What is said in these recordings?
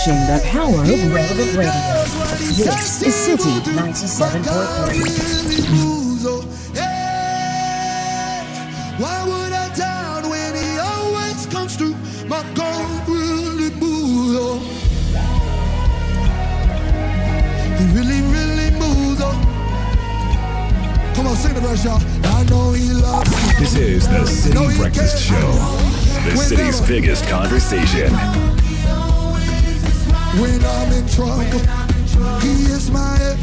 station, the power of relevant radio. This is Citi 97.3. Why would I doubt when he always comes through? My God really moves. He really, really moves. Come on, sing the verse, y'all. I know he loves me. This is the Citi Breakfast Show, the city's biggest conversation. When I'm in trouble, he is my help.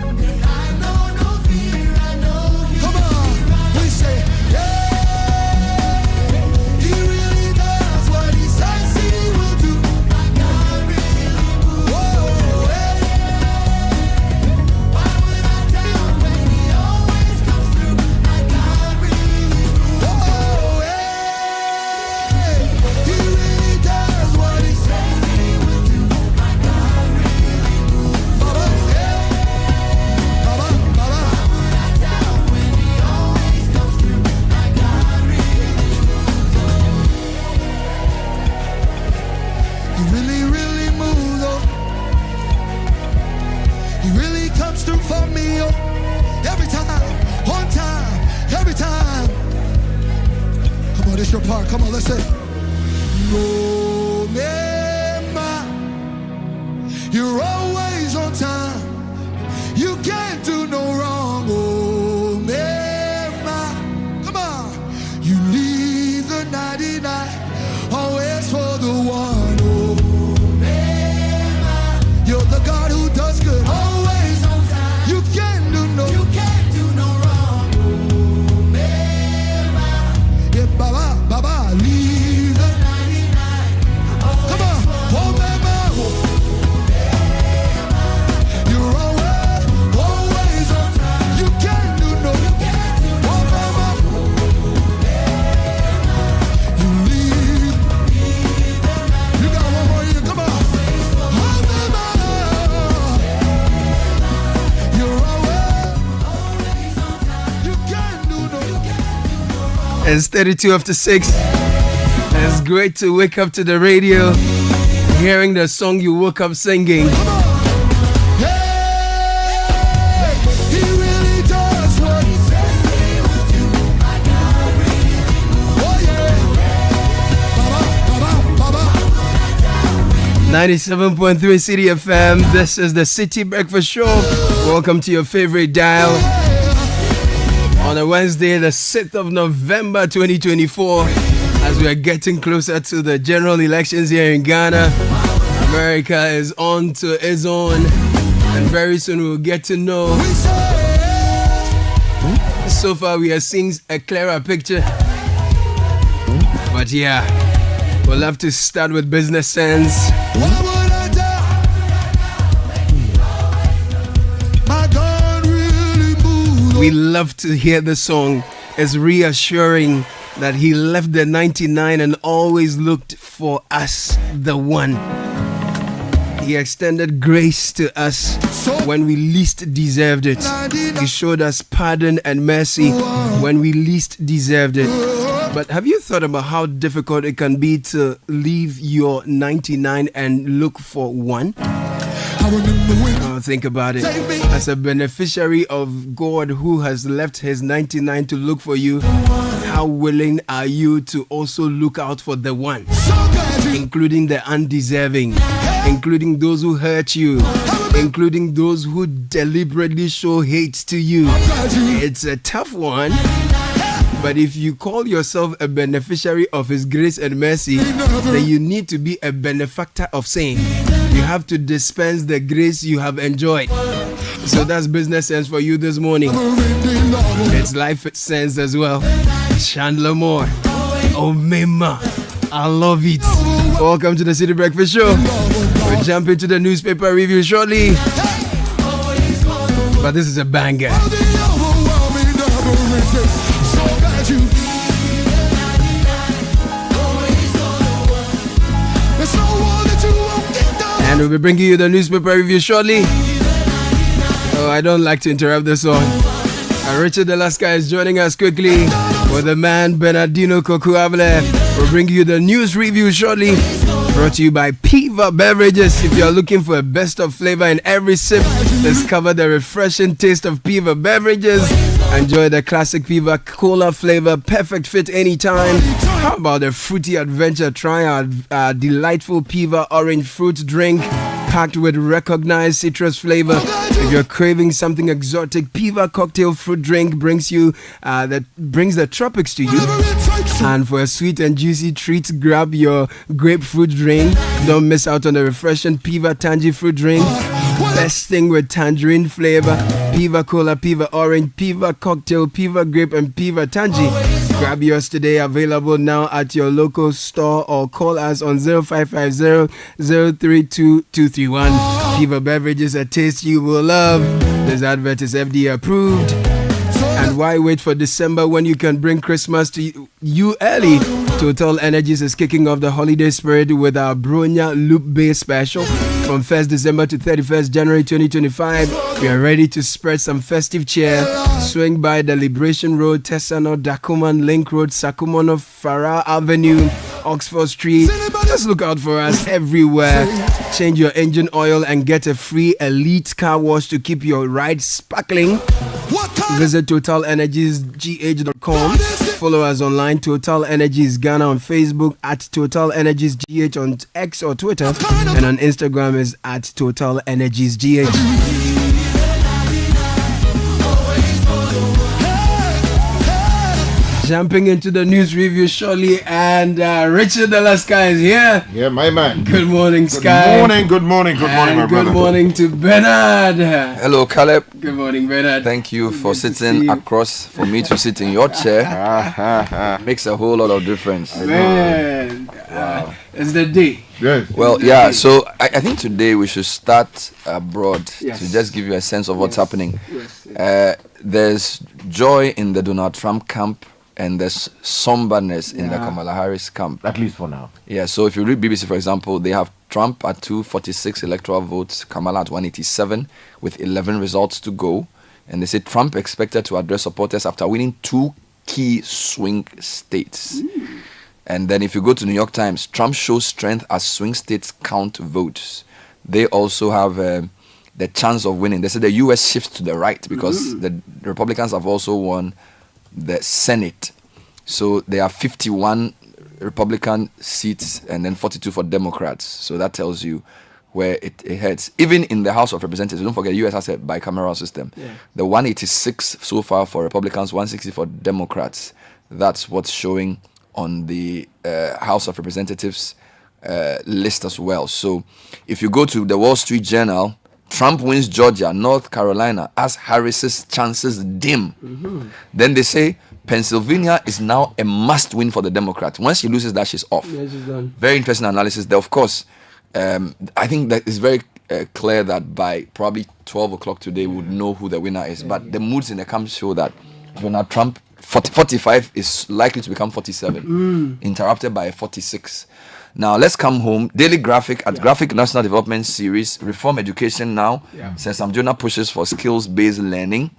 And I know no fear, I know he. Come on, we say, yeah, he really does what he says he will do. My God really moves. Whoa, yeah. Why would I doubt when he always comes through? My God really moves. Whoa, yeah. He really does what he says he will do. My God really moves. Baba, yeah. Baba, Baba. Why would I doubt when he always comes through? My God really moves. He really, really moves. Oh. He really comes through for me. Oh. Every time, on time, every time. Come on, this your part. Come on, let's say. No, Mema, you're always on time. You can't do no wrong. Oh, Mema, come on. You leave the 99, always for the one. Oh, Mema, you're the God who does good. Always on time. You can't do no wrong. Oh, Mema, yeah, Baba, Baba, leave the 99. Come on, oh, Mema, you're always on time. You can't do no. Oh, Mema, you leave. You got one more year. Come on, oh, Mema, you're always on time. You can't do no. It's 32 after 6. It's great to wake up to the radio, hearing the song you woke up singing. Come on. Hey, he really does what he says he will do. My God really moves. Oh yeah. Baba, Baba, Baba. 97.3 City FM. This is the Citi Breakfast Show. Welcome to your favorite dial on a Wednesday, the 6th of November 2024. As we are getting closer to the general elections here in Ghana, America is on to its own, and very soon we'll get to know. We say, So far, we are seeing a clearer picture. But yeah, we'll have to start with business sense. why would I doubt? My God really moves. We love to hear the song. It's reassuring that he left the 99 and always looked for us, the one. He extended grace to us when we least deserved it. He showed us pardon and mercy when we least deserved it. But have you thought about how difficult it can be to leave your 99 and look for one? I remember when Think about it. As a beneficiary of God who has left his 99 to look for you, how willing are you to also look out for the one? so glad you Including the undeserving, including those who hurt you, including those who deliberately show hate to you. glad you It's a tough one, but if you call yourself a beneficiary of his grace and mercy, then you need to be a benefactor of same. You have to dispense the grace you have enjoyed. So that's business sense for you this morning. really love. It's life sense as well. Chandler Moore. Oh, Mema. I love it. Welcome to the Citi Breakfast Show. We'll jump into the newspaper review shortly. But this is a banger. The overwhelming never-ending. So glad you. There's no one that you won't get done. And we'll be bringing you the newspaper review shortly. Oh, I don't like to interrupt the song. Richard Alaska is joining us quickly with the man Bernardino Kokuable. We'll bring you the news review shortly. Brought to you by Piva Beverages. If you're looking for a best of flavor in every sip, discover the refreshing taste of Piva Beverages. Enjoy the classic Piva Cola flavor, perfect fit anytime. How about a fruity adventure? Try our delightful Piva orange fruit drink, packed with recognized citrus flavor. If you're craving something exotic, Piva cocktail fruit drink brings the tropics to you. And for a sweet and juicy treat, grab your grapefruit drink. Don't miss out on the refreshing Piva Tangy fruit drink. Best thing with tangerine flavor. Piva Cola, Piva Orange, Piva Cocktail, Piva Grape, and Piva Tangy. Grab yours today. Available now at your local store or call us on 0550 032 231. Piva Beverages, a taste you will love. This advert is FDA approved. And why wait for December when you can bring Christmas to you early? Total Energies is kicking off the holiday spirit with our Bronya Loop Bay special from 1st December to 31st January 2025. We are ready to spread some festive cheer. Swing by the Liberation Road, Tessano, Dakuman, Link Road, Sakumono, Farah Avenue, Oxford Street. Just look out for us everywhere. Change your engine oil and get a free elite car wash to keep your ride sparkling. Visit TotalEnergiesGH.com. Follow us online, Total Energies Ghana on Facebook, at Total Energies GH on X or Twitter, and on Instagram is at Total Energies GH. Jumping into the news review shortly, and Richard Alaska is here. Yeah, my man. Good morning, Sky. Good morning, my brother. Good morning to Bernard. Hello, Caleb. Good morning, Bernard. Thank you for sitting across for me to sit in your chair. Makes a whole lot of difference. Man, wow. It's the day. Yes. Well, yeah, so I think today we should start abroad Yes. to just give you a sense of what's happening. Yes. There's joy in the Donald Trump camp, and there's somberness in the Kamala Harris camp. At least for now. Yeah, so if you read BBC, for example, they have Trump at 246 electoral votes, Kamala at 187 with 11 results to go. And they say Trump expected to address supporters after winning 2 key swing states. And then if you go to New York Times, Trump shows strength as swing states count votes. They also have the chance of winning. They say the U.S. shifts to the right because the Republicans have also won the Senate. So there are 51 Republican seats and then 42 for Democrats. So that tells you where it heads. Even in the House of Representatives, don't forget the U.S. has a bicameral system. Yeah. The 186 so far for Republicans, 160 for Democrats. That's what's showing on the House of Representatives list as well. So if you go to the Wall Street Journal, Trump wins Georgia, North Carolina, as Harris's chances dim. Then they say Pennsylvania is now a must-win for the Democrats. Once she loses that, she's off. Yeah, she's done. Very interesting analysis there. Of course, I think that it's very clear that by probably 12 o'clock today, we would know who the winner is. But the moods in the camp show that Donald Trump, 45 is likely to become 47, interrupted by 46. Now let's come home. Daily Graphic at Graphic National Development Series, Reform Education Now. Says Sam Jonah pushes for skills-based learning.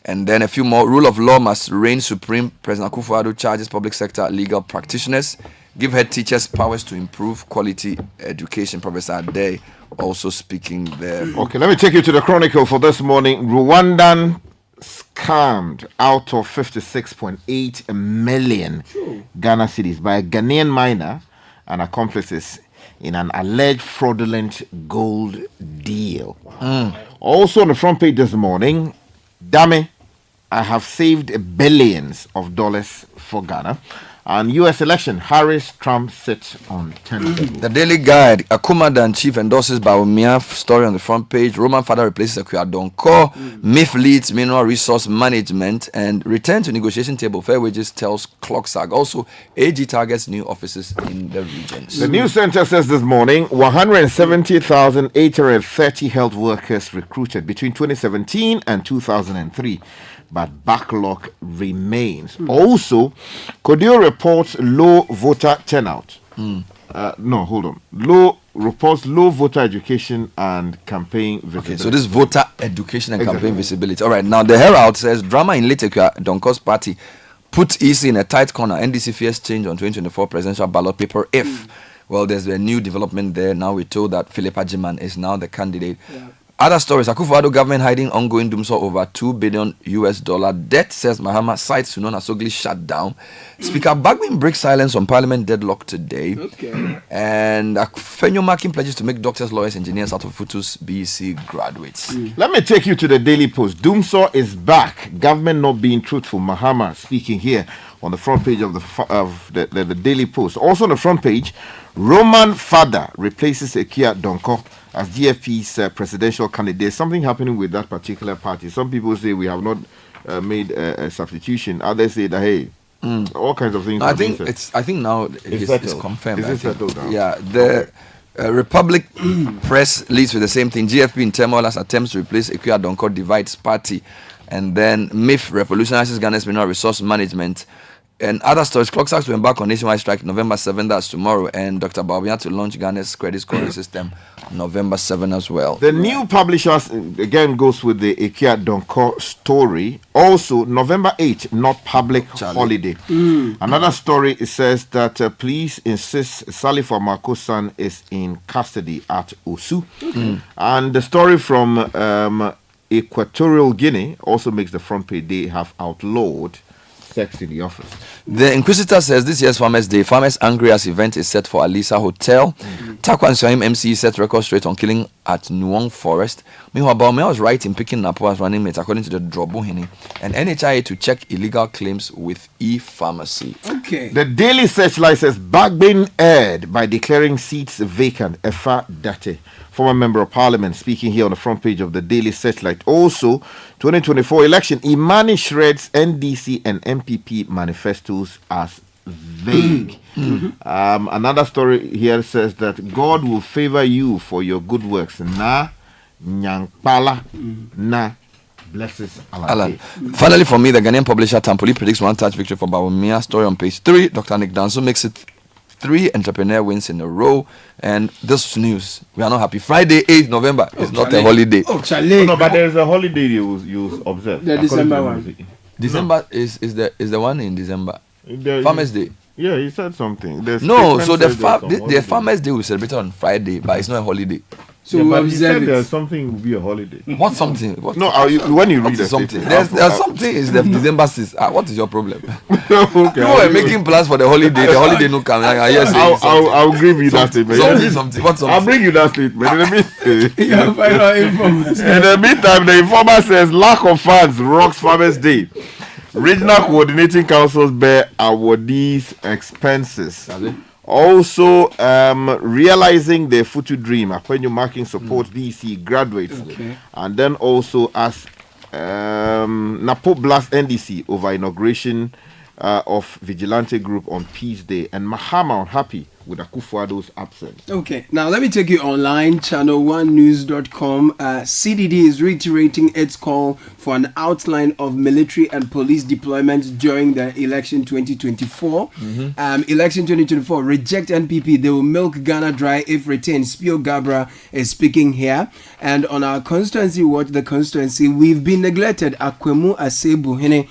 And then a few more. Rule of law must reign supreme. President Akufo-Addo charges public sector legal practitioners. Give head teachers powers to improve quality education. Professor Ade also speaking there. Okay, let me take you to the Chronicle for this morning. Rwandan scammed out of 56.8 million Ghana cedis by a Ghanaian miner and accomplices in an alleged fraudulent gold deal. Also on the front page this morning, Dame, I have saved billions of dollars for Ghana. And U.S. election, Harris, Trump sit on 10. The Daily Guide, Akumadan chief endorses Baumia, story on the front page. Roman father replaces Akua Donko. MIF leads mineral resource management. And return to negotiation table. Fair wages tells clock sag. Also, AG targets new offices in the regions. The news center says this morning, 170,830 health workers recruited between 2017 and 2003. But backlog remains. Also, Kodio reports low voter turnout. Reports low voter education and campaign visibility. Okay, so this voter education and campaign visibility. All right, now the Herald says drama in Letekua Donko's party put EC in a tight corner. NDC fears change on 2024 presidential ballot paper if Well, there's a new development there. Now we're told that Philip Ajiman is now the candidate. Other stories: Akufo-Addo government hiding ongoing Dumso over $2 billion debt, says Mahama, cites Sunon Asogli shutdown. Speaker Bagbin breaks silence on Parliament deadlock today. And Fenyo Makin pledges to make doctors, lawyers, engineers out of Futu's BEC graduates. Let me take you to the Daily Post. Dumso is back. Government not being truthful. Mahama speaking here on the front page of the Daily Post. Also on the front page, Roman father replaces Ekia Donko as GFP's presidential candidate. Something happening with that particular party. Some people say we have not made a substitution. Others say that all kinds of things. I think now it's confirmed. Is it settled now? Yeah, the Republic press leads with the same thing. GFP in turmoil as attempts to replace Ekia Donko divides party, and then MIF revolutionizes Ghana's mineral resource management. And other stories: Clockstars to embark on nationwide strike November 7, that's tomorrow, and Dr. Bawumia to launch Ghana's credit scoring system November 7 as well. The new publishers again goes with the Ekia Donko story. Also, November 8, not public holiday. Another story, it says that police insist Salifo Amarko's son is in custody at Osu. And the story from Equatorial Guinea also makes the front page. They have outlawed sex in the office. The Inquisitor says this year's Farmers Day, Farmers Angry as event is set for Alisa Hotel. Takwan Sohim MC set record straight on killing at Nuong Forest. Meanwhile, Bawumia was right in picking Napo as running mate according to the Drobuhini, and NHIA to check illegal claims with e-pharmacy. The Daily Searchlight says Bagbin aired by declaring seats vacant. Efa Date, former member of parliament, speaking here on the front page of the Daily Searchlight. Also, 2024 election, Imani shreds NDC and MPP manifestos as vague. Another story here says that God will favor you for your good works. Na Nyankpala Na blesses Allah. Finally, for me, the Ghanaian publisher Tampoli predicts one-touch victory for Bawumia. Story on page 3. Dr. Nick Danso makes it 3 entrepreneur wins in a row. And this news, we are not happy. Friday, 8th November is not a holiday. No, but there is a holiday you observe. The December one. December is the one in December. Farmers Day. Yeah, he said something. No, so the Farmers Day we celebrate on Friday, but it's not a holiday. So yeah, but he said there's something will be a holiday. What something? What, no, when you read something, there's something is the December 6th. What is your problem? Okay, you were making plans for the holiday. The holiday no come. Yes, I'll give you that statement. Something. What's something? I'll bring you that statement. In the in the meantime, the informer says lack of funds rocks Farmers Day. Regional Coordinating Councils bear awardees' expenses. Also, realizing their future dream, Akwenyo marking support BC graduates. And then also as Napo blast NDC over inauguration of Vigilante Group on Peace Day. And Mahama unhappy with Akufo-Addo's absence. Okay, now let me take you online, channel1news.com. CDD is reiterating its call for an outline of military and police deployment during the election 2024. Election 2024, reject NPP. They will milk Ghana dry if retained. Spio Gabra is speaking here. And on our constituency watch, the constituency, we've been neglected. Akwemu Asebuhene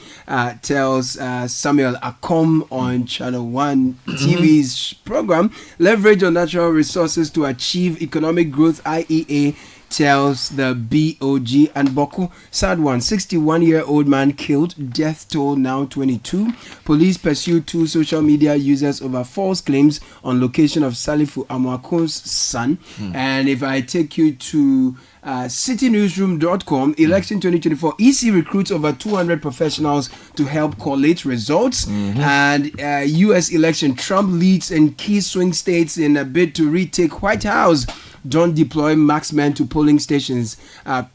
tells Samuel Akom on Channel 1 TV's program. Leverage on natural resources to achieve economic growth, IEA tells the BOG. And Boku, sad one, 61-year-old man killed, death toll now 22. Police pursue 2 social media users over false claims on location of Salifu Amarko's son. And if I take you to citynewsroom.com, election 2024, EC recruits over 200 professionals to help collate results. And US election, Trump leads in key swing states in a bid to retake White House. Don't deploy marksmen to polling stations,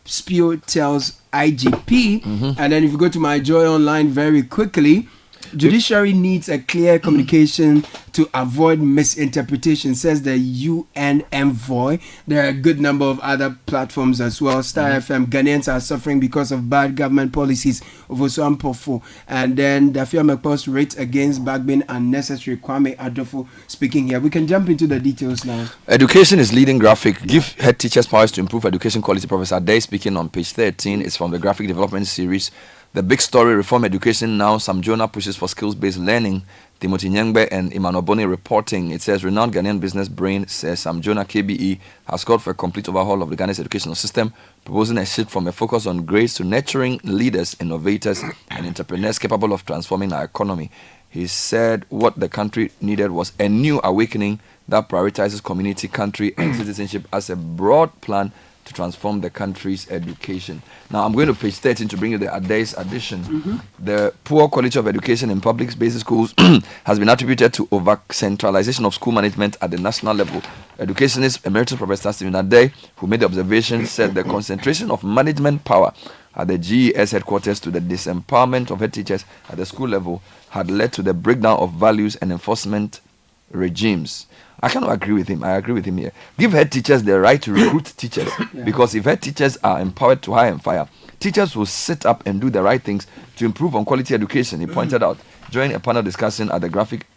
Spio tells IGP. And then if you go to my Joy Online very quickly, judiciary needs a clear communication to avoid misinterpretation, says the UN envoy. There are a good number of other platforms as well. Star FM, Ghanaians are suffering because of bad government policies of Osuampofo. And then Dafia McPost rates against Bagbin unnecessary. Kwame Adofo speaking here. We can jump into the details now. Education is leading graphic. Give head teachers powers to improve education quality. Professor Day speaking on page 13. It's from the graphic development series The big story, reform education now. Sam Jonah pushes for skills-based learning. Timothy Nyengbe and Emmanuel Boni reporting. It says renowned Ghanaian business brain says Sam Jonah KBE has called for a complete overhaul of the Ghanaian educational system, proposing a shift from a focus on grades to nurturing leaders, innovators, and entrepreneurs capable of transforming our economy. He said what the country needed was a new awakening that prioritizes community, country, and citizenship as a broad plan to transform the country's education. Now, I'm going to page 13 to bring you the day's addition. The poor quality of education in public basic schools has been attributed to over-centralization of school management at the national level. Educationist Emeritus Professor Stephen Ade, who made the observation, said the concentration of management power at the GES headquarters to the disempowerment of head teachers at the school level had led to the breakdown of values and enforcement regimes. I cannot agree with him. I agree with him here. Give head teachers the right to recruit teachers. Because if head teachers are empowered to hire and fire, teachers will sit up and do the right things to improve on quality education, he pointed out during a panel discussion at the Graphic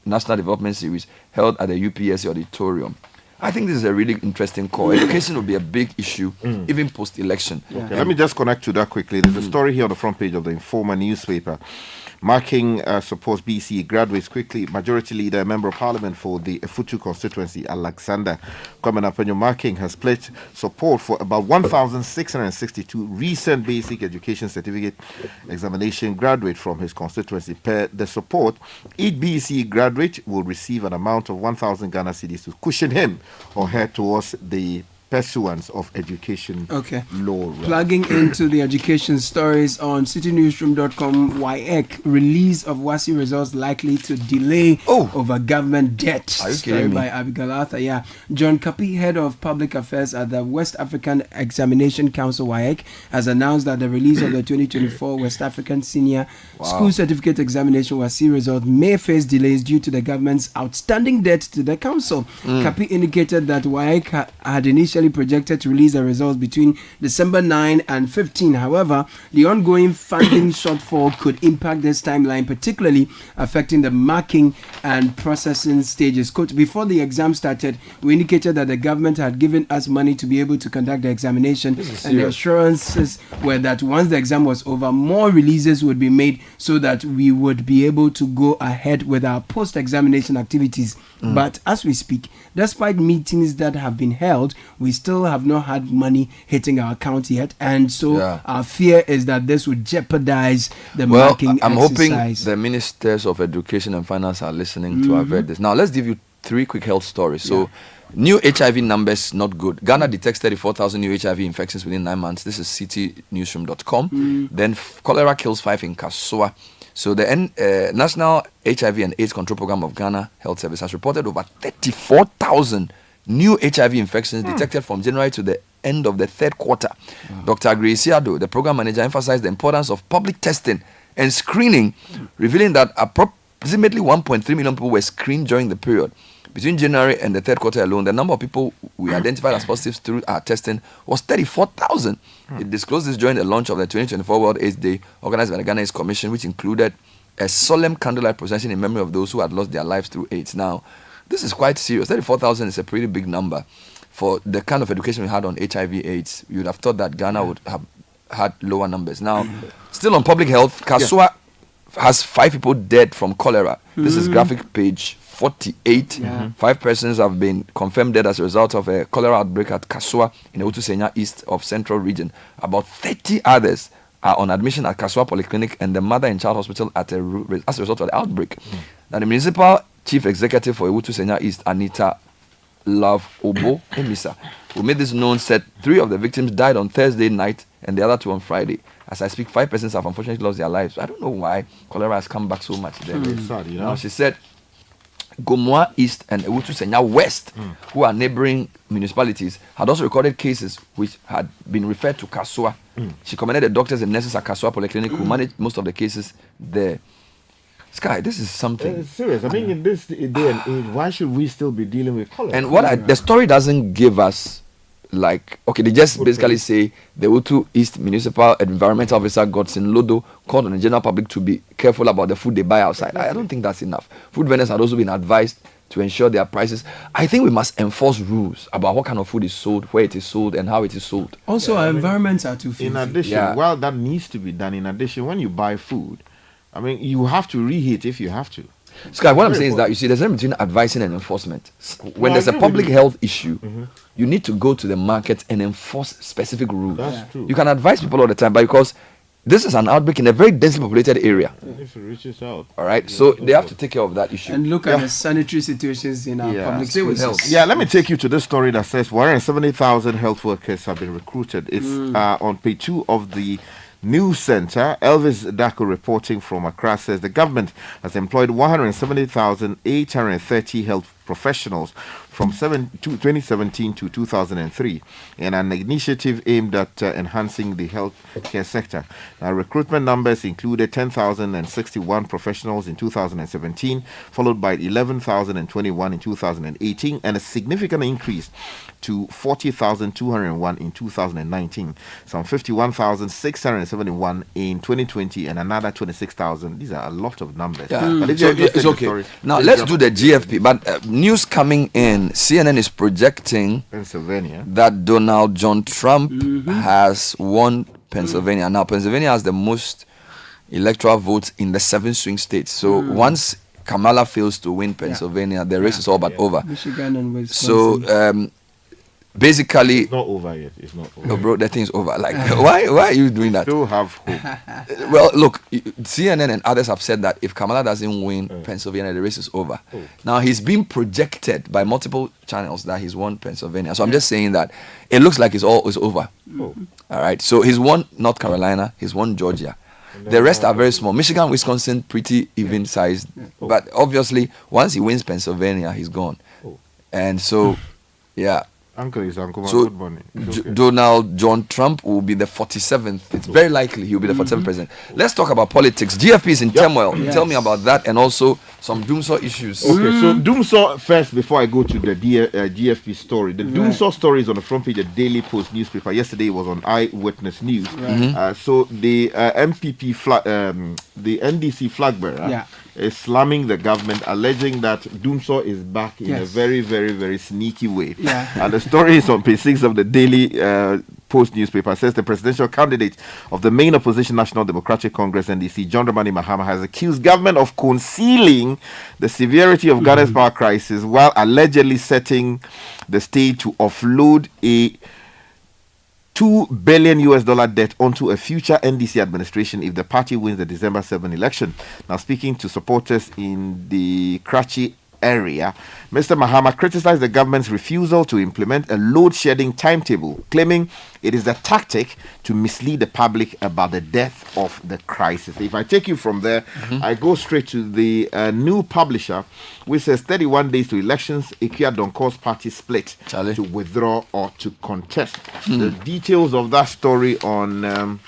National Development Series held at the UPSC auditorium. I think this is a really interesting call. Education will be a big issue, even post-election. Okay, let me just connect to that quickly. There's a story here on the front page of the Informer newspaper. Marking supports BC graduates quickly. Majority Leader, Member of Parliament for the Futu constituency, Alexander Kwame Marking, has pledged support for about 1,662 recent basic education certificate examination graduates from his constituency. Per the support, each BC graduate will receive an amount of 1,000 Ghana cedis to cushion him or her towards the pursuance of education law. Plugging into the education stories on citynewsroom.com, WAEC release of WASI results likely to delay over government debt. Are you Story kidding me? by Abigail Arthur. Yeah. John Kapi, head of public affairs at the West African Examination Council, WAEC, has announced that the release of the 2024 West African Senior School Certificate Examination WASI result may face delays due to the government's outstanding debt to the council. Kapi indicated that WAEC had initially projected to release the results between December 9 and 15. However, the ongoing funding shortfall could impact this timeline, particularly affecting the marking and processing stages. Quote, before the exam started, we indicated that the government had given us money to be able to conduct the examination, and the assurances were that once the exam was over, more releases would be made so that we would be able to go ahead with our post-examination activities. But as we speak, despite meetings that have been held, we still have not had money hitting our account yet, and so our fear is that this would jeopardize the marking I'm exercise. hoping the ministers of education and finance are listening to avert this. Now let's give you 3 quick health stories. So new HIV numbers not good. Ghana detects 34,000 new HIV infections within 9 months. This is citynewsroom.com. Then cholera kills 5 in Kassoa. So the National HIV and AIDS Control Program of Ghana Health Service has reported over 34,000 new HIV infections detected from January to the end of the third quarter. Dr. Agresiado, the program manager, emphasized the importance of public testing and screening, revealing that approximately 1.3 million people were screened during the period. Between January and the third quarter alone, the number of people we identified as positives through our testing was 34,000. It disclosed this during the launch of the 2024 World AIDS Day, organized by the Ghana AIDS Commission, which included a solemn candlelight procession in memory of those who had lost their lives through AIDS. Now, this is quite serious. 34,000 is a pretty big number for the kind of education we had on HIV/AIDS. You would have thought that Ghana would have had lower numbers. Now, still on public health, Kassoa has 5 people dead from cholera. This is graphic page 48. 5 persons have been confirmed dead as a result of a cholera outbreak at Kassoa in the Utusenya East of Central Region. About 30 others are on admission at Kassoa Polyclinic and the Mother and Child Hospital as a result of the outbreak. Now, the municipal chief executive for Utusenya East, Anita Love Obo Emisa, who made this known, said 3 of the victims died on Thursday night and the other 2 on Friday. As I speak, 5 persons have unfortunately lost their lives. I don't know why cholera has come back so much there. Sad, you know? Now, she said Gomoa East and Utusenya West, who are neighboring municipalities, had also recorded cases which had been referred to Kassoa. She commended the doctors and nurses at Kassoa Polyclinic who managed most of the cases there. Sky, this is something. It's serious. I mean, in this day and age, why should we still be dealing with cholera? And the story doesn't give us, like, okay, they just basically say the Utu East Municipal Environmental Officer Godson Lodo called on the general public to be careful about the food they buy outside. I don't think that's enough. Food vendors had also been advised to ensure their prices. I think we must enforce rules about what kind of food is sold, where it is sold, and how it is sold. Also, our environments are too In filthy. addition, well, that needs to be done. In addition, when you buy food, I mean, you have to reheat if you have to. Sky, what I'm saying is that, you see, there's a difference between advising and enforcement. When No, there's I a agree public with you. health issue, you need to go to the market and enforce specific rules. That's true. You can advise people all the time, but because this is an outbreak in a very densely populated area, If it reaches out. all right? So they have to take care of that issue. And look at the sanitary situations in our Yeah. public Stay with spaces. health. Yeah, let me take you to this story that says 170,000 health workers have been recruited. It's on page 2 of the News Center. Elvis Dako reporting from Accra says the government has employed 170,830 health professionals from 2017 to 2003 in an initiative aimed at enhancing the healthcare sector. Now, recruitment numbers included 10,061 professionals in 2017, followed by 11,021 in 2018, and a significant increase to 40,201 in 2019, some 51,671 in 2020, and another 26,000. These are a lot of numbers. Yeah. But if So you're interested it's in the okay. story, Now please let's jump do the GFP. But news coming in, CNN is projecting Pennsylvania. that Donald John Trump has won Pennsylvania. Now Pennsylvania has the most electoral votes in the 7 swing states. So once Kamala fails to win Pennsylvania, the race is all but over. Michigan and Wisconsin. So basically, It's not over yet. It's not over. no, bro, the thing's over. Like, why are you doing that? Still have hope. Well, look, CNN and others have said that if Kamala doesn't win Pennsylvania, the race is over. Now, he's been projected by multiple channels that he's won Pennsylvania. So I'm just saying that it looks like it's over. All right. So he's won North Carolina. He's won Georgia. The rest are very small. Michigan, Wisconsin, pretty even sized. But obviously, once he wins Pennsylvania, he's gone. And so, yeah. Uncle is Uncle. So Good morning. It's okay. Donald John Trump will be the 47th. It's very likely he'll be the 47th president. Let's talk about politics. GFP is in turmoil. Yes. Tell me about that, and also some doomsaw issues. Okay, so Doomsaw first before I go to the GFP story. The Doomsaw story is on the front page of the Daily Post newspaper. Yesterday it was on Eyewitness News. So the MPP, the NDC flag bearer, is slamming the government, alleging that Doomsaw is back in a very, very, very sneaky way. And the story is on page 6 of the Daily Post newspaper. Says the presidential candidate of the main opposition National Democratic Congress NDC, John Dramani Mahama, has accused government of concealing the severity of Ghana's power crisis while allegedly setting the stage to offload a $2 billion debt onto a future NDC administration if the party wins the December 7 election. Now, speaking to supporters in the Karachi area, Mr. Mahama criticized the government's refusal to implement a load shedding timetable, claiming it is a tactic to mislead the public about the depth of the crisis. If I take you from there, I go straight to the new publisher, which says 31 days to elections, Ikea Donkor's party split to withdraw or to contest. The details of that story on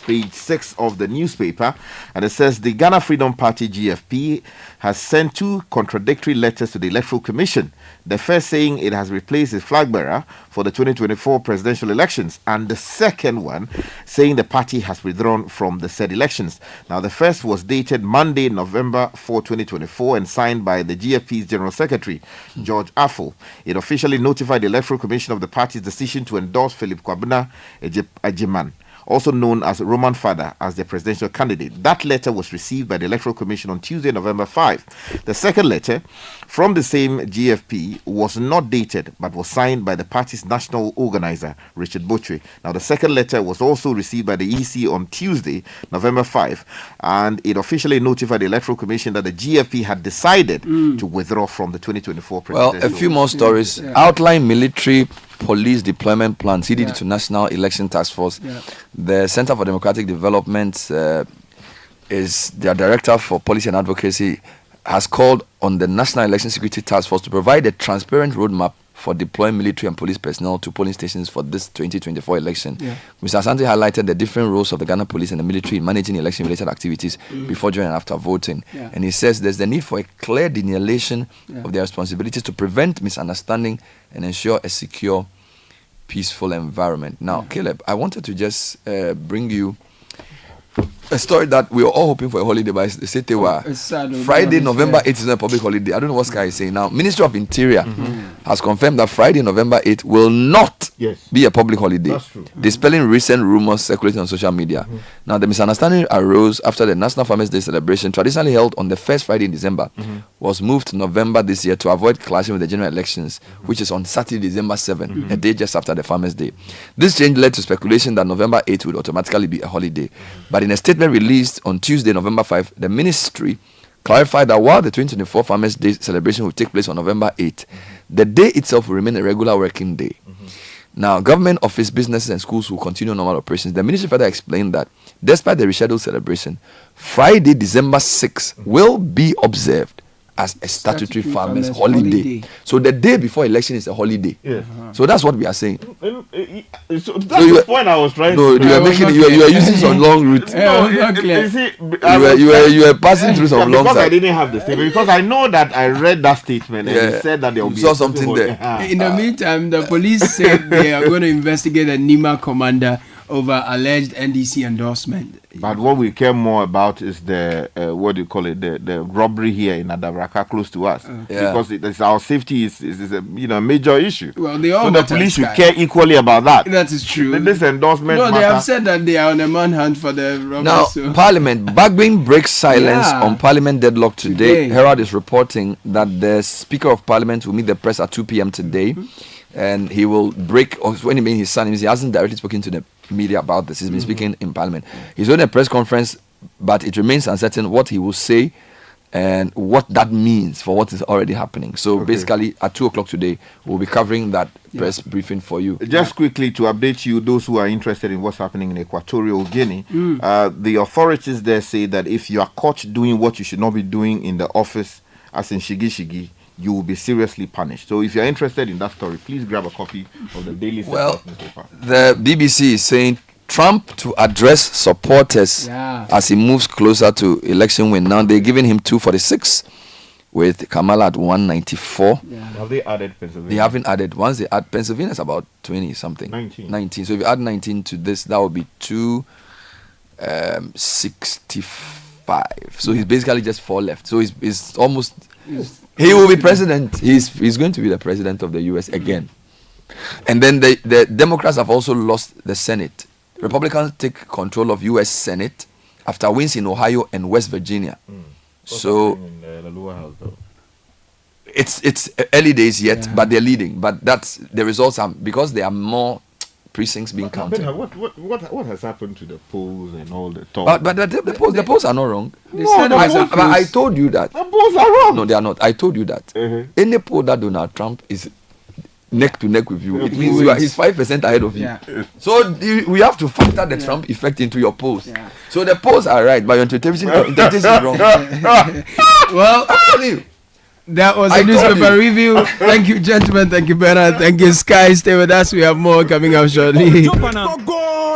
page 6 of the newspaper, and it says the Ghana Freedom Party GFP has sent 2 contradictory letters to the Electoral Commission. The first saying it has replaced its flag bearer for the 2024 presidential elections, and the second one saying the party has withdrawn from the said elections. Now, the first was dated Monday, November 4, 2024, and signed by the GFP's General Secretary, George Affle. It officially notified the Electoral Commission of the party's decision to endorse Philip Kwabena Ajiman, also known as Roman Father, as their presidential candidate. That letter was received by the Electoral Commission on Tuesday, November 5. The second letter from the same GFP was not dated but was signed by the party's national organizer, Richard Botry. Now, the second letter was also received by the EC on Tuesday, November 5, and it officially notified the Electoral Commission that the GFP had decided to withdraw from the 2024 presidential. Well, a few more stories. Outline military police deployment plan, CDD to National Election Task Force. The Center for Democratic Development is their director for policy and advocacy, has called on the National Election Security Task Force to provide a transparent roadmap for deploying military and police personnel to polling stations for this 2024 election. Mr. Asante highlighted the different roles of the Ghana police and the military in managing election-related activities before, during, and after voting. And he says there's the need for a clear delineation of their responsibilities to prevent misunderstanding and ensure a secure, peaceful environment. Now, Caleb, I wanted to just bring you a story that we were all hoping for a holiday, but they said they were Friday, November 8th is not a public holiday. I don't know what Sky is saying now. Ministry of Interior has confirmed that Friday, November 8th will not be a public holiday. That's true. Dispelling recent rumors circulating on social media. Now, the misunderstanding arose after the National Farmers' Day celebration, traditionally held on the first Friday in December, was moved to November this year to avoid clashing with the general elections, which is on Saturday, December 7th, a day just after the Farmers' Day. This change led to speculation that November 8th would automatically be a holiday. But in a statement released on Tuesday, November 5, the ministry clarified that while the 2024 Farmers' Day celebration will take place on November 8th, the day itself will remain a regular working day. Now, government office, businesses, and schools will continue normal operations. The ministry further explained that despite the rescheduled celebration, Friday, December 6th will be observed as a statutory farmers' holiday. So the day before election is a holiday. Yeah. So that's what we are saying. So that's the point I was trying to. No, you are making you are using some long route. You see, You were passing through some long. Because I didn't have the statement. Because I know that I read that statement and it said that there will be saw something there. In the meantime, the police said they are going to investigate the Nima commander over alleged NDC endorsement. But what we care more about is the what do you call it, the robbery here in Adabraka close to us, because it's our safety is a major issue. Well, they all so the police should care equally about that. That is true. This endorsement. No, they have said that they are on a manhunt for the robbery. Now, Parliament, Bagbin breaks silence on Parliament deadlock today. Herald is reporting that the Speaker of Parliament will meet the press at 2 p.m. today, and he will break. Or when he means his son, he hasn't directly spoken to the media about this. He's been speaking in Parliament. He's doing a press conference, but it remains uncertain what he will say and what that means for what is already happening. So basically, at 2 o'clock today, we'll be covering that press briefing for you. Just quickly to update you, those who are interested in what's happening in Equatorial Guinea, the authorities there say that if you are caught doing what you should not be doing in the office, as in Shigi, you will be seriously punished. So if you're interested in that story, please grab a copy of the Daily Standard newspaper. The BBC is saying Trump to address supporters as he moves closer to election win. Now they're giving him 246 with Kamala at 194. Have they added Pennsylvania? They haven't added. Once they add Pennsylvania, it's about 20 something. 19. So if you add 19 to this, that would be 265. So he's basically just 4 left. So he's almost... He will be president. He's going to be the president of the U.S. again. And then the Democrats have also lost the Senate. Republicans take control of U.S. Senate after wins in Ohio and West Virginia. So in the lower house, though. It's early days yet, but they're leading. But that's the results are because there are more precincts being counted. What has happened to the polls and all the talk? But the polls are not wrong. I I told you that. The polls are wrong. No, they are not. I told you that. Any poll that Donald Trump is neck to neck with you, it means he's 5% ahead of you. So we have to factor the Trump effect into your polls. So the polls are right, but your interpretation is wrong. Well, that was a newspaper review. Thank you, gentlemen. Thank you, Bernard. Thank you, Sky. Stay with us. We have more coming up shortly. Go.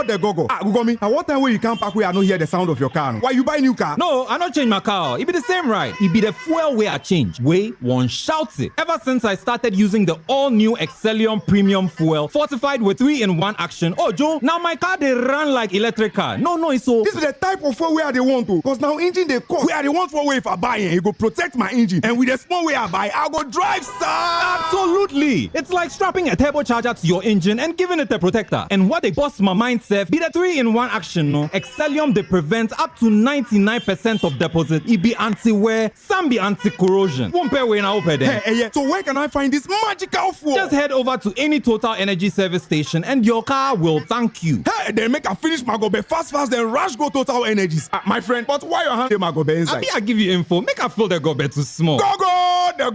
Google I what time when you come back we are not hear the sound of your car? Why you buy new car? No, I not change my car. It be the same ride. It be the fuel way I change. Way one shouts it. Ever since I started using the all-new Excellium Premium Fuel, fortified with 3-in-1 action. Oh, Joe, now my car they run like electric car. No, it's so. This is the type of fuel where they want to. Because now engine they cost. Where they want for way if I buy it, it go protect my engine. And with the small way I buy, I'll go drive, sir. Absolutely. It's like strapping a turbocharger to your engine and giving it a protector. And what they bust my mindset be the 3-in-1 action, no? Excellium they prevent up to 99% of deposit. It be anti-wear, some be anti-corrosion. Won't pay when I open there. So where can I find this magical fuel? Just head over to any Total Energy service station and your car will thank you. Hey, they make a finish my gobe fast then rush go Total Energies. My friend, but why your hand my gobe inside? I give you info. Make I feel the gobe too small. Go. Joe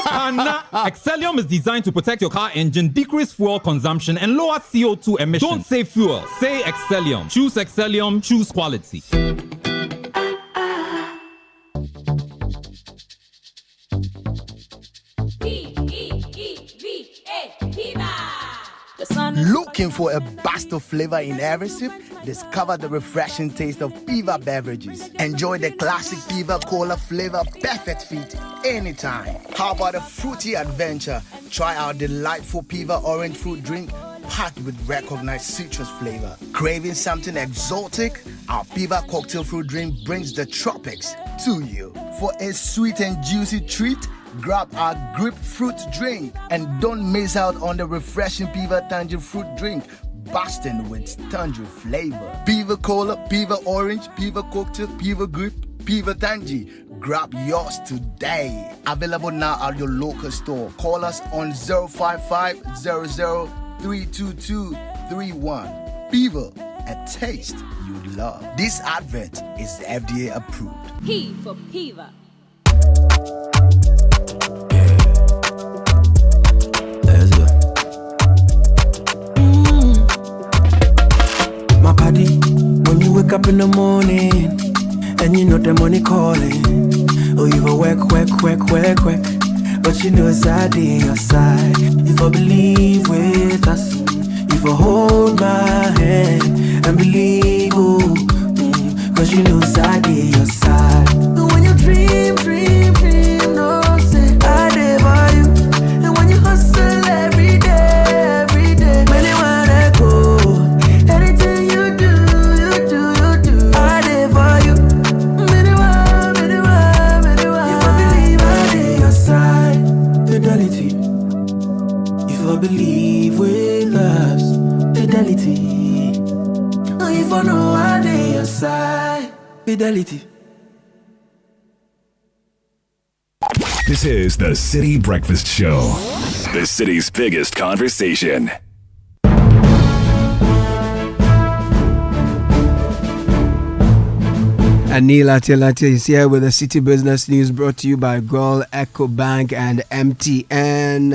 Pana. Excellium is designed to protect your car engine, decrease fuel consumption, and lower CO2 emissions. Don't say fuel. Say Excellium. Choose Excellium. Choose quality. Looking for a burst of flavor in every sip? Discover the refreshing taste of Piva beverages. Enjoy the classic Piva Cola flavor, perfect fit anytime. How about a fruity adventure? Try our delightful Piva orange fruit drink packed with recognized citrus flavor. Craving something exotic? Our Piva cocktail fruit drink brings the tropics to you. For a sweet and juicy treat, grab our grapefruit drink and don't miss out on the refreshing Piva tangerine fruit drink, bursting with tangerine flavor. Piva Cola, Piva Orange, Piva Cocktail, Piva Grape, Piva Tangy. Grab yours today. Available now at your local store. Call us on 055 00 32231. Piva, a taste you'd love. This advert is FDA approved. P for Piva. My body, when you wake up in the morning and you know the money calling, oh you go work, but you know it's I on your side. If I believe with us, if I hold my hand and believe, oh, cause you know it's I on your side. And when you dream, no say I did by you. And when you hustle every day, many wanna go. Anything you do, I did for you. Many want. If I believe I did your side, fidelity. If I believe with us, fidelity. If I know I did your side, fidelity. This is the Citi Breakfast Show, the city's biggest conversation. Anila Telate is here with the City Business News brought to you by Gold, Echo Bank and MTN.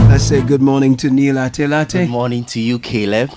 Let's say good morning to Nila Telate. Good morning to you, Caleb.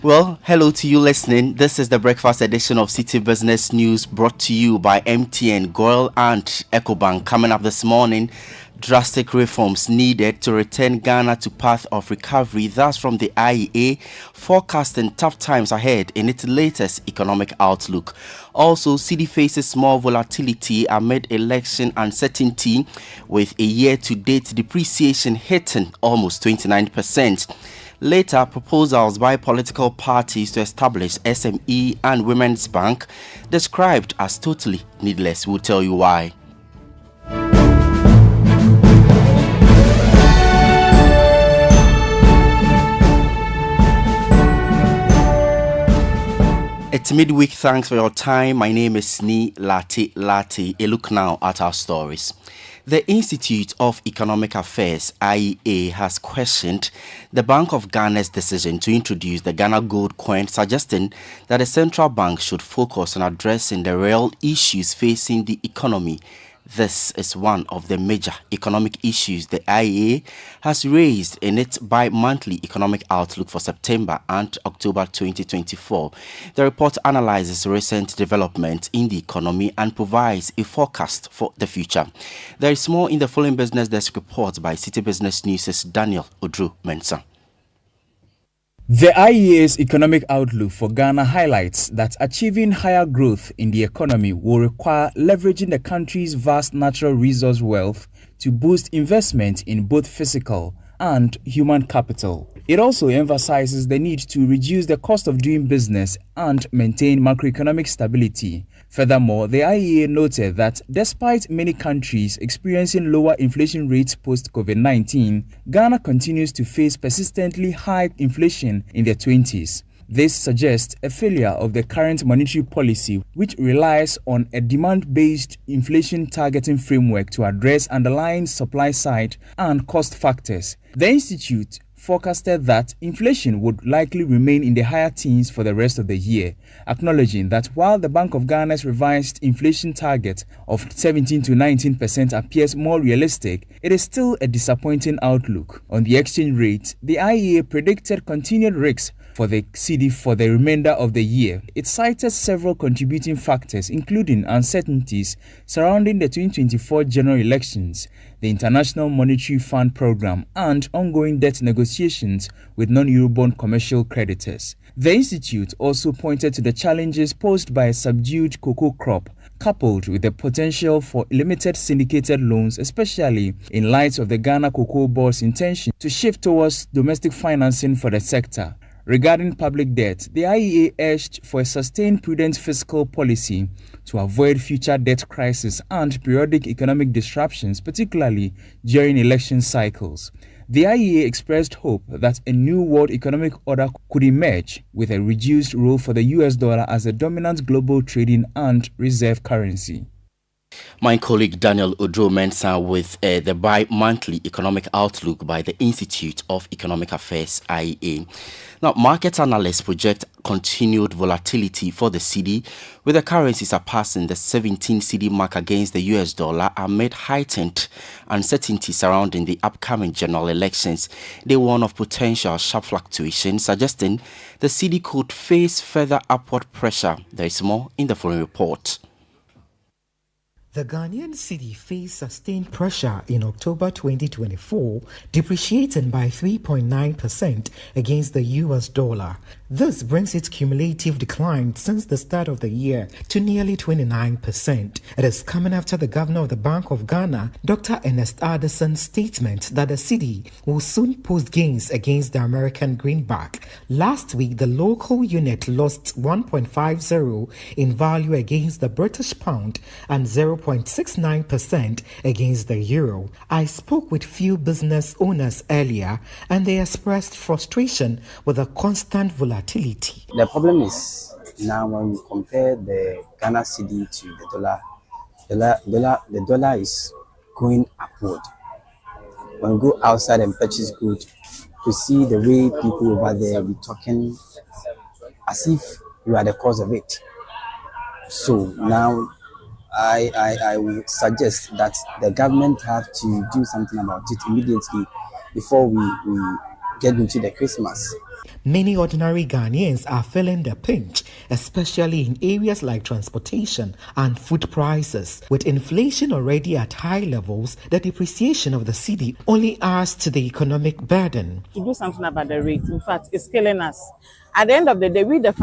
Well, hello to you listening. This is the breakfast edition of City Business News brought to you by MTN, Gold and EcoBank. Coming up this morning, drastic reforms needed to return Ghana to path of recovery. That's from the IEA, forecasting tough times ahead in its latest economic outlook. Also, Citi faces small volatility amid election uncertainty, with a year-to-date depreciation hitting almost 29%. Later, proposals by political parties to establish SME and Women's Bank described as totally needless. We'll tell you why. It's midweek. Thanks for your time. My name is Sni Lati. A look now at our stories. The Institute of Economic Affairs, IEA, has questioned the Bank of Ghana's decision to introduce the Ghana Gold coin, suggesting that the central bank should focus on addressing the real issues facing the economy. This is one of the major economic issues the IEA has raised in its bi-monthly economic outlook for September and October 2024. The report analyzes recent developments in the economy and provides a forecast for the future. There is more in the following Business Desk report by City Business News' Daniel Odru-Mensah. The IEA's economic outlook for Ghana highlights that achieving higher growth in the economy will require leveraging the country's vast natural resource wealth to boost investment in both physical and human capital. It also emphasizes the need to reduce the cost of doing business and maintain macroeconomic stability. Furthermore, the IEA noted that despite many countries experiencing lower inflation rates post-COVID-19, Ghana continues to face persistently high inflation in the 20s. This suggests a failure of the current monetary policy, which relies on a demand-based inflation targeting framework to address underlying supply side and cost factors. The Institute forecasted that inflation would likely remain in the higher teens for the rest of the year, acknowledging that while the Bank of Ghana's revised inflation target of 17 to 19% appears more realistic, it is still a disappointing outlook. On the exchange rate, the IEA predicted continued risks for the cedi for the remainder of the year. It cited several contributing factors, including uncertainties surrounding the 2024 general elections, the International Monetary Fund program, and ongoing debt negotiations with non-Eurobond commercial creditors. The Institute also pointed to the challenges posed by a subdued cocoa crop, coupled with the potential for limited syndicated loans, especially in light of the Ghana Cocoa Board's intention to shift towards domestic financing for the sector. Regarding public debt, the IEA urged for a sustained prudent fiscal policy to avoid future debt crises and periodic economic disruptions, particularly during election cycles. The IEA expressed hope that a new world economic order could emerge with a reduced role for the US dollar as a dominant global trading and reserve currency. My colleague Daniel Odro-Mensah with the bi-monthly economic outlook by the Institute of Economic Affairs, IEA. Now, market analysts project continued volatility for the cedi, with the currency surpassing the 17 cedi mark against the US dollar amid heightened uncertainty surrounding the upcoming general elections. They warn of potential sharp fluctuations, suggesting the cedi could face further upward pressure. There is more in the following report. The Ghanaian cedi faced sustained pressure in October 2024, depreciating by 3.9% against the US dollar. This brings its cumulative decline since the start of the year to nearly 29%. It is coming after the governor of the Bank of Ghana, Dr. Ernest Addison's statement that the cedi will soon post gains against the American greenback. Last week, the local unit lost 1.50 in value against the British pound and 0.69% against the euro. I spoke with few business owners earlier, and they expressed frustration with the constant volatility. The problem is now when you compare the Ghana cedi to the dollar is going upward. When you go outside and purchase goods, to see the way people over there be talking as if you are the cause of it. So now I would suggest that the government have to do something about it immediately before we get into the Christmas. Many ordinary Ghanaians are feeling the pinch, especially in areas like transportation and food prices. With inflation already at high levels, the depreciation of the cedi only adds to the economic burden. To do something about the rate, in fact, it's killing us. At the end of the day, we the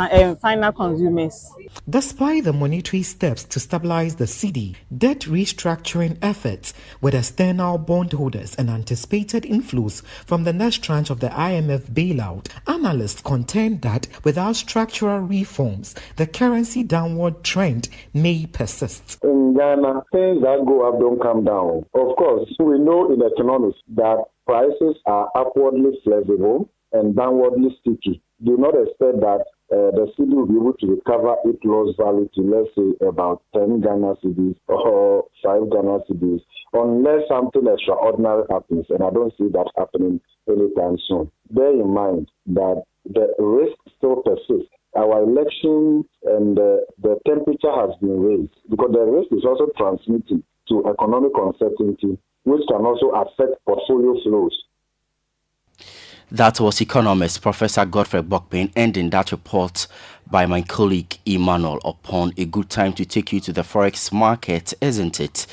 final consumers. Despite the monetary steps to stabilize the cedi, debt restructuring efforts with external bondholders and anticipated inflows from the next tranche of the IMF bailout, analysts contend that without structural reforms, the currency downward trend may persist. In Ghana, things that go up don't come down. Of course, we know in economics that prices are upwardly flexible and downwardly sticky. Do not expect that the cedi will be able to recover its lost value to, let's say, about 10 Ghana cedis or 5 Ghana cedis, unless something extraordinary happens, and I don't see that happening anytime soon. Bear in mind that the risk still persists. Our election and the temperature has been raised because the risk is also transmitting to economic uncertainty, which can also affect portfolio flows. That was economist Professor Godfrey Bokpin ending that report by my colleague Emmanuel upon a good time to take you to the forex market, isn't it?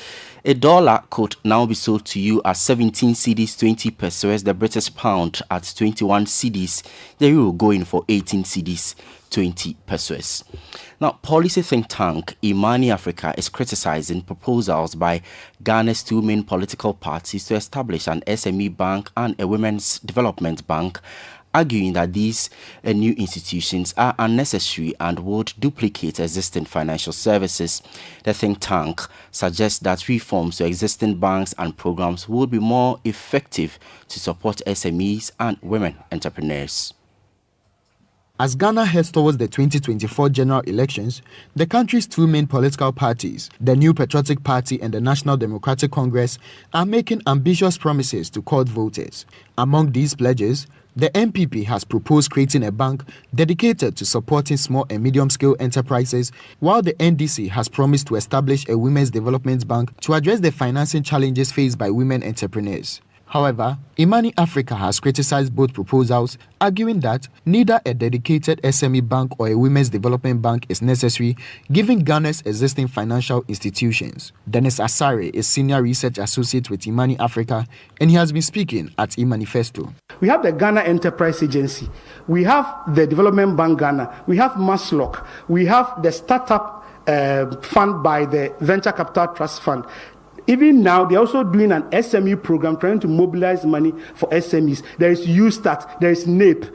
A dollar could now be sold to you at 17 cedis 20 pesos, the British pound at 21 cedis, the euro going for 18 cedis 20 pesos. Now, policy think tank Imani Africa is criticizing proposals by Ghana's two main political parties to establish an SME bank and a women's development bank, arguing that these new institutions are unnecessary and would duplicate existing financial services. The think tank suggests that reforms to existing banks and programs would be more effective to support SMEs and women entrepreneurs. As Ghana heads towards the 2024 general elections, the country's two main political parties, the New Patriotic Party and the National Democratic Congress, are making ambitious promises to court voters. Among these pledges, the NPP has proposed creating a bank dedicated to supporting small and medium-scale enterprises, while the NDC has promised to establish a women's development bank to address the financing challenges faced by women entrepreneurs. However, Imani Africa has criticized both proposals, arguing that neither a dedicated SME bank or a women's development bank is necessary, given Ghana's existing financial institutions. Dennis Asare is Senior Research Associate with Imani Africa, and he has been speaking at eManifesto. We have the Ghana Enterprise Agency, we have the Development Bank Ghana, we have Maslock, we have the Startup fund by the Venture Capital Trust Fund. Even now, they're also doing an SME program trying to mobilize money for SMEs. There is USTAT, there is NAPE.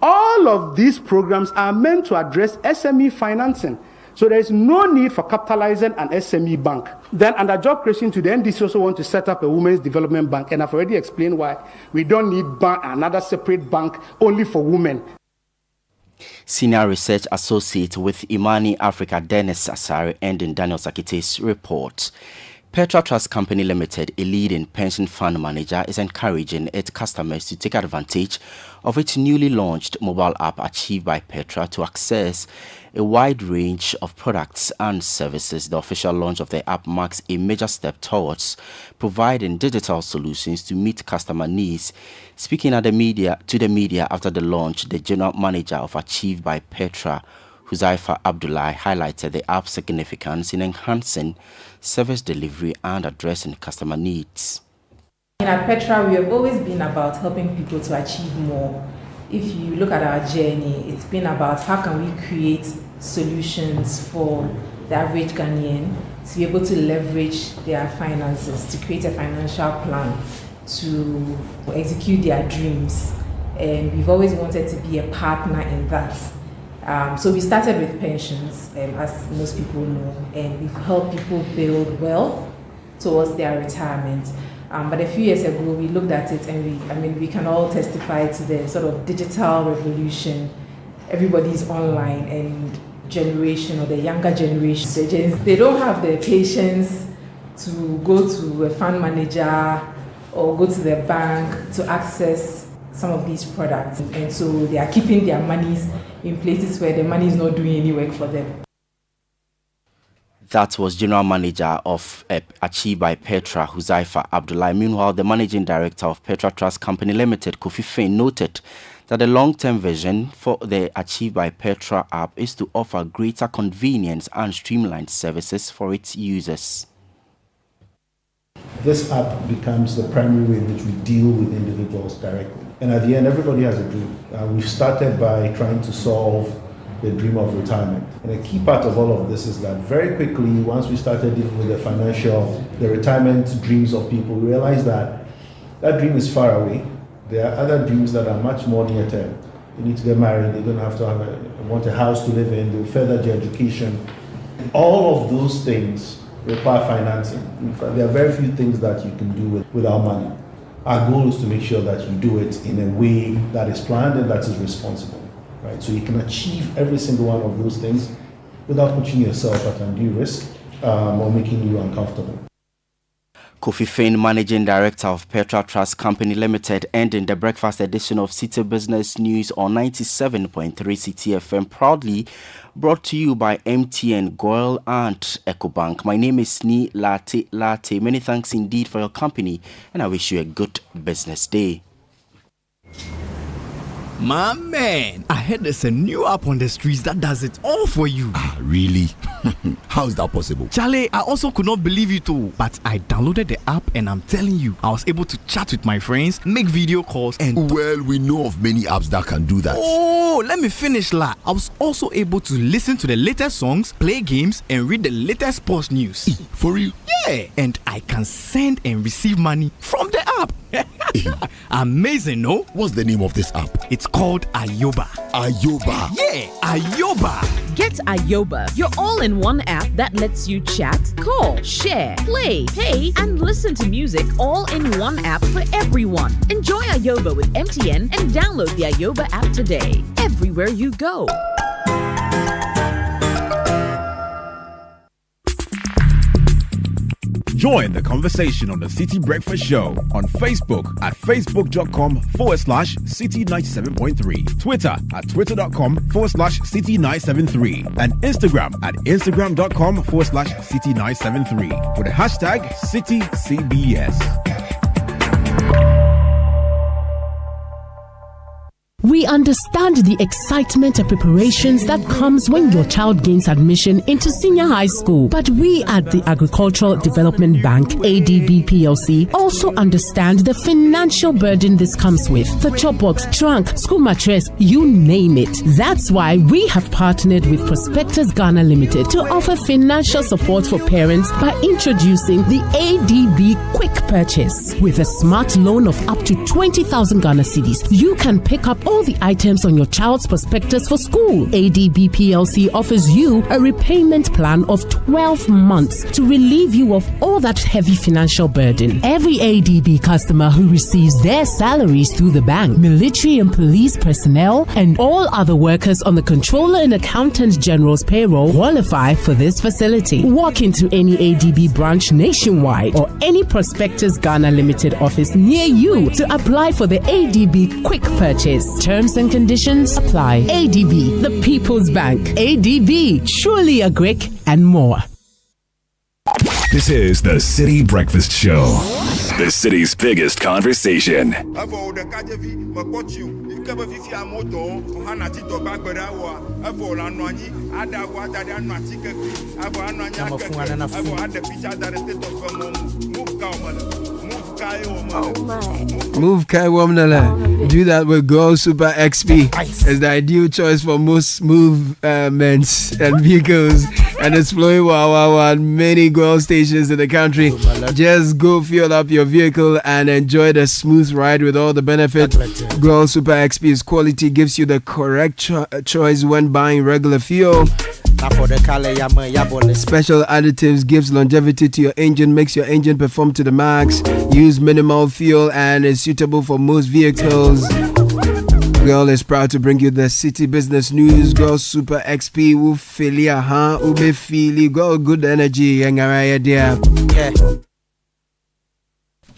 All of these programs are meant to address SME financing. So there is no need for capitalizing an SME bank. Then under job creation to the NDC also want to set up a women's development bank. And I've already explained why we don't need another separate bank only for women. Senior Research Associate with Imani Africa, Dennis Asare, ending Daniel Sakite's report. Petra Trust Company Limited, a leading pension fund manager, is encouraging its customers to take advantage of its newly launched mobile app Achieved by Petra to access a wide range of products and services. The official launch of the app marks a major step towards providing digital solutions to meet customer needs. Speaking to the media after the launch, the general manager of Achieved by Petra, Huzaifa Abdullahi, highlighted the app's significance in enhancing service delivery and addressing customer needs. At Petra, we have always been about helping people to achieve more. If you look at our journey, it's been about how can we create solutions for the average Ghanaian to be able to leverage their finances, to create a financial plan, to execute their dreams. And we've always wanted to be a partner in that. So we started with pensions, as most people know, and we've helped people build wealth towards their retirement. But a few years ago, we looked at it and we can all testify to the sort of digital revolution. Everybody's online, and generation or the younger generation, they don't have the patience to go to a fund manager or go to the bank to access some of these products. And so they are keeping their monies in places where the money is not doing any work for them. That was General Manager of Achieved by Petra, Huzaifa Abdullahi. Meanwhile, the Managing Director of Petra Trust Company Limited, Kofi Fain, noted that the long-term vision for the Achieved by Petra app is to offer greater convenience and streamlined services for its users. This app becomes the primary way in which we deal with individuals directly. And at the end, everybody has a dream. We've started by trying to solve the dream of retirement. And a key part of all of this is that very quickly, once we started dealing with the retirement dreams of people, we realized that that dream is far away. There are other dreams that are much more near term. They need to get married, they're going to have to want a house to live in, they'll further their education. All of those things require financing. In fact, there are very few things that you can do without money. Our goal is to make sure that you do it in a way that is planned and that is responsible. Right? So you can achieve every single one of those things without putting yourself at undue risk or making you uncomfortable. Kofi Fain, Managing Director of Petra Trust Company Limited, ending the breakfast edition of Citi Business News on 97.3 Citi FM, proudly brought to you by MTN, Goil and EcoBank. My name is Sni Latte. Many thanks indeed for your company, and I wish you a good business day. My man, I heard there's a new app on the streets that does it all for you. Ah, really? How is that possible? Charlie, I also could not believe it too. But I downloaded the app and I'm telling you, I was able to chat with my friends, make video calls and... Well, we know of many apps that can do that. Oh, let me finish, la. I was also able to listen to the latest songs, play games and read the latest sports news. For real? Yeah, and I can send and receive money from the app. Amazing, no? What's the name of this app? It's called Ayoba. Ayoba? Yeah, Ayoba. Get Ayoba, your all-in-one app that lets you chat, call, share, play, pay, and listen to music all in one app for everyone. Enjoy Ayoba with MTN and download the Ayoba app today. Everywhere you go. Join the conversation on the Citi Breakfast Show on Facebook at facebook.com/Citi97.3, Twitter at twitter.com/Citi973, and Instagram at instagram.com/Citi973 with the hashtag CitiCBS. We understand the excitement and preparations that comes when your child gains admission into senior high school. But we at the Agricultural Development Bank, ADB PLC, also understand the financial burden this comes with. The chop box, trunk, school mattress, you name it. That's why we have partnered with Prospectus Ghana Limited to offer financial support for parents by introducing the ADB Quick Purchase. With a smart loan of up to 20,000 Ghana cedis, you can pick up all the items on your child's prospectus for school. ADB PLC offers you a repayment plan of 12 months to relieve you of all that heavy financial burden. Every ADB customer who receives their salaries through the bank, military and police personnel, and all other workers on the Controller and Accountant General's payroll qualify for this facility. Walk into any ADB branch nationwide or any Prospectus Ghana Limited office near you to apply for the ADB Quick Purchase. Terms and conditions apply. ADB, the People's Bank. ADB, truly a quick and more. This is the Citi Breakfast Show, the city's biggest conversation. Move Kai Womnala. Do that with Girl Super XP. It's the ideal choice for most movements and vehicles, and it's flowing wow at many Girl stations in the country. Just go fuel up your vehicle and enjoy the smooth ride with all the benefits. Girl Super XP's quality gives you the correct choice when buying regular fuel. Special additives gives longevity to your engine, makes your engine perform to the max. Use minimal fuel and is suitable for most vehicles. Girl is proud to bring you the City Business News. Girl Super XP will feel ya, ube feel Girl good energy, dear.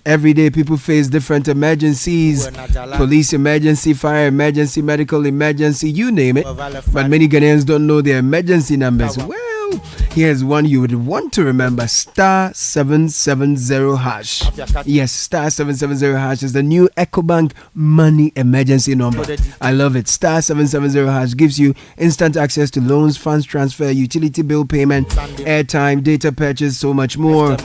Every day people face different emergencies. Police emergency, fire emergency, medical emergency, you name it. But many Ghanaians don't know their emergency numbers. Well, here's one you would want to remember. Star 770 hash. Yes, star 770 hash is the new EcoBank money emergency number. I love it. Star 770 hash gives you instant access to loans, funds transfer, utility bill payment, airtime, data purchase, so much more.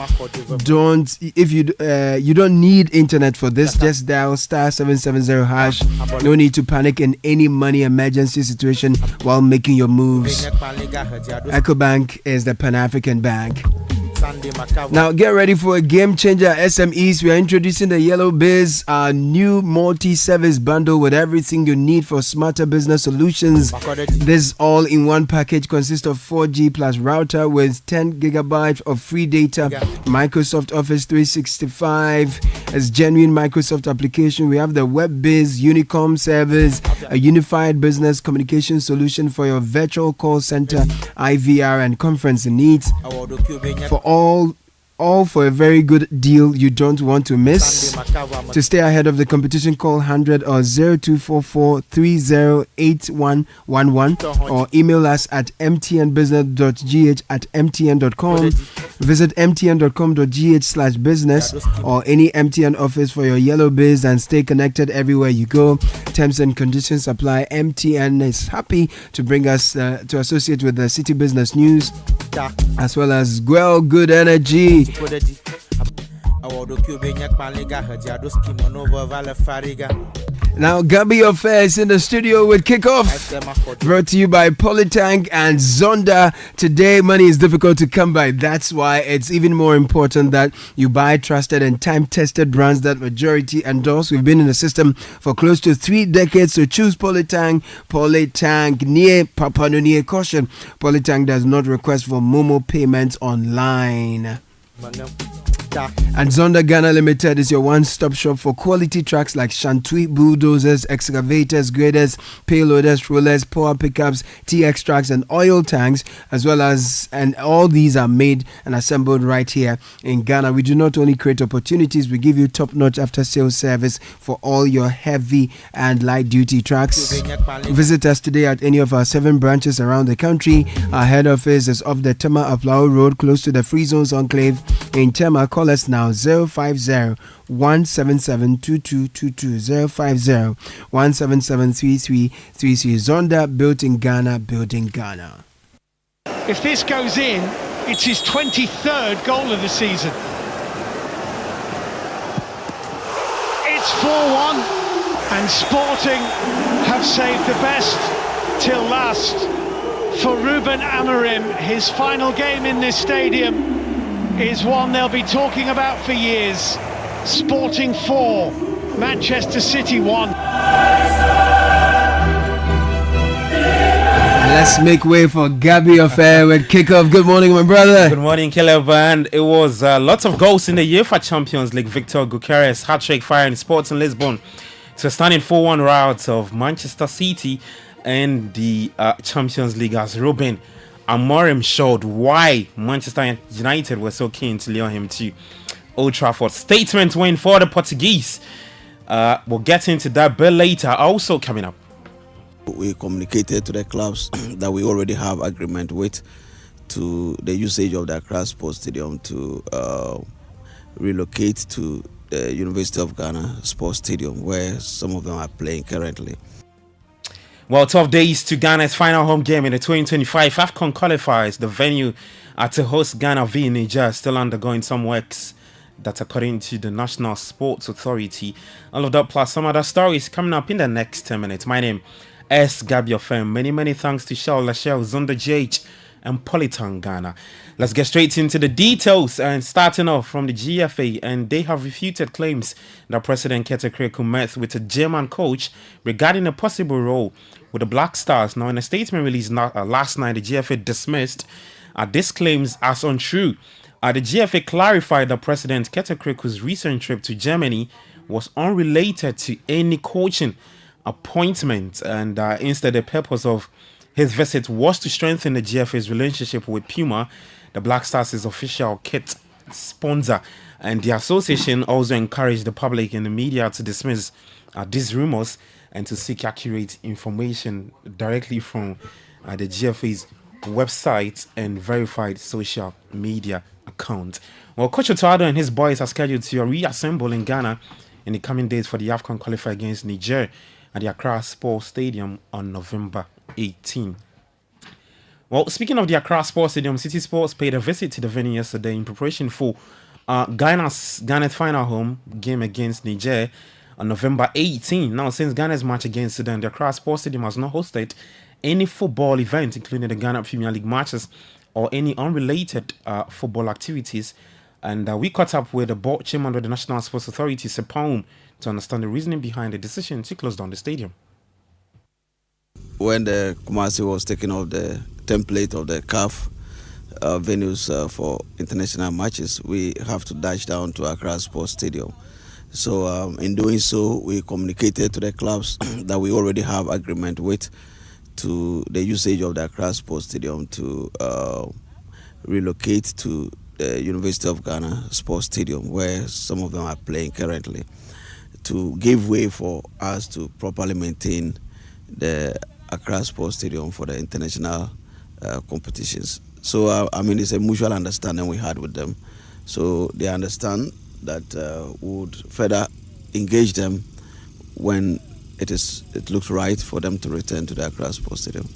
You don't need internet for this. Just dial star 770 hash. No need to panic in any money emergency situation while making your moves. EcoBank is the Pan-African Bank. Now get ready for a game changer. SMEs, we are introducing the Yellow Biz, our new multi-service bundle with everything you need for smarter business solutions. This all-in-one package consists of 4G plus router with 10 gigabytes of free data, Microsoft Office 365 as genuine Microsoft application. We have the Web Biz Unicom service, a unified business communication solution for your virtual call center, IVR and conferencing needs. For all for a very good deal you don't want to miss. To stay ahead of the competition, call 100 or 0244 308111 or email us at mtnbusiness.gh@mtn.com. Visit mtn.com.gh/business or any MTN office for your Yellow Biz and stay connected everywhere you go. Terms and conditions apply. MTN is happy to bring us to associate with the City Business News as well as Gwell Good Energy. Now, Gabi Affairs in the studio with Kickoff, brought to you by Polytank and Zonda. Today, money is difficult to come by. That's why it's even more important that you buy trusted and time-tested brands that majority endorse. We've been in the system for close to 3 decades, so choose Polytank. Polytank, near Papa Nunier caution. Polytank does not request for Momo payments online. And Zonda Ghana Limited is your one-stop shop for quality trucks like Shantui bulldozers, excavators, graders, payloaders, rollers, power pickups, TX trucks, and oil tanks, as well as, and all these are made and assembled right here in Ghana. We do not only create opportunities, we give you top-notch after-sales service for all your heavy and light-duty trucks. Visit us today at any of our 7 branches around the country. Our head office is off the Tema Aplao Road, close to the Free Zones Enclave in Tema. Call us now 050-177-2222 050-177-3333. Zonda, built in Ghana, building Ghana. If this goes in, it's his 23rd goal of the season. It's 4-1, and Sporting have saved the best till last. For Ruben Amorim, his final game in this stadium is one they'll be talking about for years. Sporting 4, Manchester City 1. Let's make way for Gabby Affair with kickoff. Good morning, my brother. Good morning, Caleb. And it was lots of goals in the UEFA Champions League. Victor Gyökeres hat-trick firing Sporting Lisbon to a stunning 4-1 rout of Manchester City and the Champions League, as Ruben Amorim showed why Manchester United were so keen to lure him to Old Trafford. Statement win for the Portuguese. We'll get into that bit later. Also coming up, we communicated to the clubs that we already have agreement with to the usage of the Accra Sports Stadium to relocate to the University of Ghana Sports Stadium, where some of them are playing currently. Well, 12 days to Ghana's final home game in the 2025 AFCON qualifiers. The venue to host Ghana v Niger still undergoing some works that, according to the National Sports Authority. All of that plus some other stories coming up in the next 10 minutes. My name is Gabby Ofem. Many thanks to Shell Lachelle, Zonda GH, and Politan Ghana. Let's get straight into the details, and starting off from the GFA, and they have refuted claims that President Kete Kweku met with a German coach regarding a possible role with the Black Stars. Now, in a statement released last night, the GFA dismissed these claims as untrue. The GFA clarified that President Kete Kweku's recent trip to Germany was unrelated to any coaching appointment, and instead the purpose of his visit was to strengthen the GFA's relationship with Puma, the Black Stars' official kit sponsor. And the association also encouraged the public and the media to dismiss these rumors and to seek accurate information directly from the GFA's website and verified social media account. Well, Coach Otoado and his boys are scheduled to reassemble in Ghana in the coming days for the AFCON qualifier against Niger at the Accra Sports Stadium on November 18. Well, speaking of the Accra Sports Stadium, City Sports paid a visit to the venue yesterday in preparation for Ghana's final home game against Niger on November 18. Now, since Ghana's match against Sudan, the Accra Sports Stadium has not hosted any football event, including the Ghana Premier League matches or any unrelated football activities. And we caught up with the board chairman of the National Sports Authority, Sepaum, to understand the reasoning behind the decision to close down the stadium. When the Kumasi was taking off the template of the CAF venues for international matches, we have to dash down to Accra Sports Stadium. So in doing so, we communicated to the clubs that we already have agreement with to the usage of the Accra Sports Stadium to relocate to the University of Ghana Sports Stadium, where some of them are playing currently, to give way for us to properly maintain the Accra Sports Stadium for the international competitions. So, it's a mutual understanding we had with them. So they understand that we would further engage them when it looks right for them to return to the Accra Sports Stadium.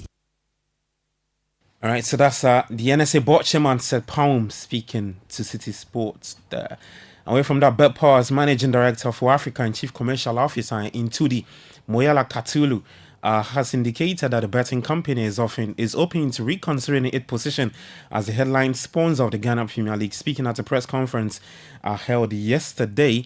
All right, so that's the NSA board chairman, Sepaum, speaking to City Sports there. Away from that, Bet Power's managing director for Africa and chief commercial officer in Tudi, Moyala Katulu, has indicated that the betting company is open to reconsidering its position as the headline sponsor of the Ghana Premier League. Speaking at a press conference held yesterday,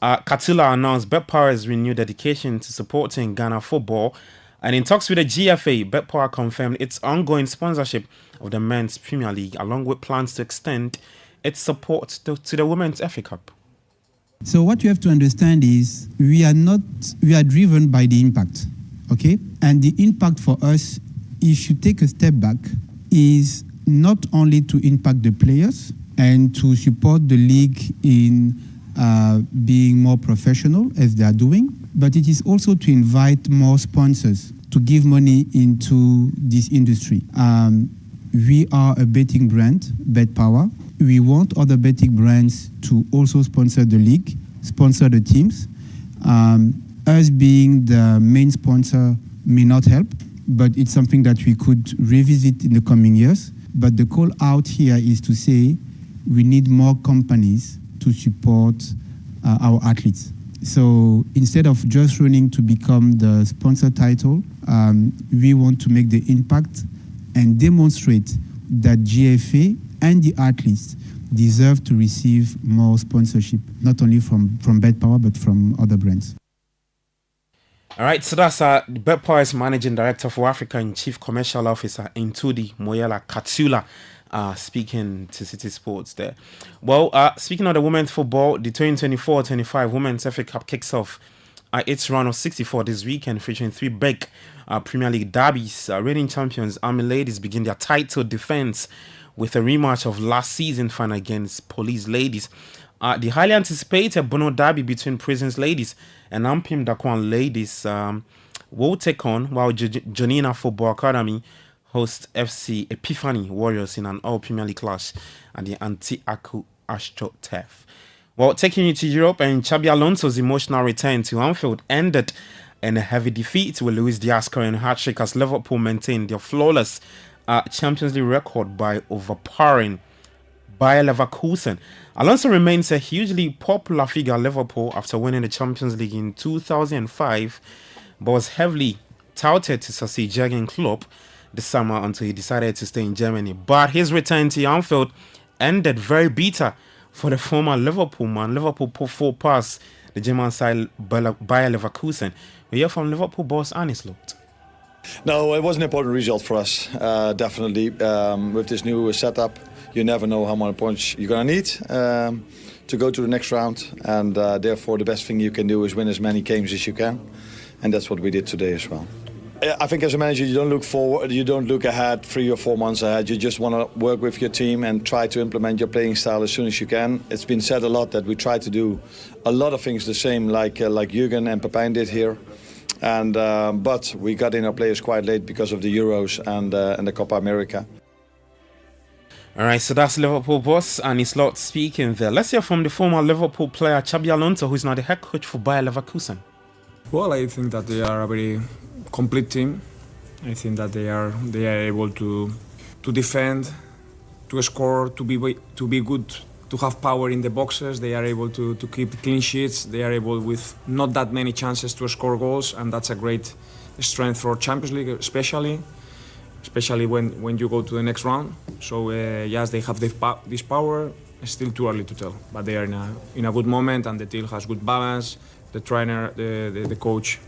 Katula announced Bet Power's renewed dedication to supporting Ghana football. And in talks with the GFA, Bet Power confirmed its ongoing sponsorship of the Men's Premier League, along with plans to extend its support to the Women's FA Cup. So what you have to understand is we are driven by the impact, okay? And the impact for us, if you take a step back, is not only to impact the players and to support the league in being more professional as they are doing, but it is also to invite more sponsors to give money into this industry. We are a betting brand, Bet Power. we want other betting brands to also sponsor the league, sponsor the teams. Us being the main sponsor may not help, but it's something that we could revisit in the coming years. But the call out here is to say we need more companies to support our athletes. So instead of just running to become the sponsor title, we want to make the impact and demonstrate that GFA and the athletes deserve to receive more sponsorship, not only from BetPower, but from other brands. All right, so that's BetPower's Managing Director for Africa and Chief Commercial Officer Ntudi Moyela Katsula speaking to City Sports there. Well, speaking of the women's football, the 2024-25 Women's FA Cup kicks off its round of 64 this weekend, featuring 3 big Premier League derbies. Reigning champions Army Ladies begin their title defense with a rematch of last season final against Police Ladies. The highly anticipated Bono derby between Prisons Ladies and Ampim Dakwan Ladies will take on, while Janina Football Academy host FC Epiphany Warriors in an all-Premier League clash at the Anti-Aku Astro Turf. Well, taking you to Europe, and Xabi Alonso's emotional return to Anfield ended in a heavy defeat with Luis Diaz scoring a hat-trick as Liverpool maintained their flawless Champions League record by overpowering Bayer Leverkusen. Alonso remains a hugely popular figure at Liverpool after winning the Champions League in 2005, but was heavily touted to succeed Jurgen Klopp this summer until he decided to stay in Germany. But his return to Anfield ended very bitter for the former Liverpool man. Liverpool put 4 past the German side Bayer Leverkusen. We hear from Liverpool boss Arne Slot. No, it was an important result for us, definitely. With this new setup, you never know how many points you're going to need to go to the next round. And therefore, the best thing you can do is win as many games as you can. And that's what we did today as well. I think as a manager, you don't look forward, you don't look ahead 3 or 4 months ahead. You just want to work with your team and try to implement your playing style as soon as you can. It's been said a lot that we try to do a lot of things the same, like Jurgen and Pepijn did here. And but we got in our players quite late because of the Euros and the Copa America. All right, so that's Liverpool boss Arne Slot speaking there. Let's hear from the former Liverpool player Xabi Alonso, who's now the head coach for Bayer Leverkusen. Well, I think that they are a very complete team. I think that they are able to defend, to score, to be good, to have power in the boxes. They are able to keep clean sheets. They are able, with not that many chances, to score goals, and that's a great strength for Champions League, especially when you go to the next round. So yes, they have this power. It's still too early to tell, but they are in a good moment, and the team has good balance. The trainer, the coach,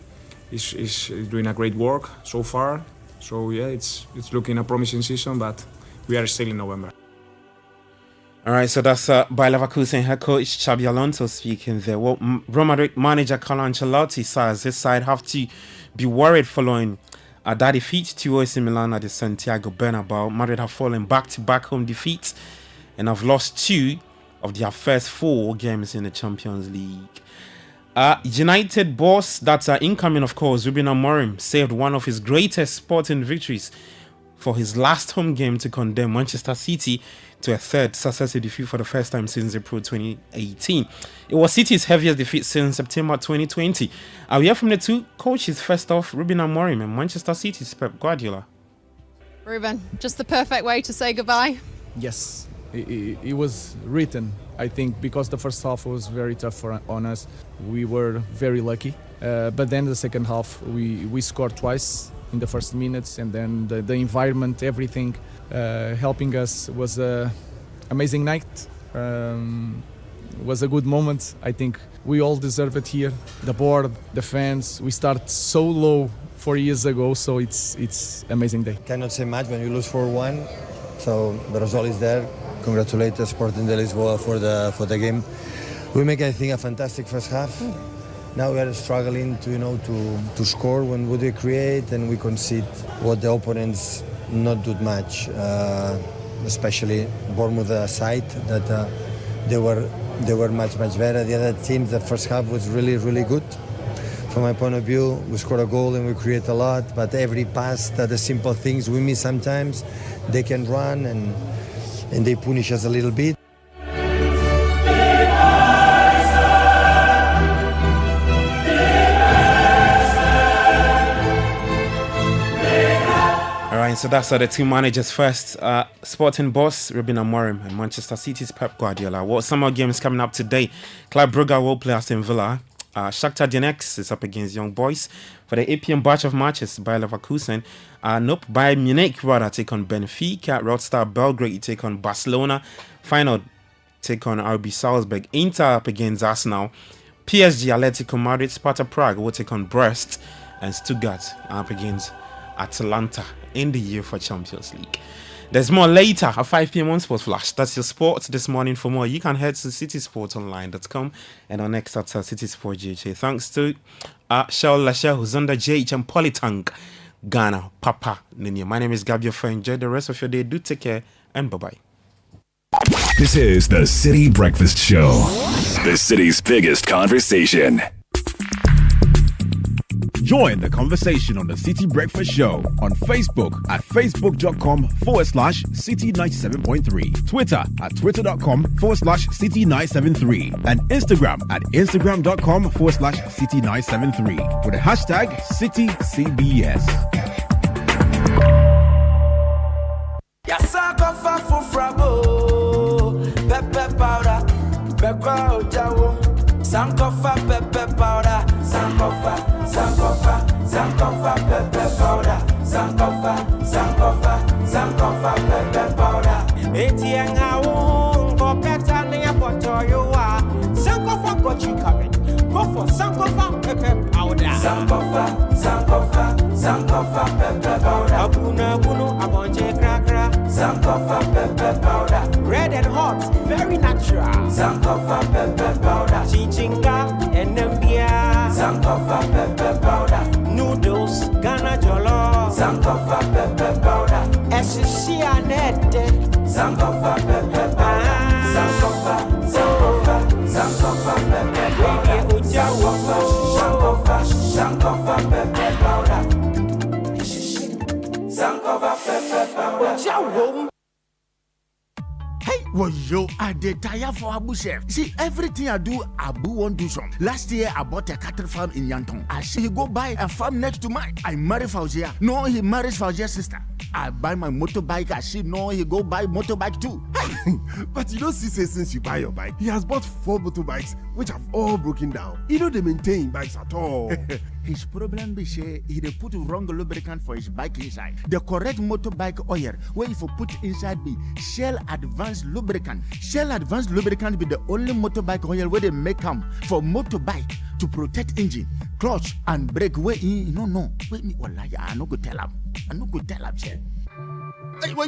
is doing a great work so far. So yeah, it's looking a promising season, but we are still in November. All right, so that's Bayer Leverkusen head coach Xabi Alonso speaking there. Well, Real Madrid manager Carlo Ancelotti says his side have to be worried following that defeat to AC Milan at the Santiago Bernabeu. Madrid have fallen back-to-back home defeats and have lost 2 of their first 4 games in the Champions League. United boss, that's incoming of course, Ruben Amorim, saved one of his greatest sporting victories for his last home game to condemn Manchester City to a 3rd successive defeat for the first time since April 2018. It was City's heaviest defeat since September 2020. We hear from the 2 coaches. First off, Ruben Amorim and Manchester City's Pep Guardiola. Ruben, just the perfect way to say goodbye. Yes, it was written. I think because the first half was very tough on us, we were very lucky. But then the second half, we scored twice in the first minutes, and then the environment, everything helping us was an amazing night. Was a good moment. I think we all deserve it here. The board, the fans. We start so low 4 years ago, so it's amazing day. Cannot say much when you lose 4-1, so the result is there. Congratulate Sporting de Lisboa for the game. We make, I think, a fantastic first half. Now we are struggling to score when we create, and we concede what the opponents not do much, especially Bournemouth side that they were much better. The other teams, the first half was really good. From my point of view, we score a goal and we create a lot, but every pass, the simple things we miss sometimes, they can run and they punish us a little bit. right, so that's the two managers first. Sporting boss Ruben Amorim and Manchester City's Pep Guardiola. What summer games coming up today? Club Brugge will play Aston Villa. Shakhtar Donetsk is up against Young Boys. For the 8 p.m. batch of matches, Bayer Leverkusen. Bayern Munich rather take on Benfica. Red Star Belgrade take on Barcelona. Final take on RB Salzburg. Inter up against Arsenal. PSG, Atletico Madrid, Sparta Prague will take on Brest. And Stuttgart up against Atalanta in the UEFA Champions League. There's more later at 5 p.m. on Sports Flash. That's your sports this morning. For more, you can head to citysportonline.com and on X at City Sport GHA. Thanks to Shell Lachelle, Zonda JH, and Polytank Ghana, Papa Nini. My name is Gabio. Enjoy the rest of your day. Do take care and bye-bye. This is the Citi Breakfast Show, the city's biggest conversation. Join the conversation on the Citi Breakfast Show on Facebook at facebook.com/Citi97.3, Twitter at twitter.com/Citi973, and Instagram at instagram.com/Citi973 with the hashtag CityCBS. Sankofa pepper powder, Sankofa pepper powder, Sankofa pepper powder. Etienga go better than your bottle you are. Sankofa got you covered. Go for Sankofa pepper powder. Sankofa pepper powder. Abuna abonje krakra. Sankofa pepper powder. Red and hot, very natural. Sankofa pepper powder. Chinchinga and Nambia. Sankofa pepper powder. Noodles, Ghana jollo. Sankofa pepper powder. Essia nete. Sankofa pepper powder. Sankofa pepper powder. Sankofa pepper powder. Sankofa pepper powder. Hey, well, yo, I did tire for Abu Chef. See, everything I do, Abu won't do some. Last year, I bought a cattle farm in Yanton. I see he go buy a farm next to mine. I marry Fauzia. No, he marries Fauzia's sister. I buy my motorbike. I see, no, he go buy motorbike too. Hey, but you don't see, since you buy your bike, he has bought 4 motorbikes, which have all broken down. He don't maintain bikes at all. His problem be say he dey put wrong lubricant for his bike inside. The correct motorbike oil where if you put inside be Shell Advanced Lubricant. Shell Advanced Lubricant be the only motorbike oil where they make them for motorbike to protect engine, clutch and brake. Where no. Wait me wallahi, I no go tell him. Shell. Hey, well,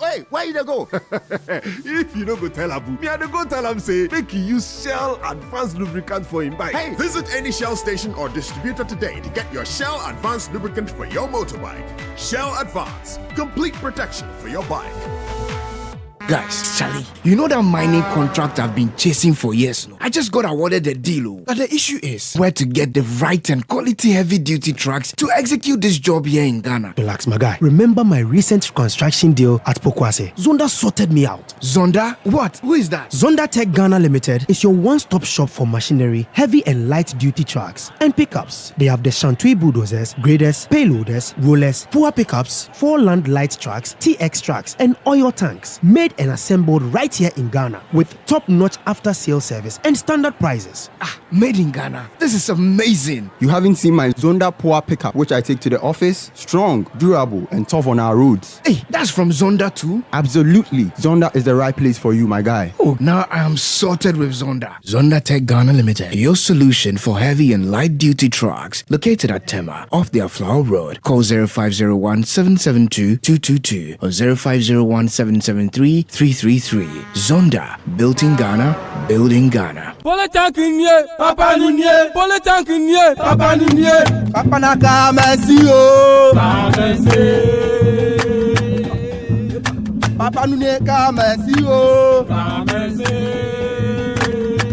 wait, where you dey go? If you don't go tell Abu, me I go tell him say make you use Shell Advanced Lubricant for him bike. Hey, visit any Shell station or distributor today to get your Shell Advanced Lubricant for your motorbike. Shell Advance, complete protection for your bike. Guys, Charlie, you know that mining contract I've been chasing for years now? I just got awarded the deal. But the issue is where to get the right and quality heavy-duty trucks to execute this job here in Ghana. Relax, my guy. Remember my recent construction deal at Pokwase? Zonda sorted me out. Zonda? What? Who is that? Zonda Tech Ghana Limited is your one-stop shop for machinery, heavy and light-duty trucks, and pickups. They have the Shantui bulldozers, graders, payloaders, rollers, poor pickups, 4 land light trucks, TX trucks, and oil tanks. Made and assembled right here in Ghana with top-notch after-sales service and standard prices. Made in Ghana. This is amazing. You haven't seen my Zonda Power pickup, which I take to the office. Strong, durable, and tough on our roads. Hey, that's from Zonda too? Absolutely. Zonda is the right place for you, my guy. Oh, now I am sorted with Zonda. Zonda Tech Ghana Limited, your solution for heavy and light-duty trucks. Located at Tema, off their Flower Road. Call 0501-772-222 or 0501-773-333. Zonda, built in Ghana, building Ghana. Papa Nunye, Papa Nunye, Papa Naka Messi, Papa Nunye Messi,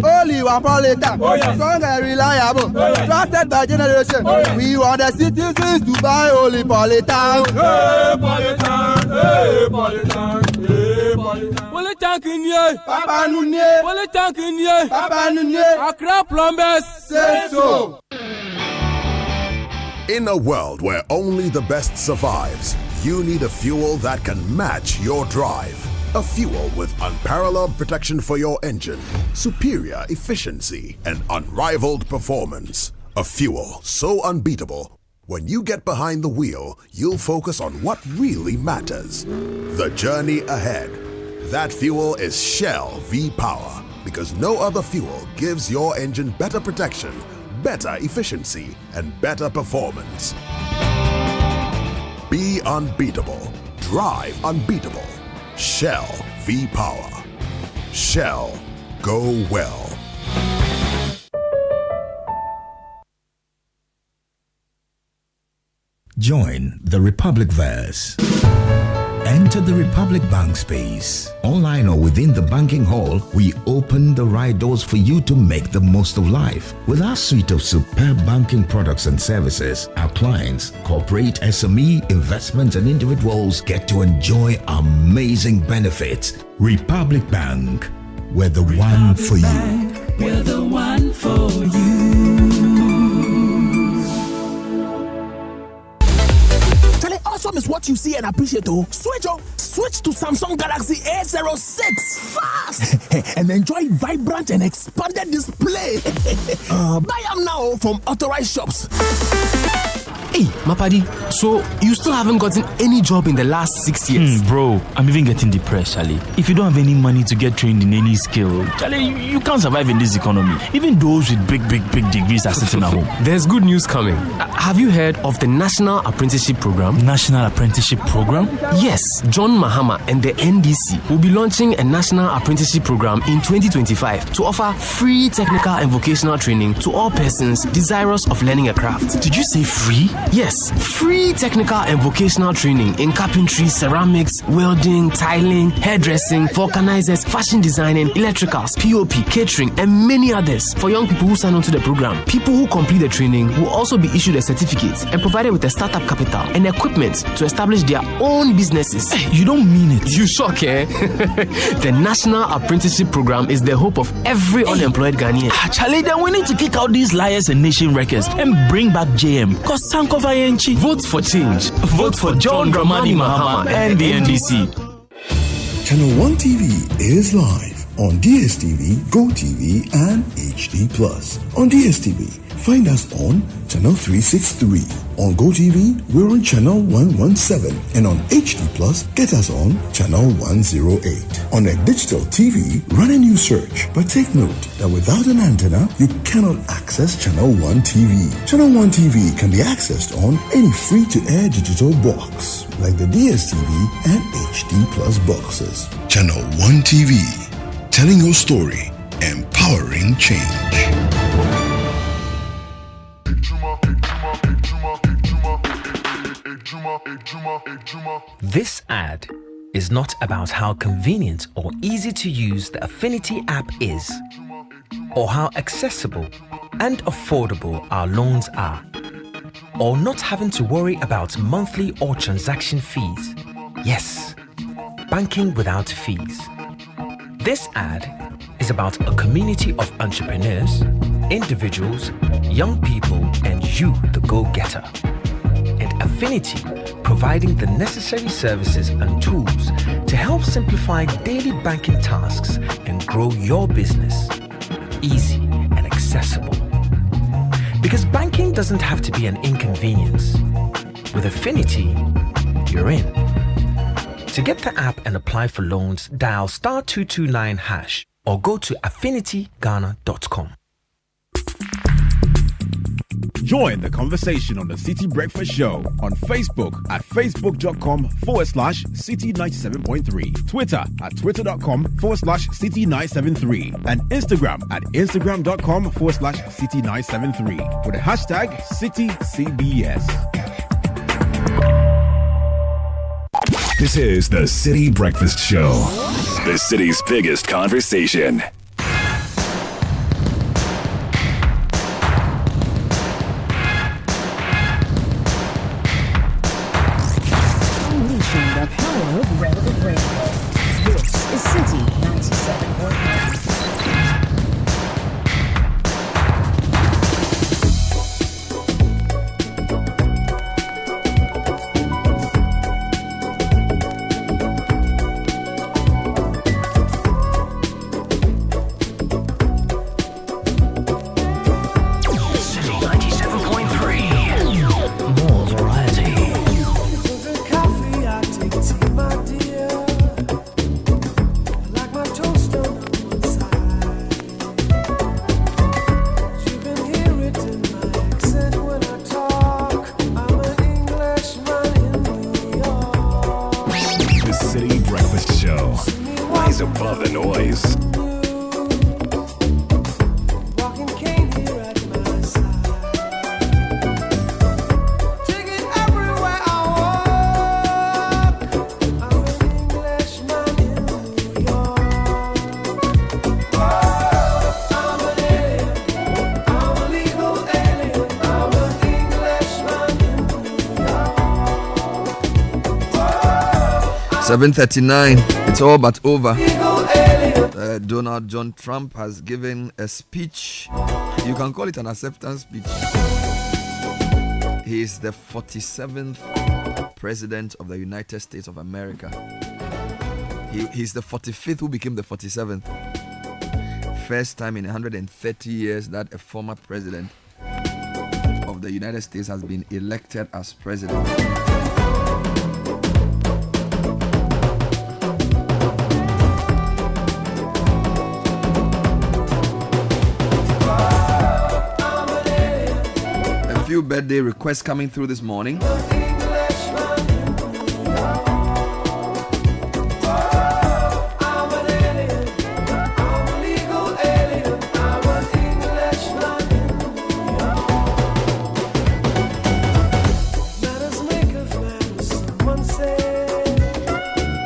only one politician, strong and reliable, trusted by generation. We want the citizens to buy only politicians. Papa Nunye, Papa Nunye, Accra Plumbers, say so. In a world where only the best survives, you need a fuel that can match your drive. A fuel with unparalleled protection for your engine, superior efficiency, and unrivaled performance. A fuel so unbeatable, when you get behind the wheel, you'll focus on what really matters. The journey ahead. That fuel is Shell V-Power, because no other fuel gives your engine better protection, better efficiency, and better performance. Be unbeatable. Drive unbeatable. Shell V-Power. Shell, go well. Join the Republic Verse. Enter the Republic Bank space. Online or within the banking hall, we open the right doors for you to make the most of life. With our suite of superb banking products and services, our clients, corporate, SME, investments, and individuals get to enjoy amazing benefits. Republic Bank, we're the one for you. We're the one for you. Awesome is what you see and appreciate. Switch to Samsung Galaxy A06 fast and enjoy vibrant and expanded display. Buy them now from authorized shops. Hey, Mapadi, so you still haven't gotten any job in the last 6 years? Bro, I'm even getting depressed, Charlie. If you don't have any money to get trained in any skill, Charlie, you can't survive in this economy. Even those with big degrees are sitting at home. There's good news coming. Have you heard of the National Apprenticeship Program? National Apprenticeship Program? Yes, John Mahama and the NDC will be launching a National Apprenticeship Program in 2025 to offer free technical and vocational training to all persons desirous of learning a craft. Did you say free? Yes, free technical and vocational training in carpentry, ceramics, welding, tiling, hairdressing, vulcanizers, fashion designing, electricals, POP, catering, and many others for young people who sign on to the program. People who complete the training will also be issued a certificate and provided with a startup capital and equipment to establish their own businesses. Hey, you don't mean it. You shock, eh? The National Apprenticeship Program is the hope of every unemployed Ghanaian. Charlie, then we need to kick out these liars and nation wreckers and bring back JM. Cause Vote for change. Vote for John Dramani Mahama and the NDC. Channel 1 TV is live on DSTV, GoTV, and HD+. On DSTV, find us on Channel 363. On GoTV, we're on Channel 117. And on HD+, get us on Channel 108. On a digital TV, run a new search. But take note that without an antenna, you cannot access Channel 1 TV. Channel 1 TV can be accessed on any free-to-air digital box, like the DSTV and HD+ boxes. Channel 1 TV, telling your story, empowering change. This ad is not about how convenient or easy to use the Affinity app is, or how accessible and affordable our loans are, or not having to worry about monthly or transaction fees. Yes, banking without fees. This ad is about a community of entrepreneurs, individuals, young people, and you, the go-getter. And Affinity, providing the necessary services and tools to help simplify daily banking tasks and grow your business. Easy and accessible. Because banking doesn't have to be an inconvenience. With Affinity, you're in. To get the app and apply for loans, dial *229# or go to affinityghana.com. Join the conversation on the Citi Breakfast Show on Facebook at facebook.com/Citi97.3, Twitter at twitter.com/Citi973, and Instagram at instagram.com/Citi973 with the hashtag CitiCBS. This is the Citi Breakfast Show, the city's biggest conversation. The power of relevant radio. This is Citi 97.9. 7:39. It's all but over. Donald John Trump has given a speech. You can call it an acceptance speech. He is the 47th president of the United States of America. He's the 45th who became the 47th. First time in 130 years that a former president of the United States has been elected as president. A few birthday requests coming through this morning.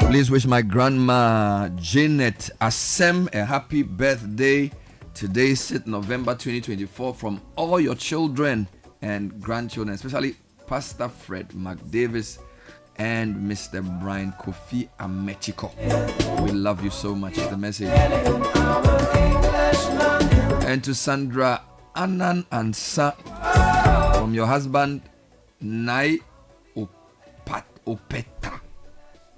Please wish my grandma Janet Assem a happy birthday. Today, November 2024, from all your children and grandchildren, especially Pastor Fred McDavis and Mr. Brian Kofi Amechiko. We love you so much, is the message. And to Sandra Anan Ansa, from your husband Nai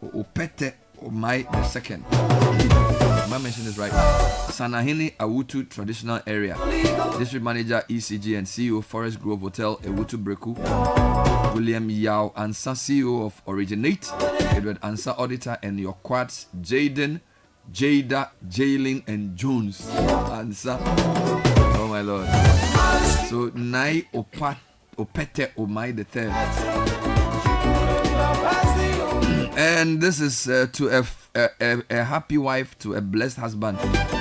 Opete Omai the second. Am I mentioning this right? Sanahini Awutu Traditional Area. District Manager ECG and CEO Forest Grove Hotel Ewutu Breku. William Yao Ansa, CEO of Originate. Edward Ansa Auditor and your quads Jaden, Jada, Jalen and Jones Ansa. Oh my Lord. So Nai Opete Omai the third. And this is to a happy wife to a blessed husband.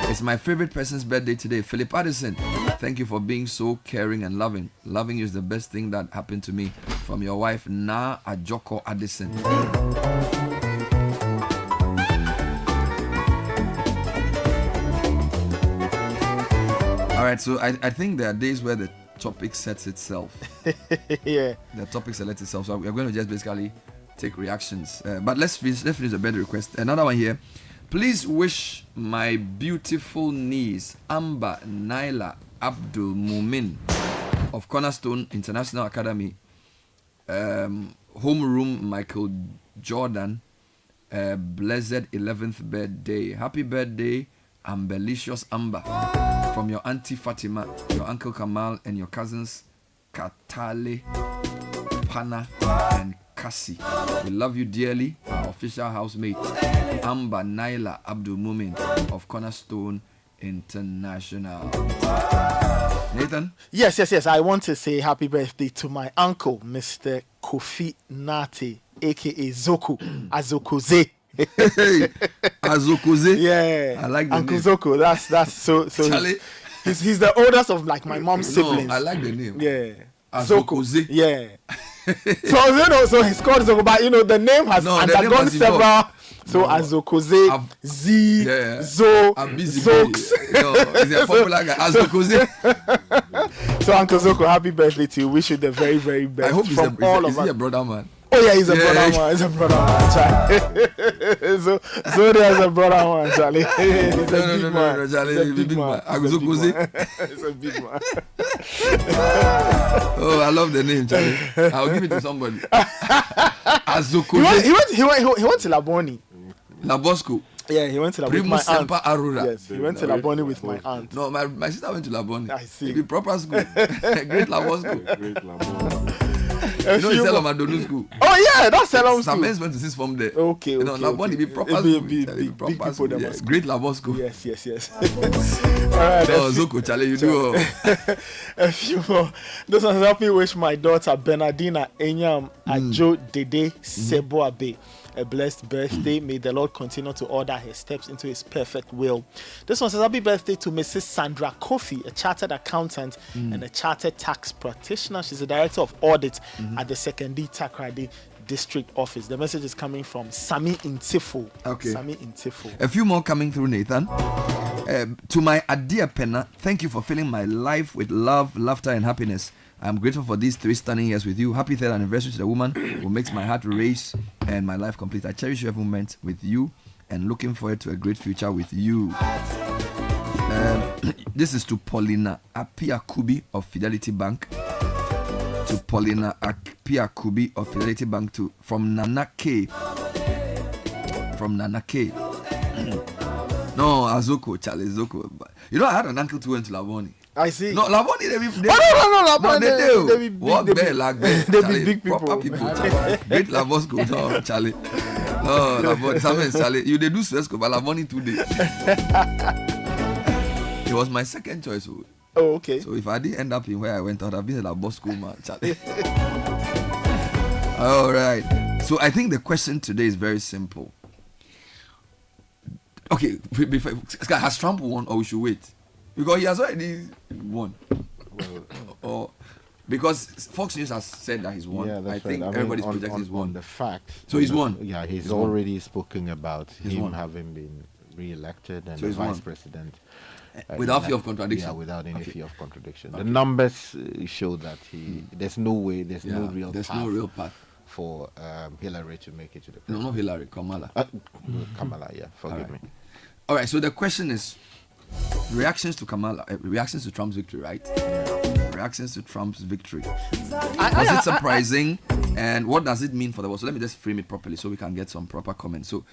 It's my favorite person's birthday today, Philip Addison. Thank you for being so caring and loving. Loving you is the best thing that happened to me. From your wife, Na Ajoko Addison. All right, so I think there are days where the topic sets itself. Yeah. The topic selects itself. So we're going to just basically take reactions, but let's finish the birthday request. Another one here. Please wish my beautiful niece Amber Naila Abdul Mumin of Cornerstone International Academy, homeroom Michael Jordan, blessed 11th birthday. Happy birthday, Ambelicious Amber, from your auntie Fatima, your uncle Kamal, and your cousins Katale, Pana, and Cassie. We love you dearly, our official housemate Amber Naila Abdul Mumin of Cornerstone International. Nathan? Yes. I want to say happy birthday to my uncle, Mr. Kofi Nate, aka Zoku Azokoze. Hey, Azokoze? Yeah, I like the Uncle name. Zoko. That's so. Charlie? He's the oldest of like my mom's siblings. No, I like the name. Yeah. Azokoze. Yeah. So he's called Zoko, but the name has undergone several. So Azokoze, Z, Zo, Zoks. He's a popular guy. Azokoze. So Uncle Zoko, happy birthday to you. Wish you the very, very best. I hope he's a brother man. Oh yeah, he's a brother man. He's a brother man, Charlie. So there's a brother man, Charlie. He's a big man. Charlie. He's a big man. Azokoze. He's a big man. Oh, I love the name, Charlie. I'll give it to somebody. Azokoze. He went to Laboni. Labosco. Yeah, he went to Laboni with my aunt. Arura. Yes, he went to Laboni with my aunt. No, my sister went to Laboni. I see. It'd be proper school. Great Labosco. Great Labosco. You know, it's Selom Adonu school. Oh yeah, that's Selom school. Some men went to 6th form there. Okay. You know, Laboni be proper school. Be proper school. Yes. Great Labosco. Yes. All right. Oh, Zoko, Charlie, you do. A few more. This one help me wish my daughter Bernardina Enyam Ajo Dede Seboabe a blessed birthday. May the Lord continue to order her steps into his perfect will. This one says happy birthday to Mrs. Sandra Kofi, a chartered accountant and a chartered tax practitioner. She's the director of audit at the Sekondi Takrady district office. The message is coming from Sami Intifo. Okay. Sami Intifo. A few more coming through, Nathan. To my Adia Penna, thank you for filling my life with love, laughter, and happiness. I'm grateful for these 3 stunning years with you. Happy 3rd anniversary to the woman who makes my heart race and my life complete. I cherish every moment with you and looking forward to a great future with you. This is to Paulina Apia Kubi of Fidelity Bank. To Paulina Apia Kubi of Fidelity Bank from Nana K. From Nana K. No, Azoko, Charlie Zoko. You know, I had an uncle who went to Lavoni. I see. No, Lavoni, they no, Lavoni, they do. They be big, Walk there like that. They be big people. Proper people. Great Lavos go down, Charlie. No, Lavoni, Samuel, Charlie. You they do Suesco, but Lavoni today. It was my second choice. Oh, okay. So if I didn't end up in where I went, I would have been a Lavos school man, Charlie. All right. So I think the question today is very simple. Okay, has Trump won or we should wait? Because he has already won. Or because Fox News has said that he's won. Yeah, that's I think right. everybody's projecting he's won. On the fact. So he's won. Yeah, he's won. already spoken about him won. having been re-elected and so the vice won. president. Without fear of contradiction. Yeah, without any fear of contradiction. The numbers show that there's no way, there's no real path for Hillary to make it to the president. No, not Hillary, Kamala. Kamala, yeah, forgive me. All right, so the question is reactions to Kamala, reactions to Trump's victory, right? Reactions to Trump's victory. Was it surprising? And what does it mean for the world? So let me just frame it properly so we can get some proper comments. So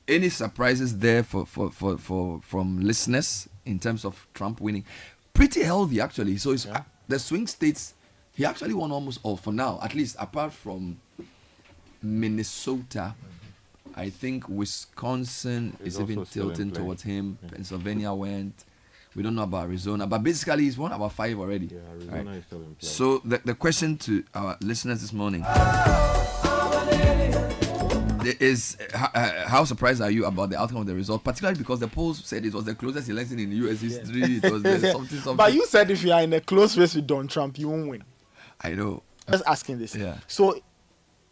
any surprises there from listeners in terms of Trump winning? Pretty healthy, actually. So it's, the swing states, he actually won almost all for now, at least apart from Minnesota. I think Wisconsin is even tilting towards him. Yeah. Pennsylvania went. We don't know about Arizona, but basically he's won about 5 already. Yeah, Arizona is still in play. So the question to our listeners this morning is how surprised are you about the outcome of the result, particularly because the polls said it was the closest election in U.S. history. It was something. But you said if you are in a close race with Donald Trump, you won't win. I know. Just asking this. Yeah. So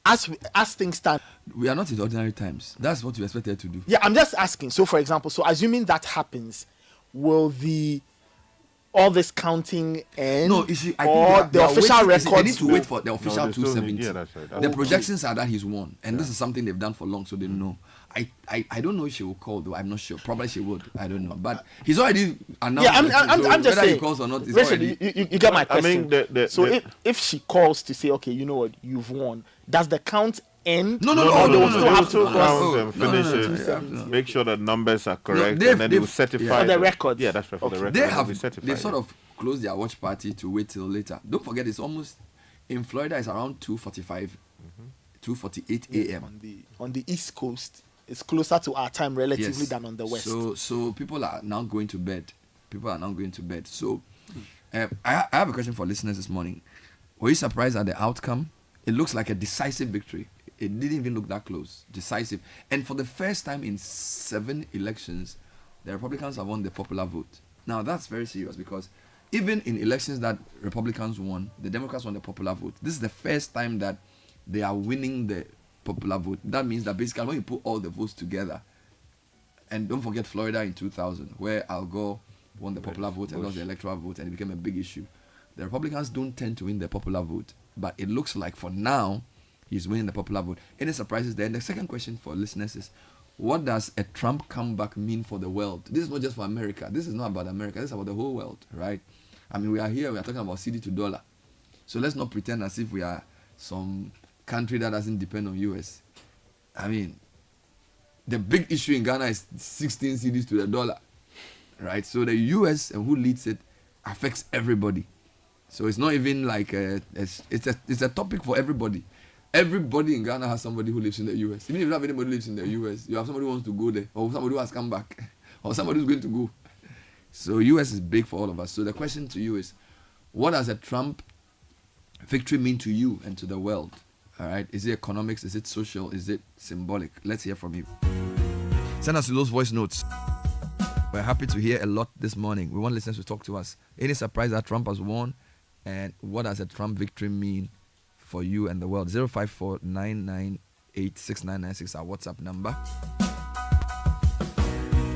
as things stand, we are not in ordinary times. That's what we expected to do. Yeah, I'm just asking. So, for example, assuming that happens, will all this counting end? No, the official records? They need to wait for the official 270. Yeah, that's right. The projections are that he's won, and this is something they've done for long, so they know. I don't know if she will call though. I'm not sure. Probably she would. I don't know. But he's already announced. Yeah, I'm just saying. Whether he calls or not, it's already. You get my question. I mean, so if she calls to say, okay, you know what, you've won, does the count end? No. Finish it. Make sure the numbers are correct, and then they will certify for the records. Yeah, that's right. For the records, they've sort of closed their watch party to wait till later. Don't forget, it's almost in Florida. It's around 2:45, 2:48 a.m. On the East Coast. It's closer to our time relatively than on the West. So people are now going to bed. So I have a question for listeners this morning. Were you surprised at the outcome? It looks like a decisive victory. It didn't even look that close. Decisive. And for the first time in 7 elections, the Republicans have won the popular vote. Now that's very serious because even in elections that Republicans won, the Democrats won the popular vote. This is the first time that they are winning the popular vote. That means that basically when you put all the votes together, and don't forget Florida in 2000 where Al Gore won the popular vote and lost the electoral vote and it became a big issue. The Republicans don't tend to win the popular vote, but it looks like for now he's winning the popular vote. Any surprises there? And the second question for listeners is, what does a Trump comeback mean for the world? This is not just for America. This is not about America. This is about the whole world, right? I mean, we are talking about cedi to dollar. So let's not pretend as if we are some country that doesn't depend on US. I mean, the big issue in Ghana is 16 cedis to the dollar, right? So the US and who leads it affects everybody. So it's not even like it's a topic for everybody. Everybody in Ghana has somebody who lives in the US. Even if you don't have anybody who lives in the US, you have somebody who wants to go there, or somebody who has come back, or somebody who's going to go. So US is big for all of us. So the question to you is, what does a Trump victory mean to you and to the world? All right. Is it economics? Is it social? Is it symbolic? Let's hear from you. Send us those voice notes. We're happy to hear a lot this morning. We want listeners to talk to us. Any surprise that Trump has won? And what does a Trump victory mean for you and the world? 054-998-6996, our WhatsApp number.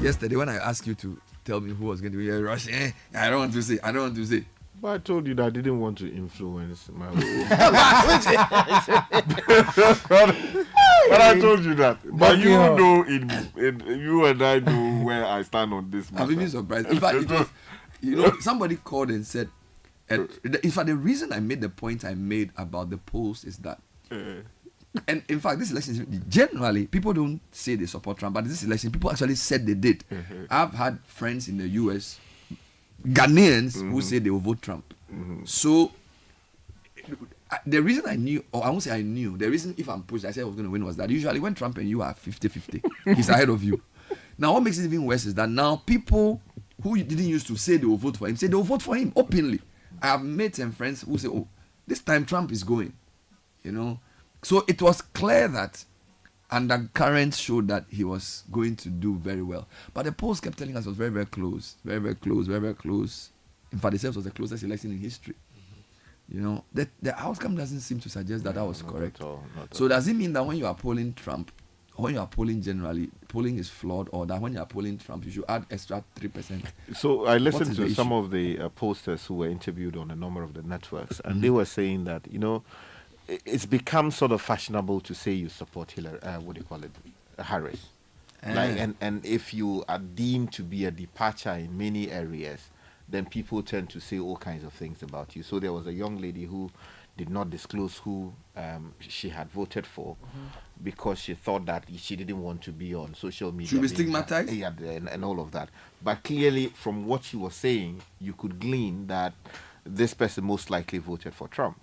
Yesterday, when I asked you to tell me who was going to be Russian. I don't want to say. But I told you that I didn't want to influence my But I told you that. But you know, you and I know where I stand on this matter. I'm even surprised. In fact, it was, somebody called and said, in fact, the reason I made the point I made about the polls is that, and in fact, this election, generally, people don't say they support Trump, but this election, people actually said they did. I've had friends in the US, Ghanaians, who say they will vote Trump. So, the reason I knew, or I won't say I knew, the reason if I'm pushed, I said I was going to win was that usually when Trump and you are 50-50, he's ahead of you. Now, what makes it even worse is that now people who didn't used to say they will vote for him say they will vote for him openly. I have made some friends who say, oh, this time Trump is going, So it was clear that undercurrents showed that he was going to do very well. But the polls kept telling us it was very, very close, very, very close, very, very close. In fact, they said it was the closest election in history. The outcome doesn't seem to suggest that was correct. So does it mean that when you are polling Trump, or when you are polling generally, polling is flawed, or that when you are polling Trump, you should add extra 3%? So I listened to some of the pollsters who were interviewed on a number of the networks, and they were saying that, it's become sort of fashionable to say you support Hillary, Harris. And if you are deemed to be a departure in many areas, then people tend to say all kinds of things about you. So there was a young lady who did not disclose who she had voted for because she thought that she didn't want to be on social media. Should be stigmatized? Yeah, and all of that. But clearly, from what she was saying, you could glean that this person most likely voted for Trump.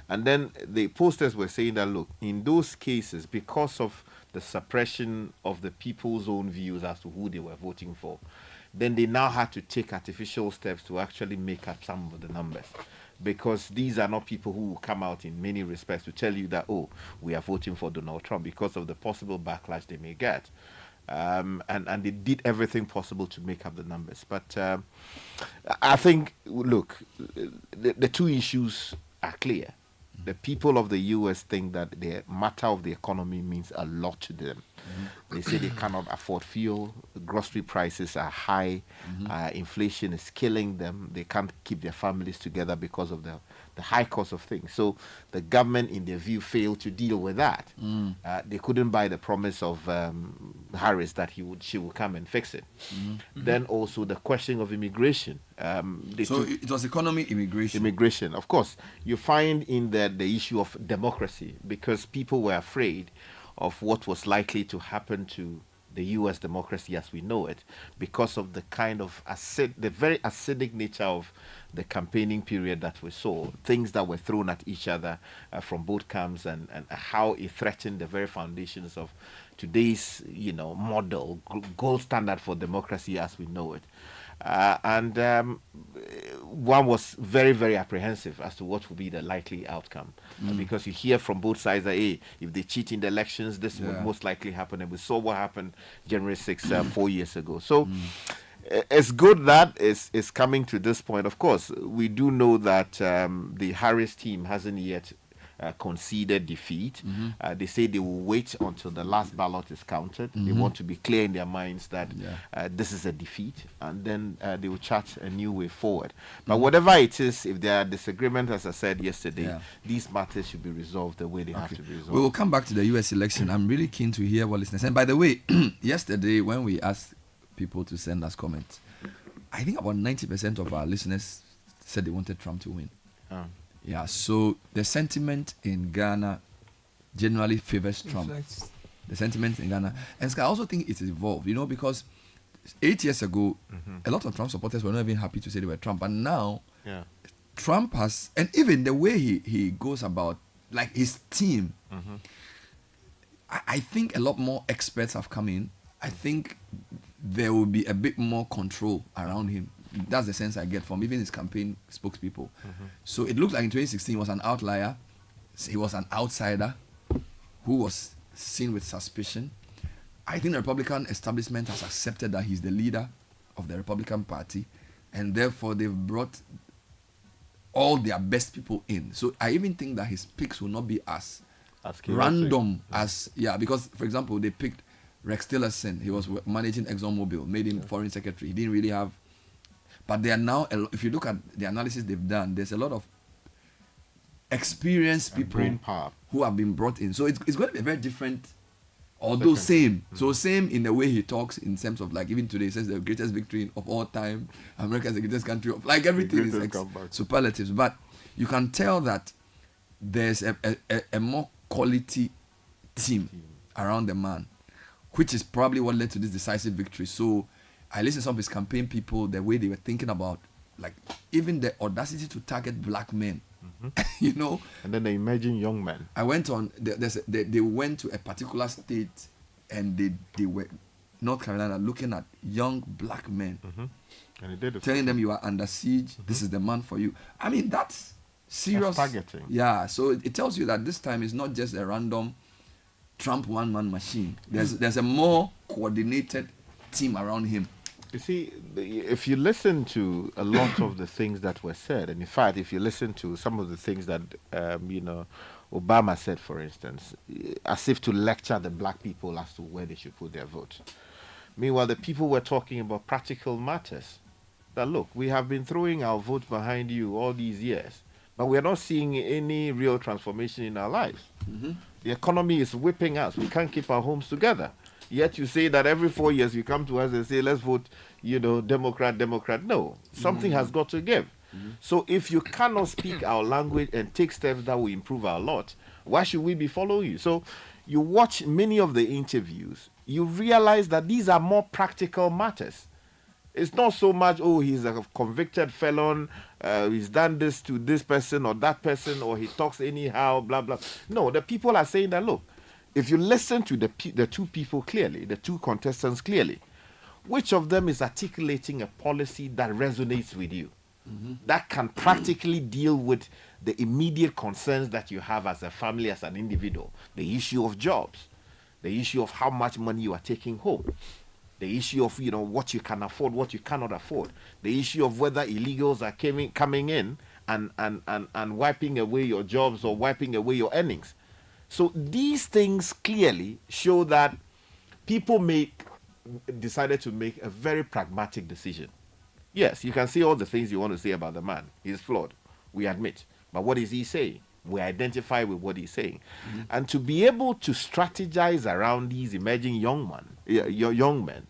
And then the posters were saying that, look, in those cases, because of the suppression of the people's own views as to who they were voting for, then they now had to take artificial steps to actually make up some of the numbers. Because these are not people who will come out in many respects to tell you that, oh, we are voting for Donald Trump because of the possible backlash they may get. And they did everything possible to make up the numbers. But I think, look, the two issues are clear. The people of the U.S. think that the matter of the economy means a lot to them. They say they cannot afford fuel, grocery prices are high, inflation is killing them, they can't keep their families together because of the high cost of things. So the government, in their view, failed to deal with that. They couldn't buy the promise of Harris that she would come and fix it. Then also the question of immigration. So it was economy, immigration. Immigration, of course. You find in that the issue of democracy, because people were afraid of what was likely to happen to the U.S. democracy as we know it, because of the kind of the very acidic nature of the campaigning period that we saw, things that were thrown at each other from both camps, and how it threatened the very foundations of today's, model, gold standard for democracy as we know it. One was very, very apprehensive as to what would be the likely outcome, because you hear from both sides that, hey, if they cheat in the elections, this would most likely happen. And we saw what happened January 6th, 4 years ago. So it's good that it's coming to this point. Of course, we do know that the Harris team hasn't yet conceded defeat. They say they will wait until the last ballot is counted. They want to be clear in their minds that this is a defeat, and then they will chart a new way forward. But whatever it is, if there are disagreements, as I said yesterday, these matters should be resolved the way they have to be resolved. We will come back to the U.S. election. I'm really keen to hear what listeners. And by the way, yesterday when we asked people to send us comments, I think about 90% of our listeners said they wanted Trump to win. Yeah, so the sentiment in Ghana generally favors Trump. The sentiment in Ghana. And I also think it's evolved, because 8 years ago, a lot of Trump supporters were not even happy to say they were Trump. And now, Trump has, and even the way he goes about, like his team, I think a lot more experts have come in. I think there will be a bit more control around him. That's the sense I get from even his campaign spokespeople. So it looks like in 2016 he was an outlier. He was an outsider who was seen with suspicion. I think the Republican establishment has accepted that he's the leader of the Republican Party, and therefore they've brought all their best people in. So I even think that his picks will not be as random as, because, for example, they picked Rex Tillerson, he was managing ExxonMobil, made him foreign secretary. He didn't really have, but they are now. If you look at the analysis they've done, there's a lot of experienced people brain power who have been brought in. So it's going to be a very different, although same. So same in the way he talks in terms of like even today he says the greatest victory of all time. America is the greatest country of like everything is like superlatives. But you can tell that there's a more quality team around the man, which is probably what led to this decisive victory. So I listened to some of his campaign people, the way they were thinking about like even the audacity to target black men. You know, and then the emerging young men. I went on. They went to a particular state, and they were North Carolina looking at young black men, and they did telling them you are under siege. This is the man for you. I mean that's serious targeting. Yeah, so it tells you that this time is not just a random Trump one-man machine. There's a more coordinated team around him. You see, if you listen to a lot of the things that were said, and in fact, if you listen to some of the things that, Obama said, for instance, as if to lecture the black people as to where they should put their vote. Meanwhile, the people were talking about practical matters. That, look, we have been throwing our vote behind you all these years, but we are not seeing any real transformation in our lives. The economy is whipping us. We can't keep our homes together. Yet you say that every 4 years you come to us and say, let's vote, Democrat. No, something has got to give. So if you cannot speak our language and take steps that will improve our lot, why should we be following you? So you watch many of the interviews, you realize that these are more practical matters. It's not so much, he's a convicted felon, he's done this to this person or that person, or he talks anyhow, blah, blah. No, the people are saying that, look, if you listen to the two people clearly, the two contestants clearly, which of them is articulating a policy that resonates with you, that can practically deal with the immediate concerns that you have as a family, as an individual, the issue of jobs, the issue of how much money you are taking home, the issue of what you can afford, what you cannot afford, the issue of whether illegals are coming in and wiping away your jobs or wiping away your earnings. So these things clearly show that people decided to make a very pragmatic decision. Yes, you can say all the things you want to say about the man. He's flawed, we admit. But what is he saying? We identify with what he's saying. And to be able to strategize around these emerging young men,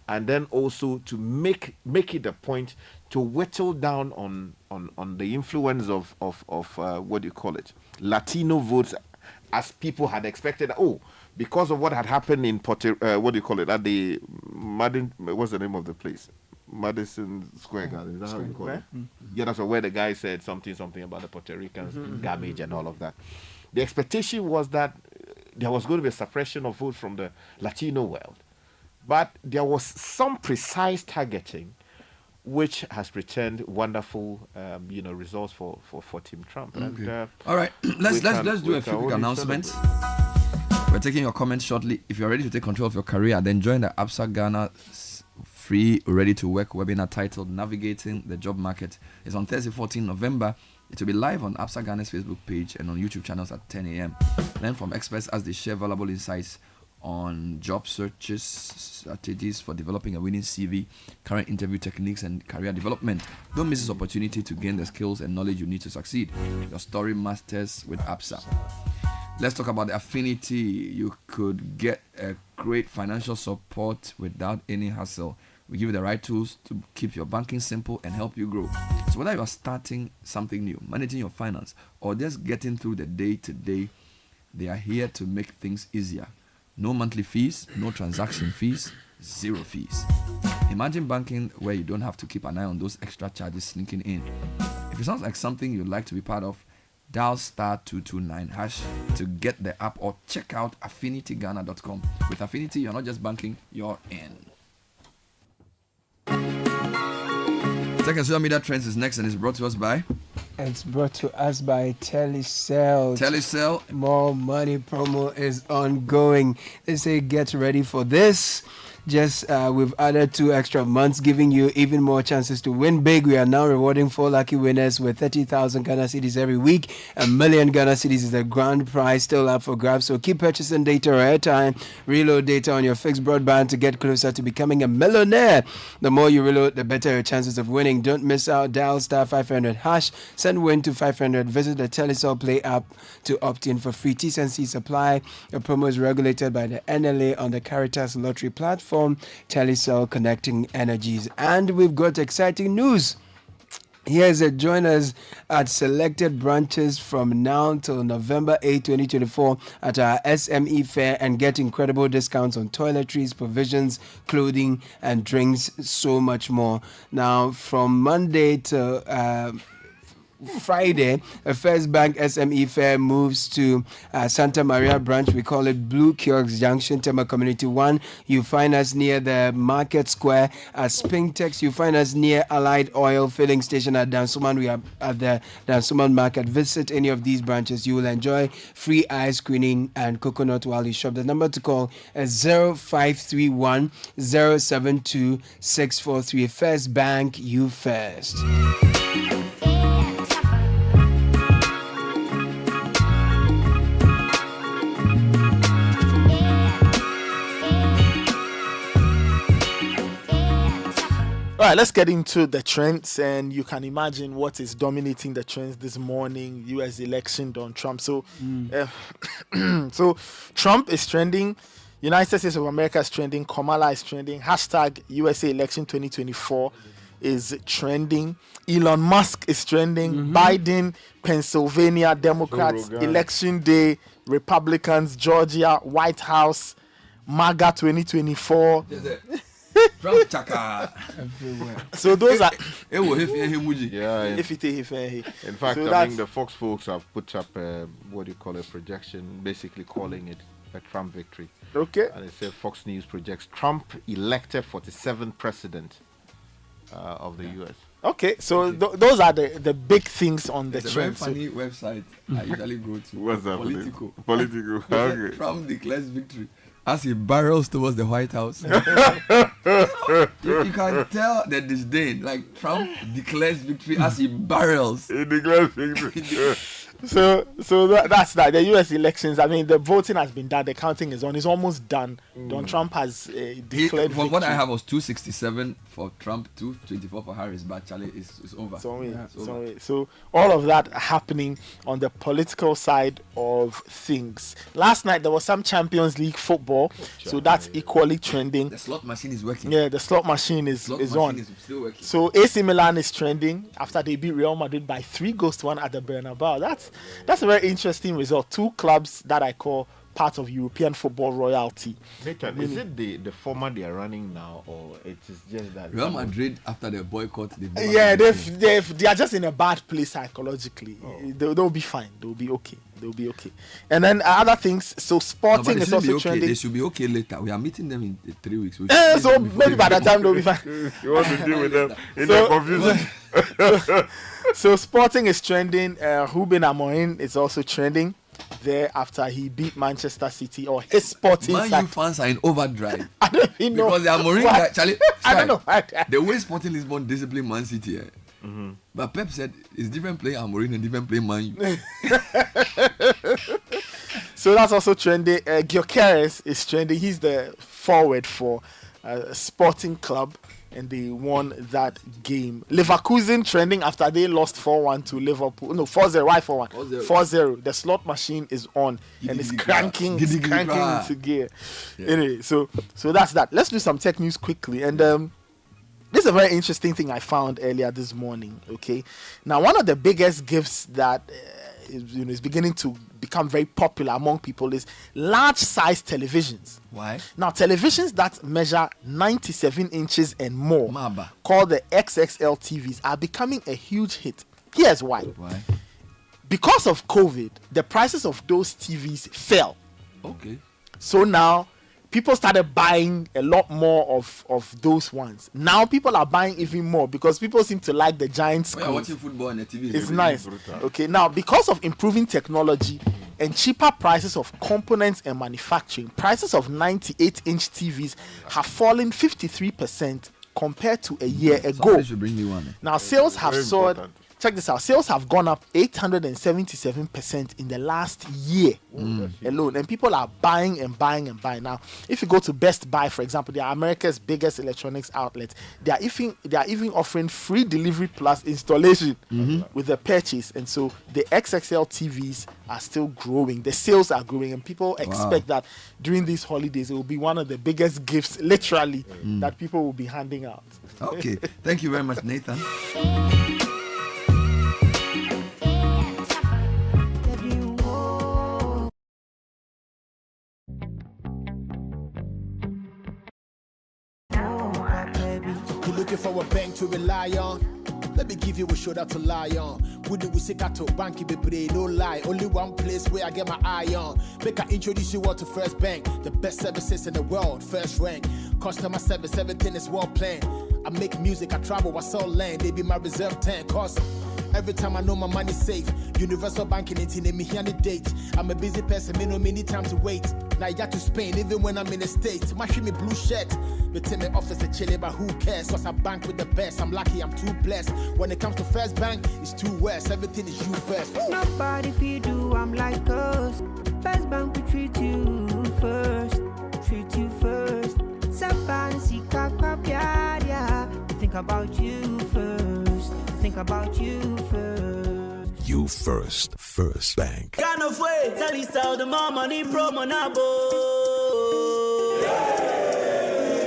and then also to make it a point to whittle down on the influence of Latino votes, as people had expected. Because of what had happened in at the what's the name of the place? Madison Square Garden. Is that how you call it? Yeah, that's where the guy said something about the Puerto Ricans, garbage and all of that. The expectation was that there was going to be a suppression of votes from the Latino world. But there was some precise targeting which has returned wonderful, results for Team Trump. Okay. And, all right, let's do a few quick announcements. We're taking your comments shortly. If you're ready to take control of your career, then join the ABSA Ghana free Ready to Work webinar titled Navigating the Job Market. It's on Thursday, 14 November. It will be live on ABSA Ghana's Facebook page and on YouTube channels at 10 a.m. Learn from experts as they share valuable insights on job searches, strategies for developing a winning CV, current interview techniques, and career development. Don't miss this opportunity to gain the skills and knowledge you need to succeed. Your story masters with ABSA. Let's talk about the affinity. You could get a great financial support without any hassle. We give you the right tools to keep your banking simple and help you grow. So whether you are starting something new, managing your finance, or just getting through the day-to-day, they are here to make things easier. No monthly fees, no transaction fees, zero fees. Imagine banking where you don't have to keep an eye on those extra charges sneaking in. If it sounds like something you'd like to be part of, dial *229# to get the app or check out affinityghana.com. With Affinity, you're not just banking, you're in. Second social media trends is next and is brought to us by... It's brought to us by Telecel. Telecel. More money promo is ongoing. They say get ready for this. Just we've added 2 extra months, giving you even more chances to win big. We are now rewarding 4 lucky winners with 30,000 Ghana cedis every week. $1 million Ghana cedis is the grand prize, still up for grabs. So keep purchasing data or airtime. Reload data on your fixed broadband to get closer to becoming a millionaire. The more you reload, the better your chances of winning. Don't miss out. Dial *500#. Send win to 500. Visit the Telecel Play app to opt in for free. T&C supply. The promo is regulated by the NLA on the Caritas Lottery platform. Telecel, connecting energies. And we've got exciting news. Here's a join us at selected branches from now till November 8, 2024 at our SME fair and get incredible discounts on toiletries, provisions, clothing and drinks, so much more. Now, from Monday to Friday, a First Bank SME Fair moves to Santa Maria branch. We call it Blue Kiosks Junction, Tema Community 1. You find us near the Market Square at Spintex. You find us near Allied Oil Filling Station at Dansuman. We are at the Dansuman Market. Visit any of these branches. You will enjoy free eye screening and coconut while you shop. The number to call is 0531 072 643. First Bank, you first. All right, let's get into the trends, and you can imagine what is dominating the trends this morning. U.S. election, Donald Trump. So, so Trump is trending. United States of America is trending. Kamala is trending. Hashtag USA election 2024 is trending. Elon Musk is trending. Biden, Pennsylvania, Democrats, election day, Republicans, Georgia, White House, MAGA 2024. Trump chaka everywhere. So those are in fact, so I think the Fox folks have put up what do you call a projection, basically calling it a Trump victory. Okay. And it said Fox News projects Trump elected 47th president of the U.S. Okay, so those are the big things on the trend. trend. It's a very funny website I usually go to. What's that? Politico. Okay. Trump declares victory as he barrels towards the White House. you can tell the disdain. Like, Trump declares victory as he barrels. He declares victory. So that's that. The U.S. elections, I mean, the voting has been done. The counting is on. It's almost done. Donald Trump has declared victory. What I have was 267 for Trump, 224 for Harris, but Charlie is over. So all of that happening on the political side of things. Last night, there was some Champions League football, so that's equally trending. The slot machine is working. Yeah, the slot machine is on. Is still working. So AC Milan is trending after they beat Real Madrid by 3-1 at the Bernabeu. That's a very interesting result. 2 clubs that I call part of European football royalty. Nathan, is it the format they are running now, or it is just that Real Madrid after the boycott? They are just in a bad place psychologically. They'll be fine. They'll be okay. And then other things. So sporting is also trending. They should be okay later. We are meeting them in 3 weeks. So maybe by that time they'll be fine. You want to deal with them in their confusion. So sporting is trending. Ruben Amorim is also trending there after he beat Manchester City, or his sporting side. Man U fans are in overdrive. I don't even know. Because the Amorim guy, Charlie, I don't know. The way Sporting Lisbon disciplined Man City. But Pep said it's different playing Amorim and different playing Man U. So that's also trending. Gyökeres is trending. He's the forward for Sporting Club, and they won that game. Leverkusen trending after they lost 4-1 to Liverpool. No, 4-0. Why 4-1? 4-0. The slot machine is on and it's cranking into gear. Anyway, so that's that. Let's do some tech news quickly. And this is a very interesting thing I found earlier this morning. Okay, now one of the biggest gifts that is beginning to become very popular among people is large size televisions. Why? Now, televisions that measure 97 inches and more, called the XXL TVs, are becoming a huge hit. Here's why. Because of COVID, the prices of those TVs fell. Okay. So now people started buying a lot more of those ones. Now people are buying even more because people seem to like the giant screens. Watching football on the TV. It's nice. Okay, now because of improving technology and cheaper prices of components and manufacturing, prices of 98-inch TVs have fallen 53% compared to a year ago. Somebody should bring me one. Now, sales have soared. Check this out. Sales have gone up 877% in the last year alone, and people are buying and buying and buying. Now, if you go to Best Buy, for example, they are America's biggest electronics outlet. They are even offering free delivery plus installation with the purchase, and so the XXL TVs are still growing. The sales are growing, and people expect that during these holidays it will be one of the biggest gifts, literally, that people will be handing out. Okay, thank you very much, Nathan. Looking for a bank to rely on. Let me give you a shoulder to lie on. We do we seek out to bank be no lie. Only one place where I get my eye on. Make I introduce you all to First Bank, the best services in the world, first rank. Customer service, everything is well planned. I make music, I travel, I sell land. They be my reserve tank. Cause every time I know my money's safe. Universal banking ain't in me here the date. I'm a busy person, me no many time to wait. Now I got to Spain even when I'm in the States. My me blue shirt. Me tell me office a chilly, but who cares? Cause I bank with the best. I'm lucky, I'm too blessed. When it comes to First Bank, it's too west. Everything is you first. Nobody feed you, I'm like us. First Bank we treat you first. Treat you first. Somebody seek yeah. Think about you first. Think about you first. You first. First Bank. Kind of way, tell you so the more money promo now.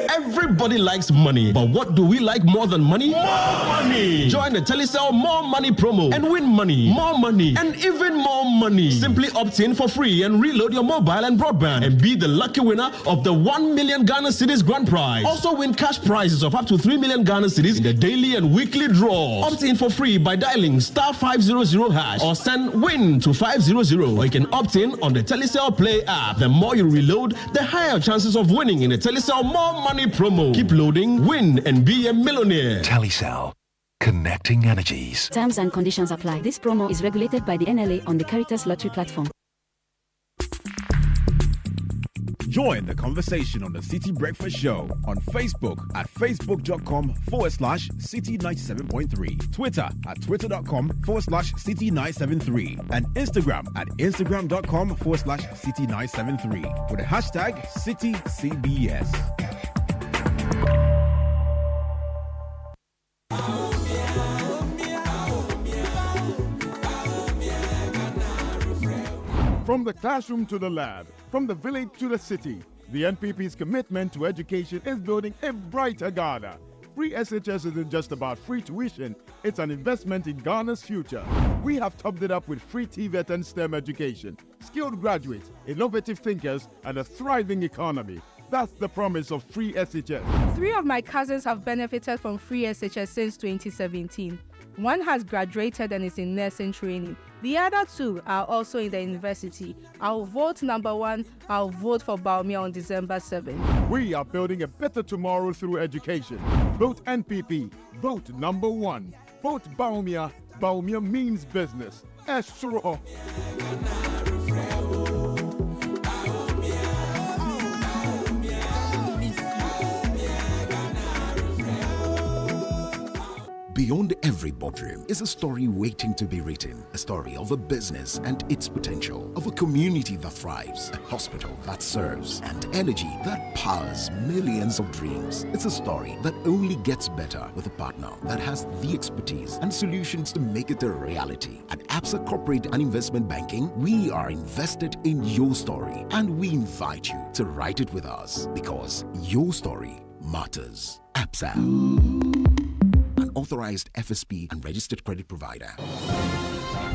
Everybody likes money, but what do we like more than money? More money! Join the Telecel More Money promo and win money, more money, and even more money. Simply opt in for free and reload your mobile and broadband and be the lucky winner of the 1 million Ghana cedis grand prize. Also win cash prizes of up to 3 million Ghana cedis in the daily and weekly draws. Opt in for free by dialing *500# or send WIN to 500, or you can opt in on the Telecel Play app. The more you reload, the higher chances of winning in the Telecel More Money promo. Keep loading, win, and be a millionaire. Telecel. Connecting energies. Terms and conditions apply. This promo is regulated by the NLA on the Caritas Lottery platform. Join the conversation on the Citi Breakfast Show on Facebook at facebook.com/Citi97.3, Twitter at twitter.com/Citi973, and Instagram at instagram.com/Citi973 with the hashtag CitiCBS. From the classroom to the lab, from the village to the city, the NPP's commitment to education is building a brighter Ghana. Free SHS isn't just about free tuition, it's an investment in Ghana's future. We have topped it up with free TVET and STEM education, skilled graduates, innovative thinkers, and a thriving economy. That's the promise of free SHS. 3 of my cousins have benefited from free SHS since 2017. One has graduated and is in nursing training. The other 2 are also in the university. I'll vote number 1. I'll vote for Baumia on December 7th. We are building a better tomorrow through education. Vote NPP. Vote number 1. Vote Baumia. Baumia means business. Estro. Beyond every boardroom is a story waiting to be written. A story of a business and its potential, of a community that thrives, a hospital that serves, and energy that powers millions of dreams. It's a story that only gets better with a partner that has the expertise and solutions to make it a reality. At ABSA Corporate and Investment Banking, we are invested in your story, and we invite you to write it with us because your story matters. ABSA. Authorized FSP and registered credit provider.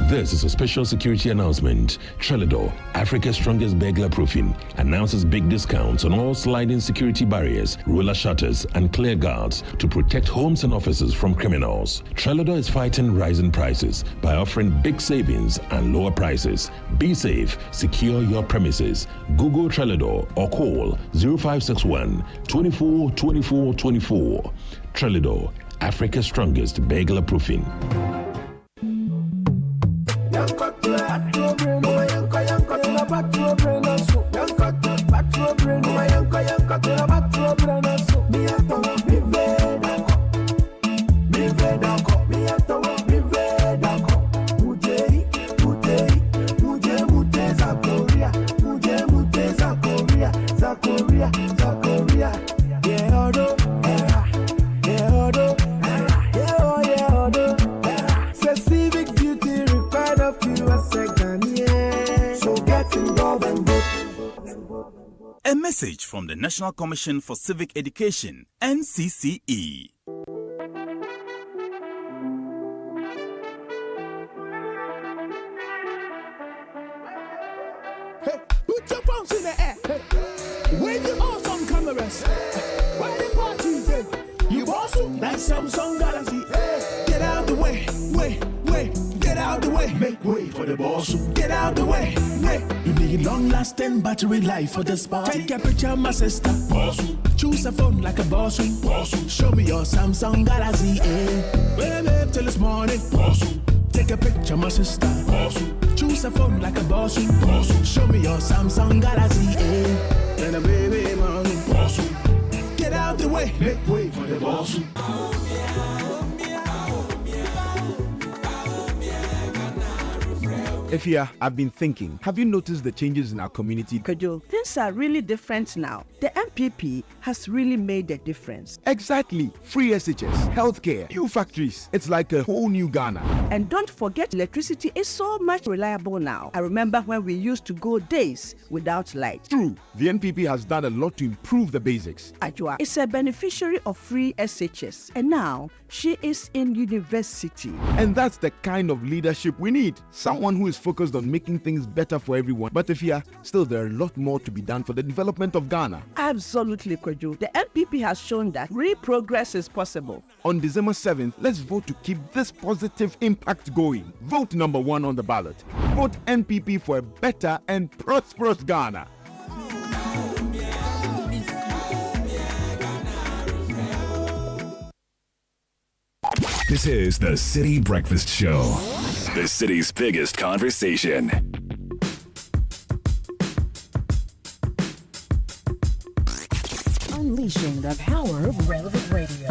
This is a special security announcement. Trellador, Africa's strongest burglar proofing, announces big discounts on all sliding security barriers, roller shutters, and clear guards to protect homes and offices from criminals. Trellador is fighting rising prices by offering big savings and lower prices. Be safe, secure your premises. Google Trellador or call 0561 24 24 24. Trellador, Africa's strongest burglar proofing. A message from the National Commission for Civic Education, NCCE. Hey, put your phones in the air. Hey, wave your awesome cameras. Why the party day? You boss like Samsung Galaxy. Hey, get out the way, get out the way. Make way for the boss. Get out the way, You need long-lasting battery life for this party. Take a picture, my sister. Boss. Choose a phone like a boss. Show me your Samsung Galaxy. Hey, wait till this morning. Boss. Take a picture, my sister. Choose a phone like a boss. Show me your Samsung Galaxy. Then a baby mommy. Get out the way. Make way for the boss. Efia, I've been thinking. Have you noticed the changes in our community? Kojo, things are really different now. The MPP has really made a difference. Exactly. Free SHS, healthcare, new factories. It's like a whole new Ghana. And don't forget, electricity is so much reliable now. I remember when we used to go days without light. True. The NPP has done a lot to improve the basics. Ajua is a beneficiary of free SHS. And now, she is in university. And that's the kind of leadership we need. Someone who is focused on making things better for everyone. But Efia, still there are a lot more to be done for the development of Ghana. Absolutely, Kojo. The NPP has shown that real progress is possible. On December 7th, let's vote to keep this positive impact going. Vote number 1 on the ballot. Vote NPP for a better and prosperous Ghana. This is the Citi Breakfast Show, the city's biggest conversation. Unleashing the power of relevant radio.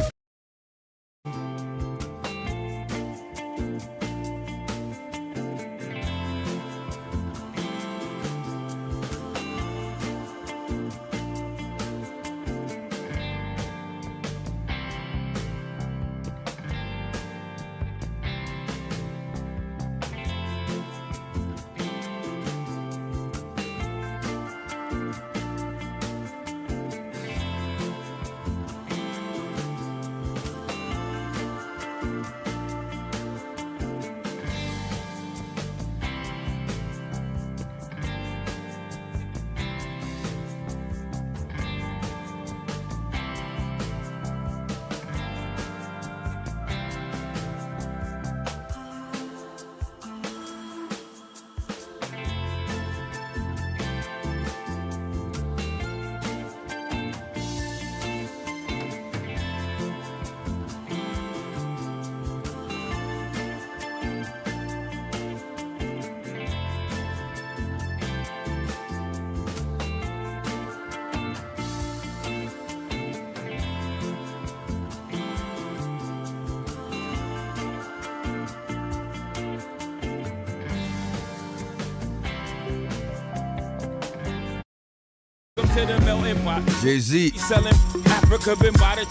To the melting pot. Jay-Z. Selling Africa been by the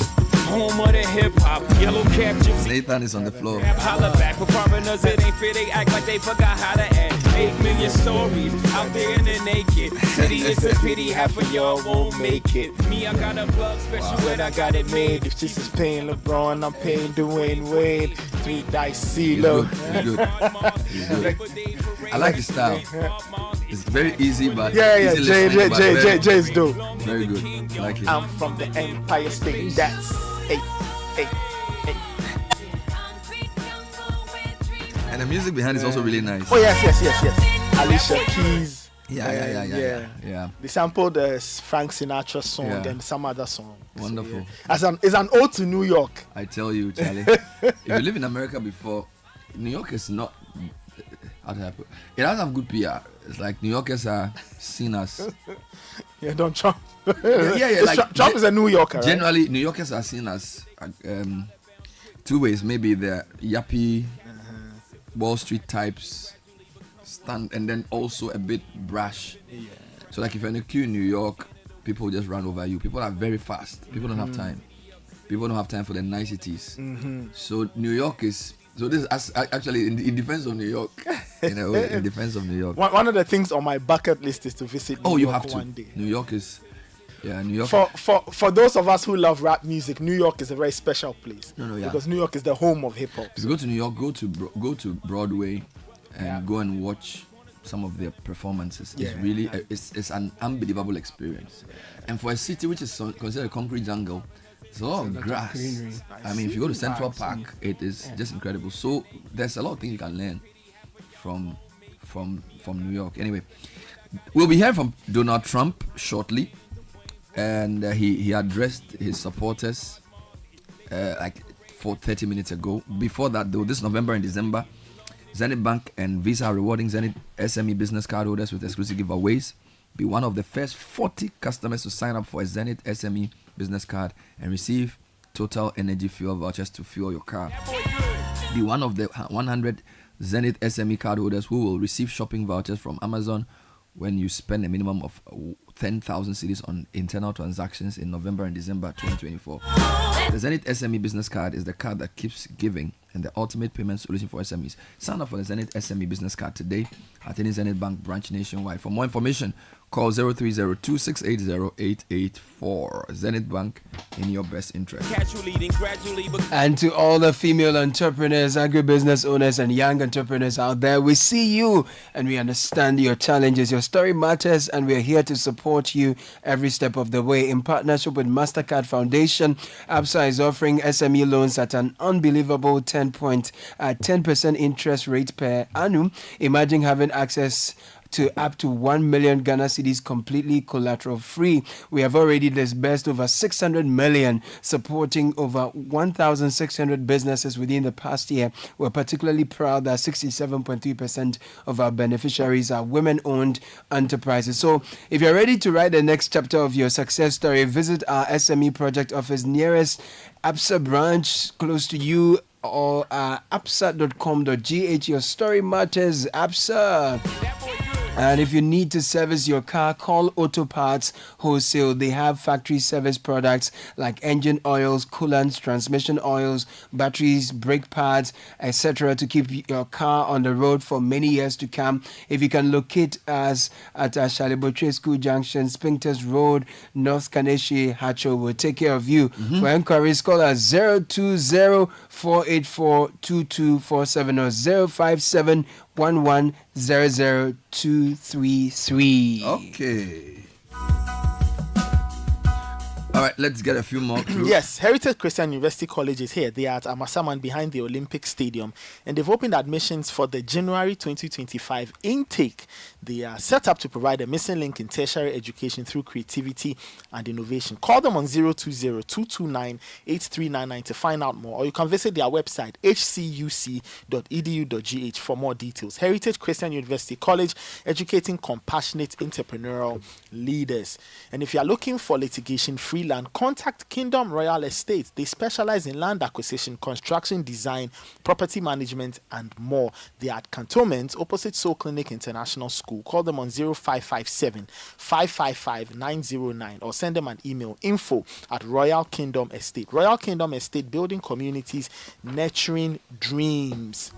home of the hip hop. Yellow cap gypsy. Nathan is on the floor. Holla back for foreigners, it ain't fair. They act like they forgot how to act. 8 million stories out there in the naked city. It's a pity half of y'all won't make it. Me, I got a plug special and I got it made. If this is paying LeBron, I'm paying Dwayne Wade. 3 dice CeeLo. I like his style. It's very easy, but yeah, Jay is dope. Very good. I like it. I'm from the Empire State. That's 8. And the music behind is also really nice. Oh yes. Alicia Keys. Yeah. They sampled the Frank Sinatra song and some other song. Wonderful. So, it's an ode to New York. I tell you, Charlie. If you live in America before, New York is not. How do I put? It doesn't have good PR. It's like New Yorkers are seen as. Yeah, don't Trump. Like, Trump is a New Yorker. Generally, right? New Yorkers are seen as 2 ways. Maybe they're yuppie, Wall Street types, and then also a bit brash. Yeah. So, like if you're in a queue in New York, people just run over you. People are very fast. People don't have time. People don't have time for the niceties. So New York is. So this is actually in defense of New York. in defense of New York. One of the things on my bucket list is to visit New York you have to. one day. New York is, New York. For those of us who love rap music, New York is a very special place. Because New York is the home of hip hop. If you go to New York, go to Broadway, and go and watch some of their performances. It's really it's an unbelievable experience. And for a city which is considered a concrete jungle, it's a lot of grass. I mean, if you go to Central Park, it is just incredible. So there's a lot of things you can learn from New York. Anyway, we'll be hearing from Donald Trump shortly, and he addressed his supporters like 30 minutes ago. Before that, though, this November and December, Zenith Bank and Visa are rewarding Zenith SME business card holders with exclusive giveaways. Be one of the first 40 customers to sign up for a Zenith SME business card and receive Total Energy fuel vouchers to fuel your car. Be one of the 100 Zenith SME card holders who will receive shopping vouchers from Amazon when you spend a minimum of 10,000 cedis on internal transactions in November and December 2024. The Zenith SME business card is the card that keeps giving and the ultimate payment solution for SMEs. Sign up for the Zenith SME business card today at any Zenith Bank branch nationwide. For more information, call 0302680884. Zenith Bank, in your best interest. And to all the female entrepreneurs, agribusiness owners, and young entrepreneurs out there, we see you and we understand your challenges. Your story matters, and we are here to support you every step of the way. In partnership with MasterCard Foundation, ABSA is offering SME loans at an unbelievable 10% interest rate per annum. Imagine having access to up to 1 million Ghana cedis completely collateral free. We have already disbursed over 600 million, supporting over 1,600 businesses within the past year. We're particularly proud that 67.3% of our beneficiaries are women-owned enterprises. So if you're ready to write the next chapter of your success story, visit our SME project office nearest ABSA branch close to you, or absa.com.gh. Your story matters, ABSA. And if you need to service your car, call Auto Parts Wholesale. They have factory service products like engine oils, coolants, transmission oils, batteries, brake pads, etc. to keep your car on the road for many years to come. If you can locate us at Shalibotre School Junction, Spinkters Road, North Kaneshi, Hacho, we'll take care of you. For inquiries, call us 020-484-2247 or 057-1100-233. Okay. All right, let's get a few more through. Yes, Heritage Christian University College is here. They are at Amasaman behind the Olympic Stadium, and they've opened admissions for the January 2025 intake. They are set up to provide a missing link in tertiary education through creativity and innovation. Call them on 020-229-8399 to find out more, or you can visit their website hcuc.edu.gh for more details. Heritage Christian University College, educating compassionate entrepreneurial leaders. And if you are looking for litigation-free land, contact Kingdom Royal Estates. They specialize in land acquisition, construction, design, property management, and more. They are at Cantonment, opposite Soul Clinic International School. Call them on 0557-555-909 or send them an email, info@Royal Kingdom Estate. Royal Kingdom Estate, building communities, nurturing dreams.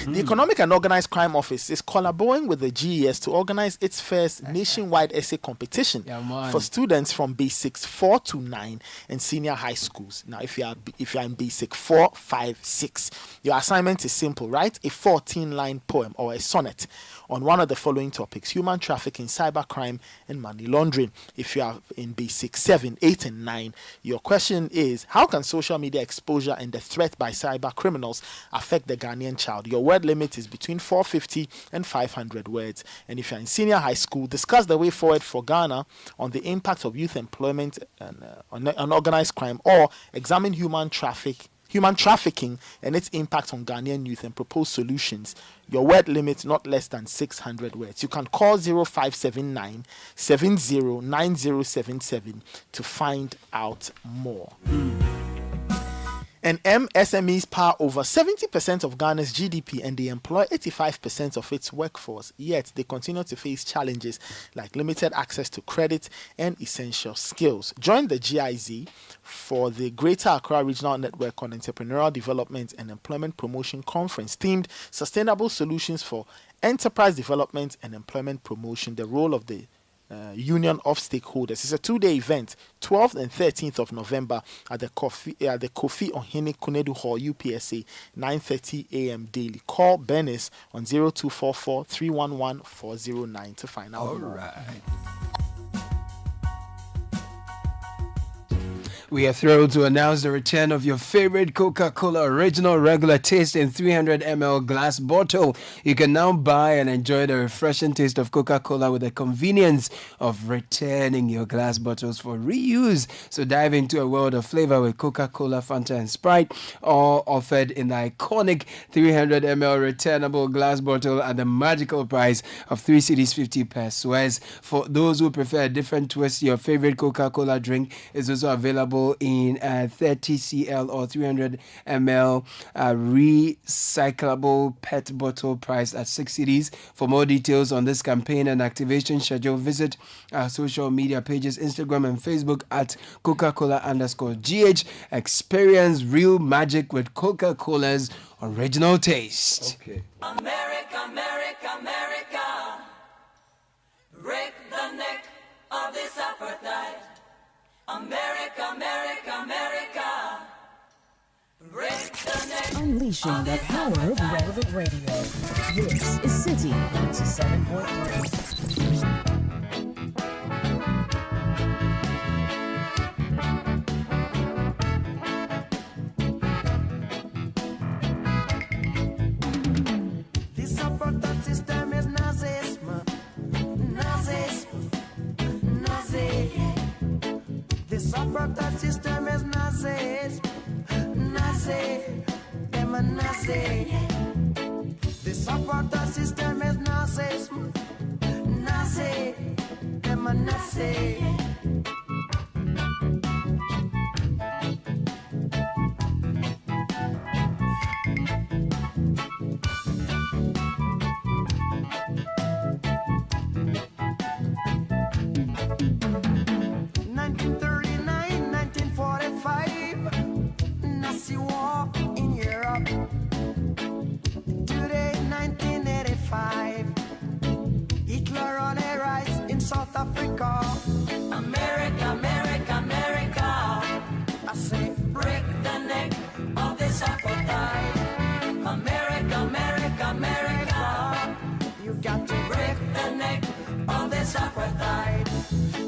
The Economic and Organized Crime Office is collaborating with the GES to organize its first nationwide essay competition for students from Basics 4 to 9 and senior high schools. Now, if you are in Basic 4, 5, 6, your assignment is simple. Write a 14-line poem or a sonnet on one of the following topics: human trafficking, cybercrime, and money laundering. If you are in Basic 7, 8, and 9, your question is: how can social media exposure and the threat by cyber criminals affect the Ghanaian child? Your word limit is between 450 and 500 words. And if you're in senior high school, discuss the way forward for Ghana on the impact of youth employment and on organized crime, or examine human trafficking and its impact on Ghanaian youth and propose solutions. Your word limit not less than 600 words. You can call 0579 709077 to find out more. And MSMEs power over 70% of Ghana's GDP and they employ 85% of its workforce. Yet they continue to face challenges like limited access to credit and essential skills. Join the GIZ for the Greater Accra Regional Network on Entrepreneurial Development and Employment Promotion Conference themed Sustainable Solutions for Enterprise Development and Employment Promotion, the role of the Union of Stakeholders. It's a 2-day event, 12th and 13th of November at the Kofi Ohene Kunedu Hall, UPSA, 9:30 a.m. daily. Call Benis on 0244 311 409 to find out more. Right. We are thrilled to announce the return of your favorite Coca-Cola Original Regular Taste in 300 ml glass bottle. You can now buy and enjoy the refreshing taste of Coca-Cola with the convenience of returning your glass bottles for reuse. So dive into a world of flavor with Coca-Cola, Fanta and Sprite, all offered in the iconic 300 ml returnable glass bottle at the magical price of 3 cedis 50 per Suez. For those who prefer a different twist, your favorite Coca-Cola drink is also available in 30 cl or 300 ml recyclable PET bottle priced at 6 cedis. For more details on this campaign and activation schedule, visit our social media pages, Instagram and Facebook at Coca-Cola_GH. Experience real magic with Coca-Cola's original taste. Okay. America, America, America, break the neck of this apartheid. America, America, America, break the neck. Unleashing the power of relevant radio. This is Citi 97.3. This apartheid system is Nazism, Nazism, Nazism. This apartheid system is Nazism, Nazism, them a Nazi. This apartheid system is Nazism, Nazi, them a Nazi. Nazi war in Europe. Today, 1985, Hitler on a rise in South Africa. America, America, America, I say break the neck of this apartheid. America, America, America, you got to break the neck of this apartheid.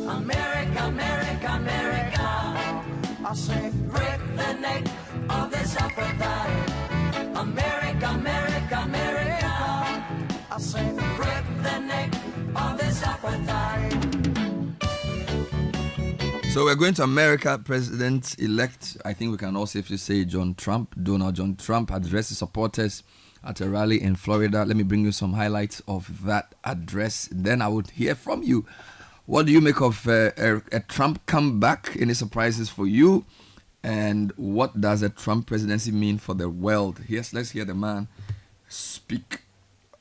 America, America, America, I say break the neck of this apartheid. America, America, America, I say break the neck of this apartheid. So we're going to America. President-elect, I think we can all safely say Donald John Trump addressed his supporters at a rally in Florida. Let me bring you some highlights of that address. Then I would hear from you. What do you make of a Trump comeback? Any surprises for you? And what does a Trump presidency mean for the world? Yes, let's hear the man speak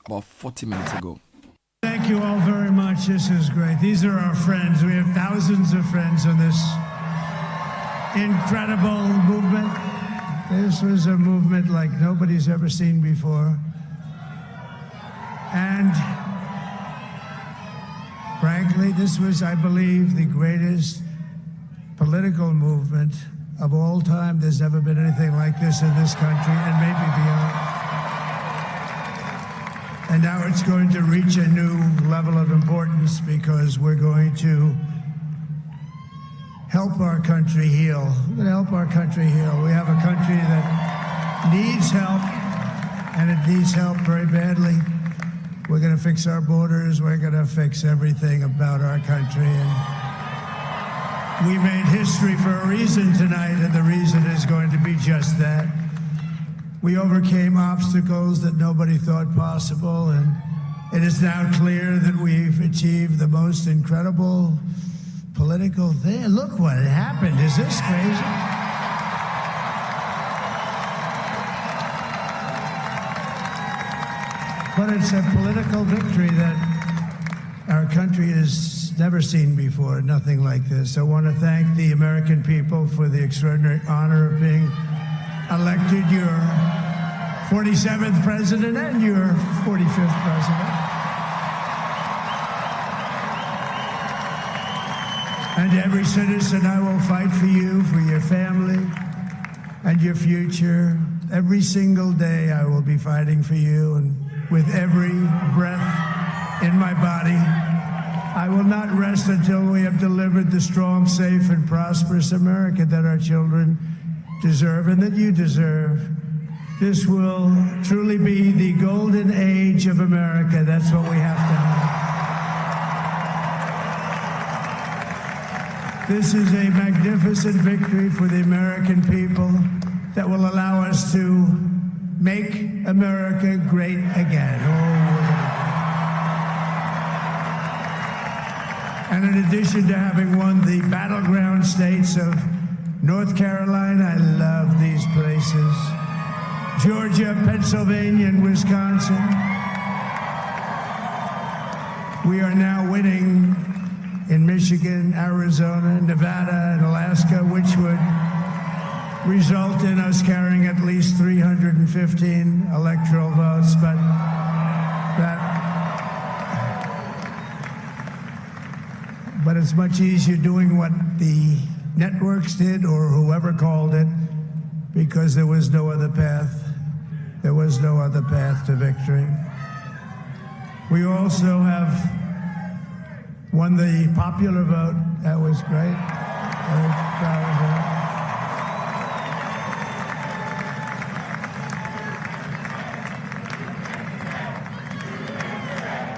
about 40 minutes ago. Thank you all very much. This is great. These are our friends. We have thousands of friends in this incredible movement. This was a movement like nobody's ever seen before. And frankly, this was, I believe, the greatest political movement of all time. There's never been anything like this in this country and maybe beyond. And now it's going to reach a new level of importance because we're going to help our country heal. We're going to help our country heal. We have a country that needs help, and it needs help very badly. We're going to fix our borders. We're going to fix everything about our country. And we made history for a reason tonight, and the reason is going to be just that. We overcame obstacles that nobody thought possible, and it is now clear that we've achieved the most incredible political thing. Look what happened. Is this crazy? but it's a political victory that our country has never seen before, nothing like this. I want to thank the American people for the extraordinary honor of being elected your 47th president and your 45th president. And every citizen, I will fight for you, for your family, and your future. Every single day I will be fighting for you, and with every breath in my body, I will not rest until we have delivered the strong, safe, and prosperous America that our children deserve and that you deserve. This will truly be the golden age of America. That's what we have to have. This is a magnificent victory for the American people that will allow us to make America great again. And in addition to having won the battleground states of North Carolina, I love these places, Georgia, Pennsylvania, and Wisconsin, we are now winning in Michigan, Arizona, Nevada, and Alaska, which would result in us carrying at least 315 electoral votes, but it's much easier doing what the networks did or whoever called it, because there was no other path. There was no other path to victory. We also have won the popular vote. That was great. Very proud of that.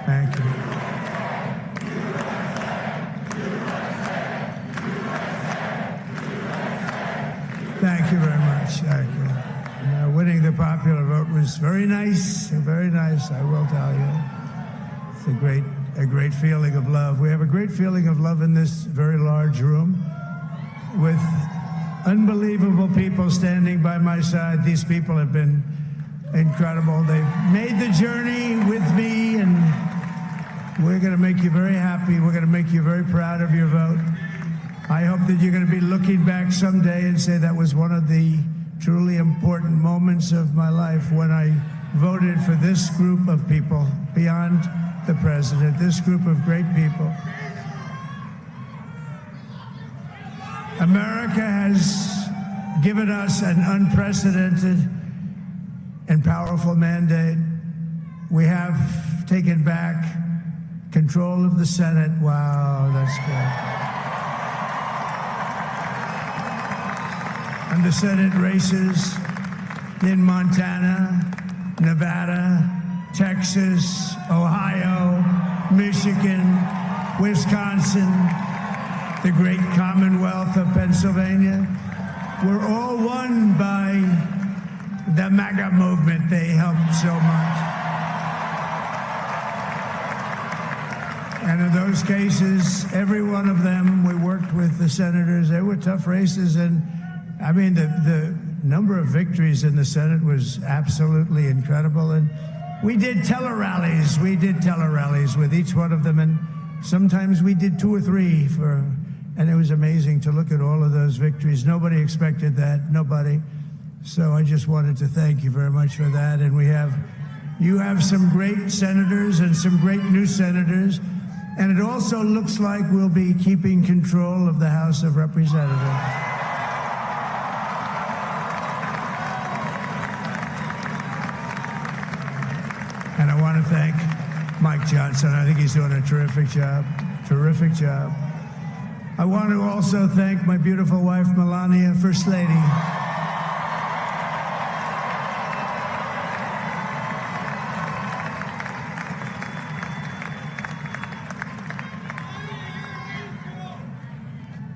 Thank you. Thank you very much. Thank you. Winning the popular vote was very nice, I will tell you. It's a great feeling of love. We have a great feeling of love in this very large room with unbelievable people standing by my side. These people have been incredible. They've made the journey with me, and we're going to make you very happy. We're going to make you very proud of your vote. I hope that you're going to be looking back someday and say that was one of the truly important moments of my life when I voted for this group of people beyond the president, this group of great people. America has given us an unprecedented and powerful mandate. We have taken back control of the Senate. Wow, that's good. And the Senate races in Montana, Nevada, Texas, Ohio, Michigan, Wisconsin, the great Commonwealth of Pennsylvania, were all won by the MAGA movement. They helped so much. And in those cases, every one of them, we worked with the senators. They were tough races, and I mean, the number of victories in the Senate was absolutely incredible. And we did tele-rallies. We did tele-rallies with each one of them, and sometimes we did 2 or 3 and it was amazing to look at all of those victories. Nobody expected that, nobody. So I just wanted to thank you very much for that. And you have some great senators and some great new senators. And it also looks like we'll be keeping control of the House of Representatives. And I want to thank Mike Johnson. I think he's doing a terrific job. Terrific job. I want to also thank my beautiful wife, Melania, First Lady.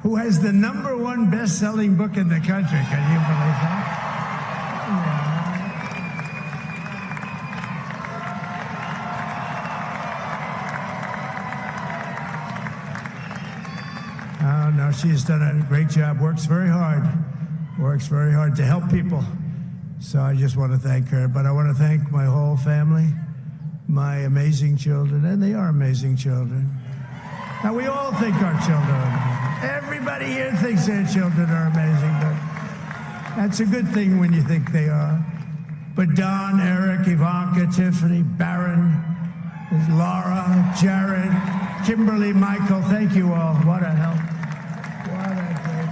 Who has the #1 best-selling book in the country. Can you believe that? Oh, no, she's done a great job, works very hard to help people. So I just want to thank her. But I want to thank my whole family, my amazing children, and they are amazing children. Now, we all think our children are amazing. Everybody here thinks their children are amazing, but that's a good thing when you think they are. But Don, Eric, Ivanka, Tiffany, Barron, Laura, Jared, Kimberly, Michael, thank you all. What a help. What a great.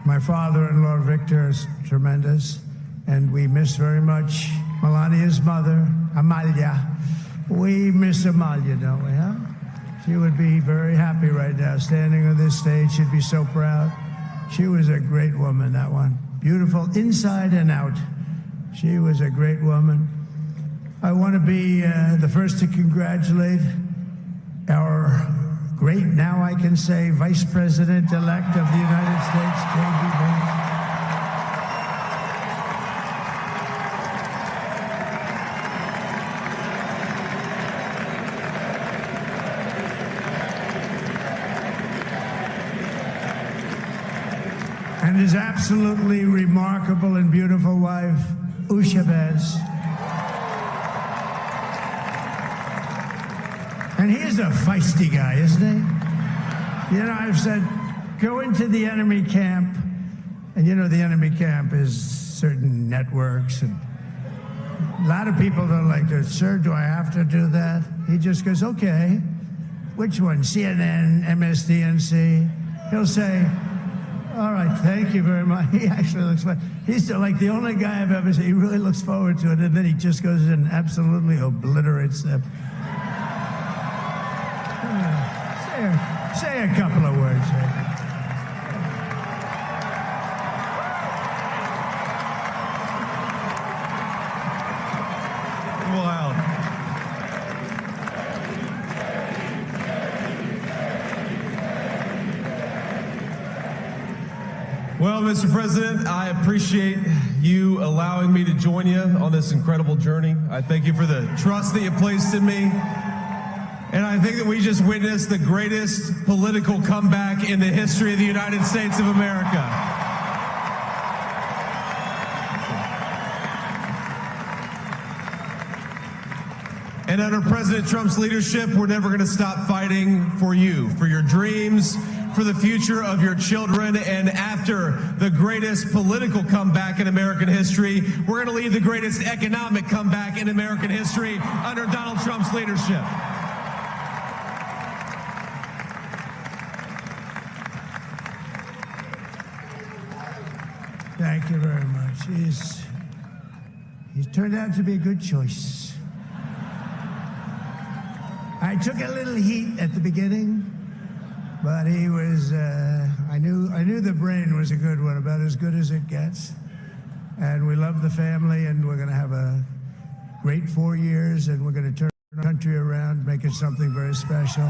My father-in-law, Victor, is tremendous, and we miss very much Melania's mother, Amalia. We miss Amalia, don't we, huh? She would be very happy right now, standing on this stage. She'd be so proud. She was a great woman, that one. Beautiful inside and out. She was a great woman. I want to be the first to congratulate our great, now I can say, Vice President-elect of the United States, J.D. Vance. And his absolutely remarkable and beautiful wife, Usha Vance. And he's a feisty guy, isn't he? You know, I've said, go into the enemy camp, and you know the enemy camp is certain networks, and a lot of people don't like to, sir, do I have to do that? He just goes, okay, which one, CNN, MSDNC? He'll say, all right, thank you very much. He actually looks like, he's like the only guy I've ever seen, he really looks forward to it, and then he just goes and absolutely obliterates them. Say a couple of words. Wow. Well, Mr. President, I appreciate you allowing me to join you on this incredible journey. I thank you for the trust that you placed in me. And I think that we just witnessed the greatest political comeback in the history of the United States of America. And under President Trump's leadership, we're never going to stop fighting for you, for your dreams, for the future of your children. And after the greatest political comeback in American history, we're going to lead the greatest economic comeback in American history under Donald Trump's leadership. Thank you very much. He's turned out to be a good choice. I took a little heat at the beginning, but he was, I knew the brain was a good one, about as good as it gets. And we love the family, and we're going to have a great 4 years, and we're going to turn the country around, make it something very special.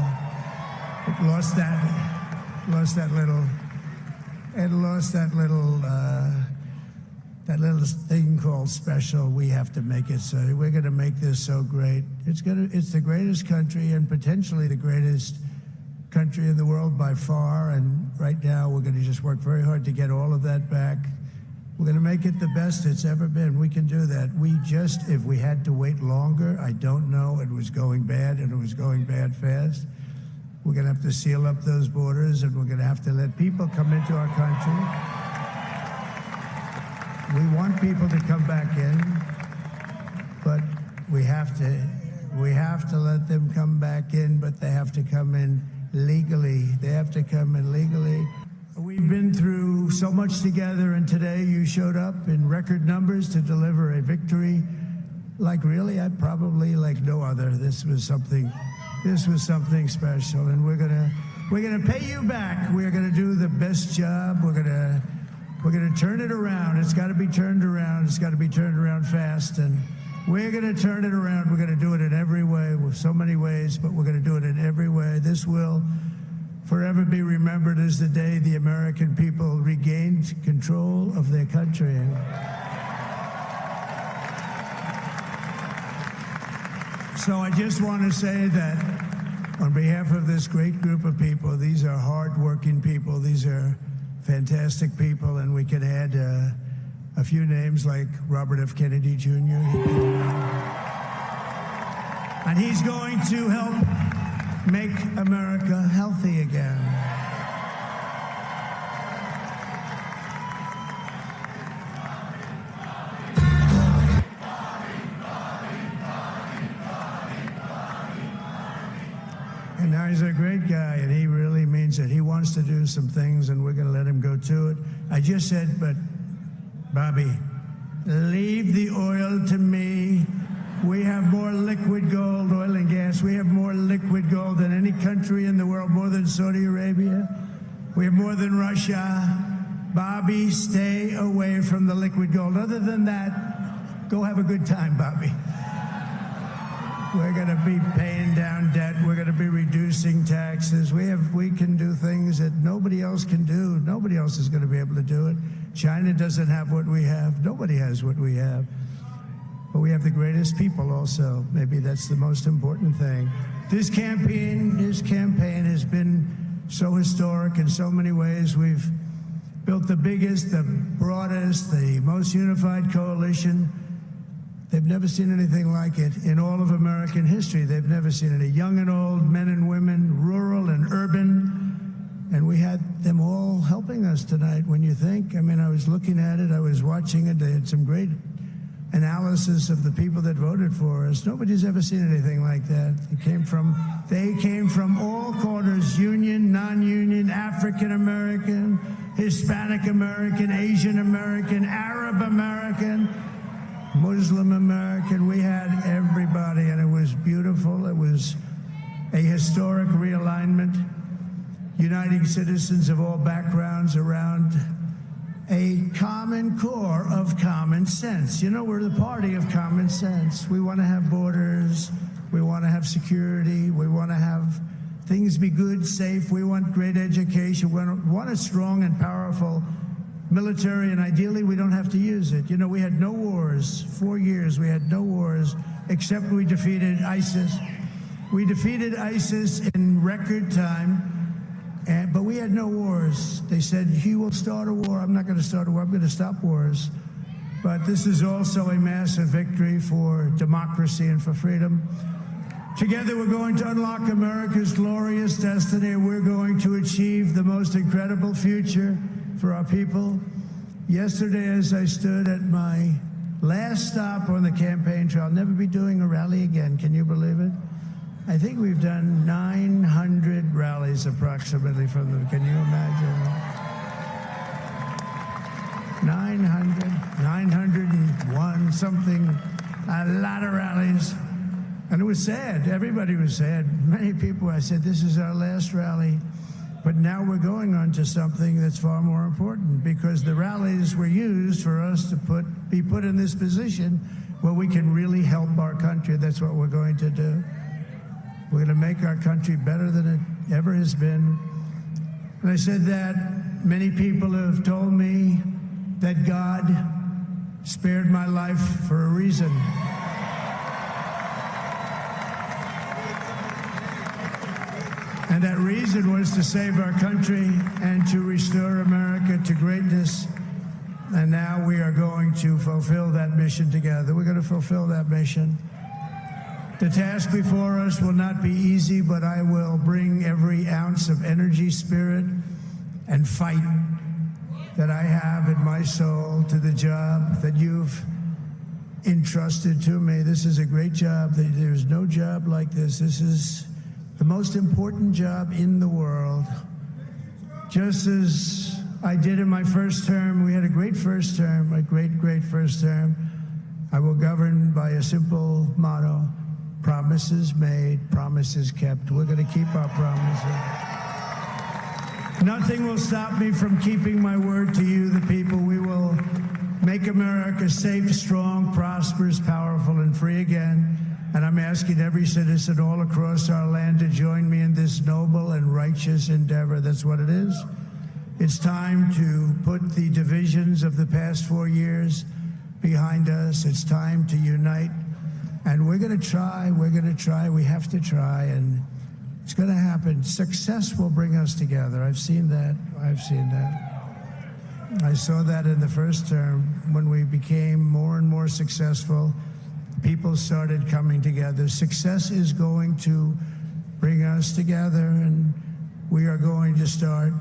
It lost that little thing called special. We have to make it so. We're going to make this so great. It's the greatest country, and potentially the greatest country in the world by far. And right now, we're going to just work very hard to get all of that back. We're going to make it the best it's ever been. We can do that. If we had to wait longer, I don't know. It was going bad, and it was going bad fast. We're going to have to seal up those borders, and we're going to have to let people come into our country. We want people to come back in, but we have to let them come back in, but they have to come in legally. They have to come in legally. We've been through so much together, and today you showed up in record numbers to deliver a victory like no other. This was something special, and we're gonna pay you back. We're gonna do the best job. We're gonna turn it around. It's got to be turned around. It's got to be turned around fast, and we're gonna turn it around. We're gonna do it in every way, with so many ways, but we're gonna do it in every way. This will forever be remembered as the day the American people regained control of their country. So I just want to say that on behalf of this great group of people, these are hard-working people. These are fantastic people, and we can add a few names like Robert F. Kennedy Jr. And he's going to help make America healthy again. And now he's a great guy, and he really means it. He wants to do some things, and we're going to let him go to it. I just said, but Bobby, leave the oil to me. We have more liquid gold, oil and gas. We have more liquid gold than any country in the world, more than Saudi Arabia. We have more than Russia. Bobby, stay away from the liquid gold. Other than that, go have a good time, Bobby. We're going to be paying down debt. We're going to be reducing taxes. We can do things that nobody else can do. Nobody else is going to be able to do it. China doesn't have what we have. Nobody has what we have. But we have the greatest people also. Maybe that's the most important thing. This campaign has been so historic in so many ways. We've built the biggest, the broadest, the most unified coalition. They've never seen anything like it in all of American history. They've never seen it. Young and old, men and women, rural and urban. And we had them all helping us tonight. When you think, I mean, I was looking at it, I was watching it. They had some great analysis of the people that voted for us. Nobody's ever seen anything like that. They came from all corners, union, non-union, African American, Hispanic American, Asian American, Arab American, Muslim American. We had everybody, and it was beautiful. It was a historic realignment, uniting citizens of all backgrounds around a common core of common sense. You know, we're the party of common sense. We want to have borders. We want to have security. We want to have things be good, safe. We want great education. We want a strong and powerful military, and ideally we don't have to use it. You know, we had no wars. 4 years we had no wars, except we defeated ISIS. We defeated ISIS in record time, but we had no wars. They said, he will start a war. I'm not going to start a war. I'm going to stop wars. But this is also a massive victory for democracy and for freedom. Together we're going to unlock America's glorious destiny, and we're going to achieve the most incredible future for our people. Yesterday, as I stood at my last stop on the campaign trail, I'll never be doing a rally again. Can you believe it? I think we've done 900 rallies approximately from them. Can you imagine? 901 something, a lot of rallies. And it was sad. Everybody was sad. Many people, I said, this is our last rally. But now we're going on to something that's far more important, because the rallies were used for us to be put in this position where we can really help our country. That's what we're going to do. We're going to make our country better than it ever has been. And I said that many people have told me that God spared my life for a reason. And that reason was to save our country and to restore America to greatness. And now we are going to fulfill that mission together. We're going to fulfill that mission. The task before us will not be easy, but I will bring every ounce of energy, spirit, and fight that I have in my soul to the job that you've entrusted to me. This is a great job. There's no job like this. This is the most important job in the world. Just as I did in my first term, we had a great first term, a great first term. I will govern by a simple motto: promises made, promises kept. We're going to keep our promises. Nothing will stop me from keeping my word to you, the people. We will make America safe, strong, prosperous, powerful, and free again. And I'm asking every citizen all across our land to join me in this noble and righteous endeavor. That's what it is. It's time to put the divisions of the past 4 years behind us. It's time to unite. And we're going to try. We have to try. And it's going to happen. Success will bring us together. I've seen that. I saw that in the first term when we became more and more successful. People started coming together. Success is going to bring us together, and we are going to start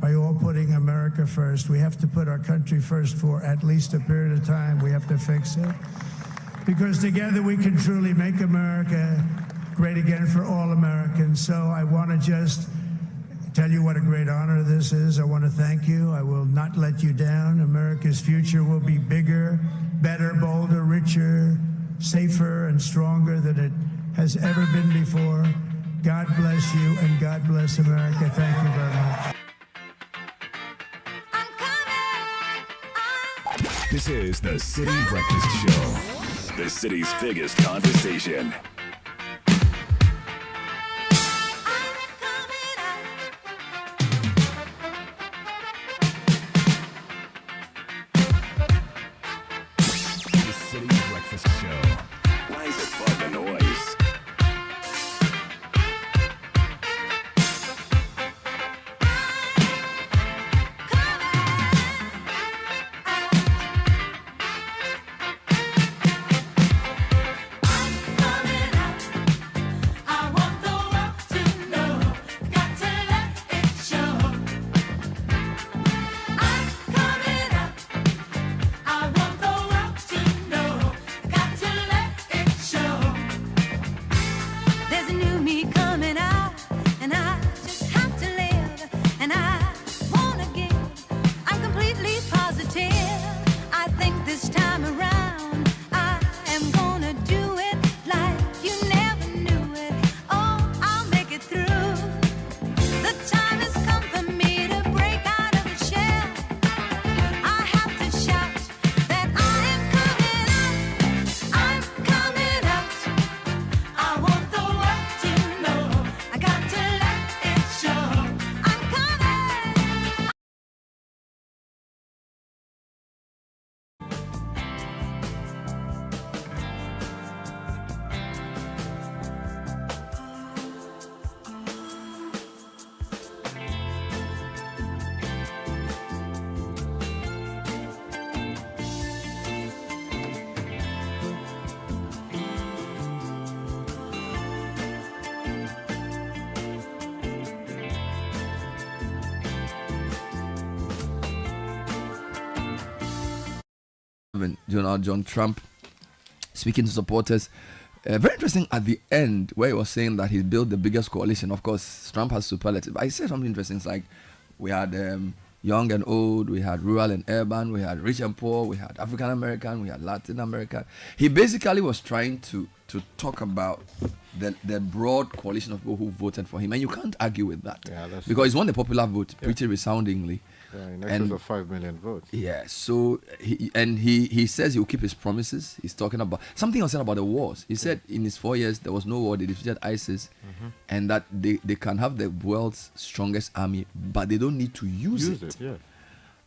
by all putting America first. We have to put our country first for at least a period of time. We have to fix it. Because together we can truly make America great again for all Americans. So I want to just tell you what a great honor this is. I want to thank you. I will not let you down. America's future will be bigger, better, bolder, richer, safer, and stronger than it has ever been before. God bless you, and God bless America. Thank you very much. This is the Citi Breakfast Show, the city's biggest conversation. The Citi Breakfast Show. Rise above the noise. Donald John Trump speaking to supporters. Very interesting at the end where he was saying that he built the biggest coalition. Of course, Trump has superlative. But he said something interesting. It's like we had young and old, we had rural and urban, we had rich and poor, we had African American, we had Latin American. He basically was trying to talk about the broad coalition of people who voted for him. And you can't argue with that. Yeah, that's because he's won the popular vote pretty resoundingly. Yeah, in excess of 5 million votes. Yeah, so he says he will keep his promises. He's talking about something else about the wars. He said in his 4 years there was no war. They defeated ISIS, and that they can have the world's strongest army, but they don't need to use it. Yeah.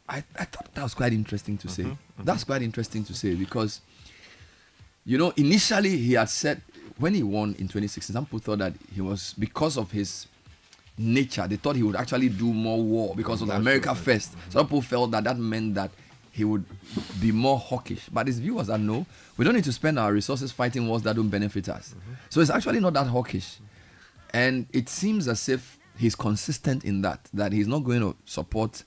I thought that was quite interesting to say. That's quite interesting to say because, you know, initially he had said when he won in 2016, some people thought that he was, because of his nature, they thought he would actually do more war because of the America First. Some people felt that meant that he would be more hawkish. But his view was that no, we don't need to spend our resources fighting wars that don't benefit us. So it's actually not that hawkish. And it seems as if he's consistent in that he's not going to support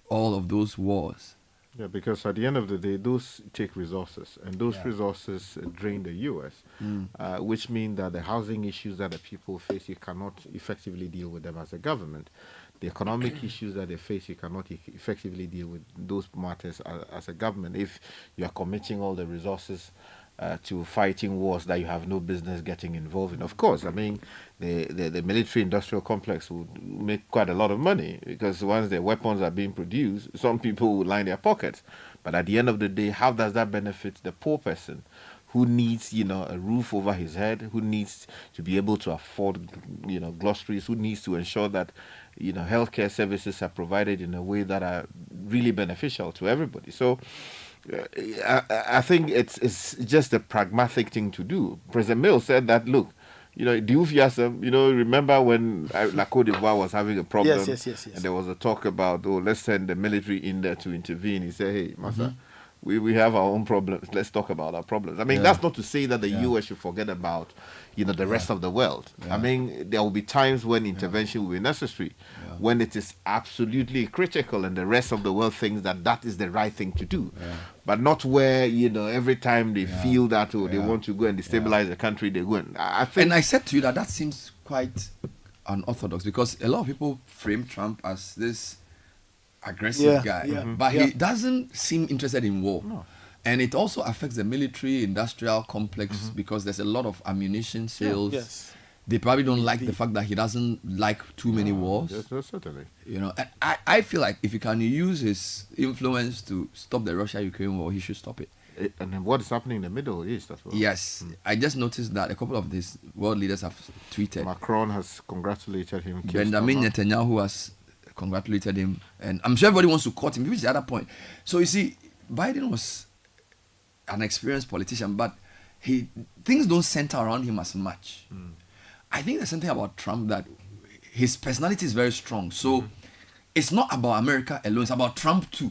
all of those wars. Yeah, because at the end of the day, those take resources, and those resources drain the U.S., which means that the housing issues that the people face, you cannot effectively deal with them as a government. The economic issues that they face, you cannot effectively deal with those matters as a government if you are committing all the resources to fighting wars that you have no business getting involved in. Of course, I mean, the military-industrial complex would make quite a lot of money because once the weapons are being produced, some people will line their pockets. But at the end of the day, how does that benefit the poor person who needs, a roof over his head, who needs to be able to afford, groceries, who needs to ensure that, healthcare services are provided in a way that are really beneficial to everybody. So I think it's just a pragmatic thing to do. President Mills said that, look, enthusiasm. Remember when La Côte d'Ivoire was having a problem? Yes. And there was a talk about, let's send the military in there to intervene. He said, hey, Massa, we have our own problems. Let's talk about our problems. I mean, that's not to say that the U.S. should forget about, the rest of the world. I mean, there will be times when intervention will be necessary, when it is absolutely critical and the rest of the world thinks that is the right thing to do. But not where, every time they feel that they want to go and destabilize the country, they go. And I said to you that seems quite unorthodox, because a lot of people frame Trump as this aggressive guy, but he doesn't seem interested in war. No. And it also affects the military industrial complex because there's a lot of ammunition sales. Yes. They probably don't like the fact that he doesn't like too many wars. Yes, certainly. And I feel like if he can use his influence to stop the Russia-Ukraine war, he should stop it. And then what is happening in the Middle East as well? Yes. I just noticed that a couple of these world leaders have tweeted. Macron has congratulated him. Benjamin Netanyahu has congratulated him. And I'm sure everybody wants to quote him, which is the other point. So you see, Biden was an experienced politician, but things don't center around him as much. I think there's something about Trump that his personality is very strong. So it's not about America alone, it's about Trump too.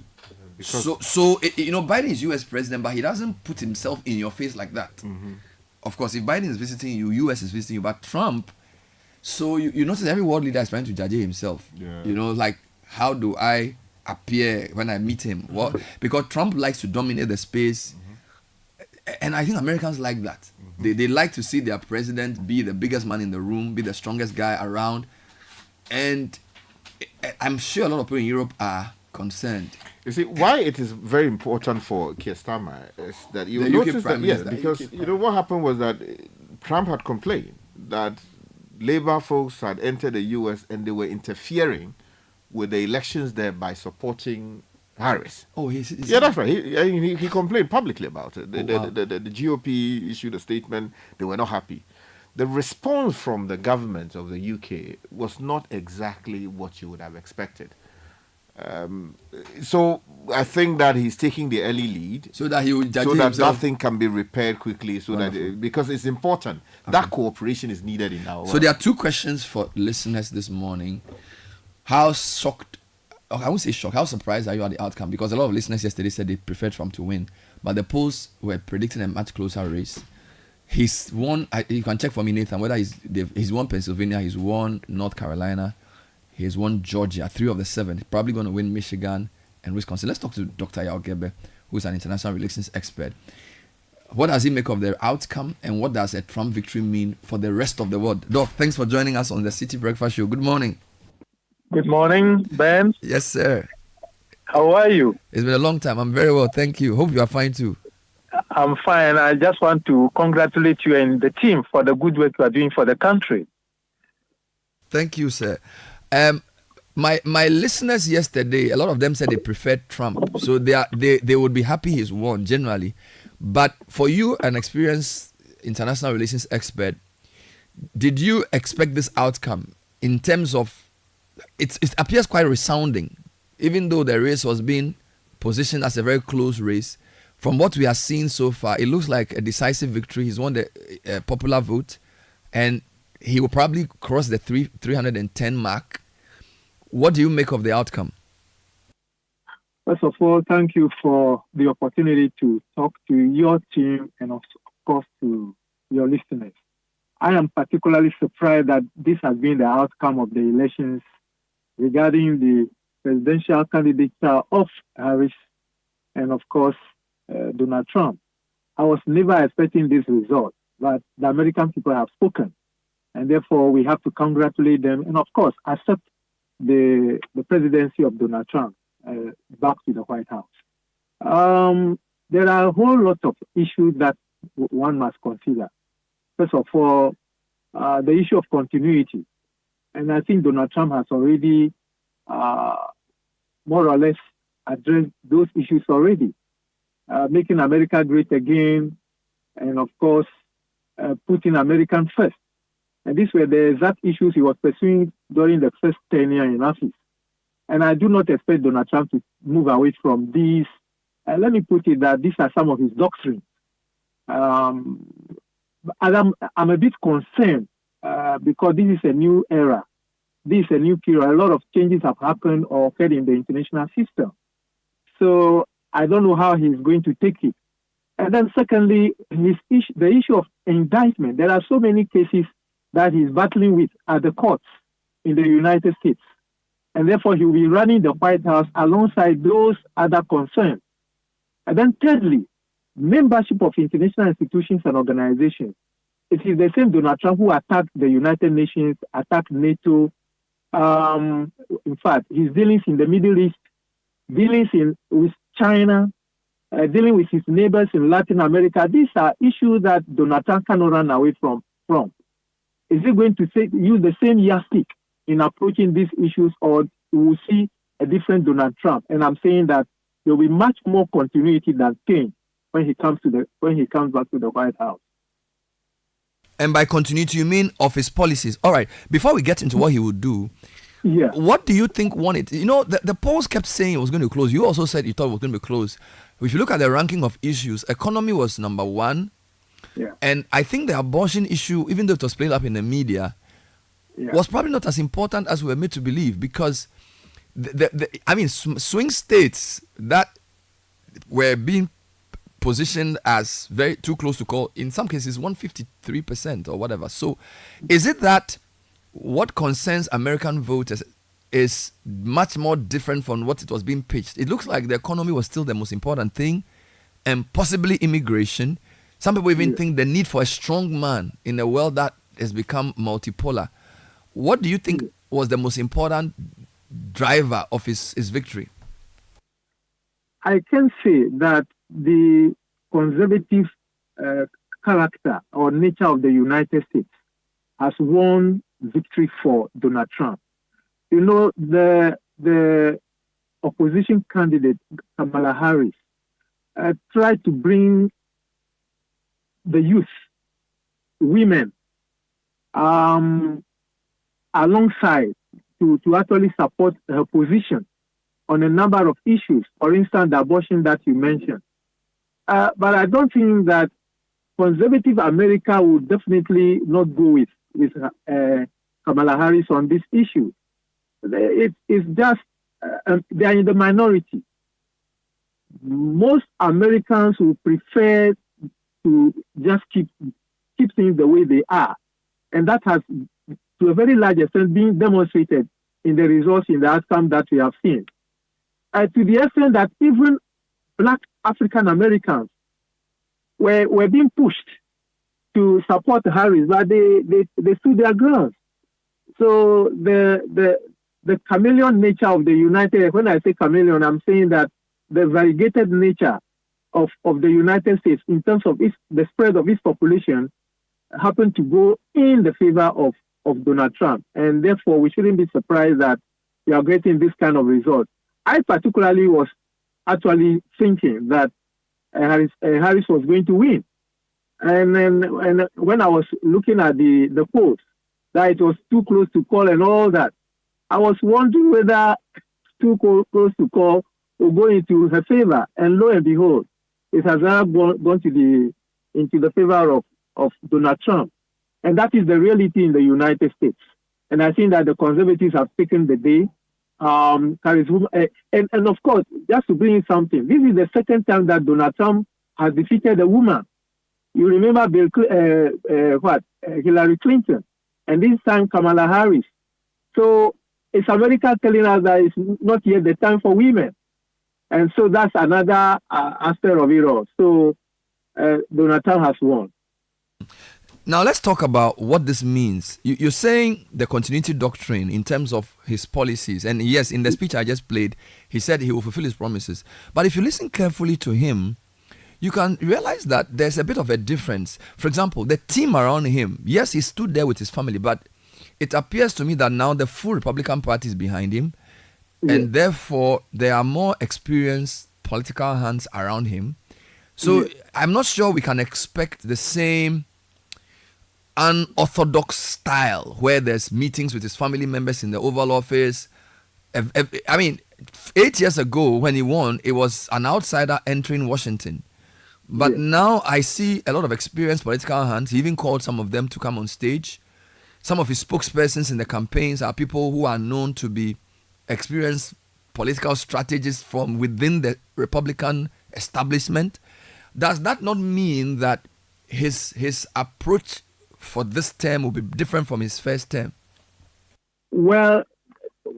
So Biden is US president, but he doesn't put himself in your face like that. Of course, if Biden is visiting you, US is visiting you, but Trump, so you notice every world leader is trying to judge himself. Like, how do I appear when I meet him? Because Trump likes to dominate the space. And I think Americans like that. They like to see their president be the biggest man in the room, be the strongest guy around. And I'm sure a lot of people in Europe are concerned. You see, why it is very important for Keir Starmer is that you notice that, because what happened was that Trump had complained that Labour folks had entered the US and they were interfering with the elections there by supporting Harris. That's right. He complained publicly about it. The GOP issued a statement. They were not happy. The response from the government of the UK was not exactly what you would have expected. So I think that he's taking the early lead, so that he will judge that himself. Nothing can be repaired quickly. Because it's important. That cooperation is needed in our world. So there are two questions for listeners this morning. How shocked? I won't say shocked. How surprised are you at the outcome? Because a lot of listeners yesterday said they preferred Trump to win, but the polls were predicting a much closer race. He's won. You can check for me, Nathan, whether he's won Pennsylvania, he's won North Carolina, he's won Georgia, 3 of the 7. He's probably going to win Michigan and Wisconsin. Let's talk to Dr. Yao Gebe, who's an international relations expert. What does he make of the outcome, and what does a Trump victory mean for the rest of the world? Doc, thanks for joining us on the Citi Breakfast Show. Good morning. Good morning, Ben. Yes, sir. How are you? It's been a long time. I'm very well, thank you. Hope you are fine too. I'm fine. I just want to congratulate you and the team for the good work you are doing for the country. Thank you, sir. My listeners yesterday, a lot of them said they preferred Trump, so they would be happy he's won generally. But for you, an experienced international relations expert, did you expect this outcome in terms of it appears quite resounding, even though the race was being positioned as a very close race. From what we are seeing so far, it looks like a decisive victory. He's won the popular vote, and he will probably cross the 310 mark. What do you make of the outcome? First of all, thank you for the opportunity to talk to your team and, of course, to your listeners. I am particularly surprised that this has been the outcome of the elections regarding the presidential candidature of Harris and, of course, Donald Trump. I was never expecting this result, but the American people have spoken, and therefore we have to congratulate them and, of course, accept the presidency of Donald Trump back to the White House. There are a whole lot of issues that one must consider. First of all, the issue of continuity. And I think Donald Trump has already more or less addressed those issues already. Making America great again, and of course, putting American first. And these were the exact issues he was pursuing during the first tenure in office. And I do not expect Donald Trump to move away from these. Let me put it that these are some of his doctrines. And I'm a bit concerned because this is a new era. This is a new period. A lot of changes have happened or occurred in the international system. So I don't know how he's going to take it. And then secondly, the issue of indictment. There are so many cases that he's battling with at the courts in the United States. And therefore, he will be running the White House alongside those other concerns. And then thirdly, membership of international institutions and organizations. It is the same Donald Trump who attacked the United Nations, attacked NATO. In fact, his dealings in the Middle East, dealings with China, dealing with his neighbors in Latin America. These are issues that Donald Trump cannot run away from. Is he going to use the same yardstick in approaching these issues, or we will see a different Donald Trump? And I'm saying that there will be much more continuity than change when he comes back to the White House. And by continuity, you mean of his policies? All right. Before we get into what he would do, what do you think won it? You know, the polls kept saying it was going to close. You also said you thought it was going to be closed. If you look at the ranking of issues, economy was number one. Yeah. And I think the abortion issue, even though it was played up in the media, was probably not as important as we were made to believe, because swing states that were being positioned as very too close to call, in some cases 153% or whatever. So is it that what concerns American voters is much more different from what it was being pitched? It looks like the economy was still the most important thing, and possibly immigration. Some people even think the need for a strong man in a world that has become multipolar. What do you think was the most important driver of his victory? I can say that the conservative character or nature of the United States has won victory for Donald Trump. You know, the opposition candidate, Kamala Harris, tried to bring the youth, women, alongside to actually support her position on a number of issues. For instance, the abortion that you mentioned. But I don't think that conservative America would definitely not go with Kamala Harris on this issue. It's just they are in the minority. Most Americans would prefer to just keep things the way they are, and that has, to a very large extent, been demonstrated in the results, in the outcome that we have seen. To the extent that even Black African Americans were being pushed to support Harris, but they stood their ground. So the chameleon nature of the United, when I say chameleon, I'm saying that the variegated nature of the United States in terms of the spread of its population happened to go in the favor of Donald Trump. And therefore, we shouldn't be surprised that we are getting this kind of result. I particularly was actually thinking that Harris was going to win. And then when I was looking at the polls, that it was too close to call and all that, I was wondering whether too close to call will go into her favor. And lo and behold, it has now gone into the favor of Donald Trump. And that is the reality in the United States. And I think that the conservatives have taken the day. And of course, just to bring in something, this is the second time that Donald Trump has defeated a woman. You remember Hillary Clinton, and this time Kamala Harris. So it's America telling us that it's not yet the time for women. And so that's another aspect of it all. So Donald Trump has won. Now let's talk about what this means. You're saying the continuity doctrine in terms of his policies. And yes, in the speech I just played, he said he will fulfill his promises. But if you listen carefully to him, you can realize that there's a bit of a difference. For example, the team around him, yes, he stood there with his family, but it appears to me that now the full Republican Party is behind him. And therefore, there are more experienced political hands around him. So I'm not sure we can expect the same unorthodox style where there's meetings with his family members in the Oval Office. I mean, 8 years ago when he won, it was an outsider entering Washington. But now I see a lot of experienced political hands. He even called some of them to come on stage. Some of his spokespersons in the campaigns are people who are known to be experienced political strategists from within the Republican establishment. Does that not mean that his approach for this term will be different from his first term? Well,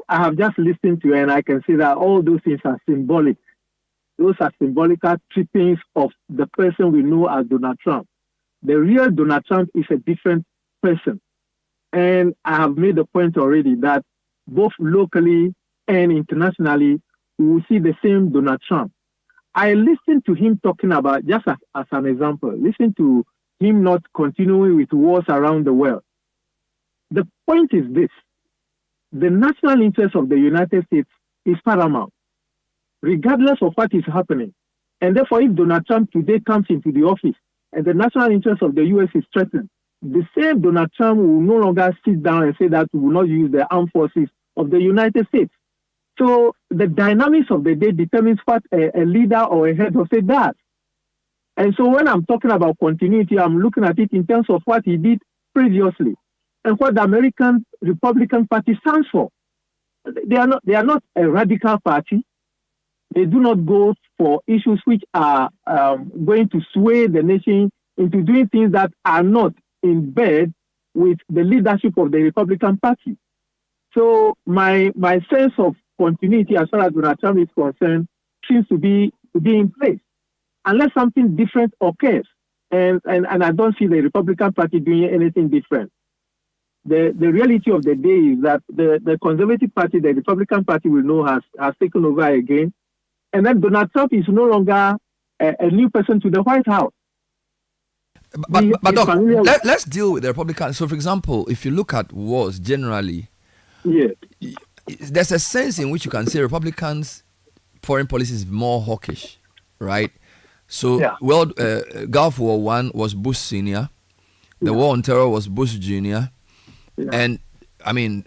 I have just listened to you, and I can see that all those things are symbolic. Those are symbolical trippings of the person we know as Donald Trump. The real Donald Trump is a different person. And I have made the point already that both locally and internationally, we will see the same Donald Trump. I listened to him talking about, just as an example, listen to him not continuing with wars around the world. The point is this: the national interest of the United States is paramount, regardless of what is happening. And therefore, if Donald Trump today comes into the office and the national interest of the U.S. is threatened, the same Donald Trump will no longer sit down and say that we will not use the armed forces of the United States. So the dynamics of the day determines what a leader or a head of state does. And so when I'm talking about continuity, I'm looking at it in terms of what he did previously and what the American Republican Party stands for. They are not a radical party. They do not go for issues which are going to sway the nation into doing things that are not in bed with the leadership of the Republican Party. So my sense of continuity as far as Donald Trump is concerned seems to be in place, unless something different occurs. And I don't see the Republican Party doing anything different. The reality of the day is that the Conservative Party, the Republican Party we know has taken over again. And then Donald Trump is no longer a new person to the White House. But Doc, let's deal with the Republicans. So, for example, if you look at wars generally, there's a sense in which you can say Republicans' foreign policy is more hawkish, right? So, Gulf War I was Bush Sr., the War on Terror was Bush Jr., and, I mean,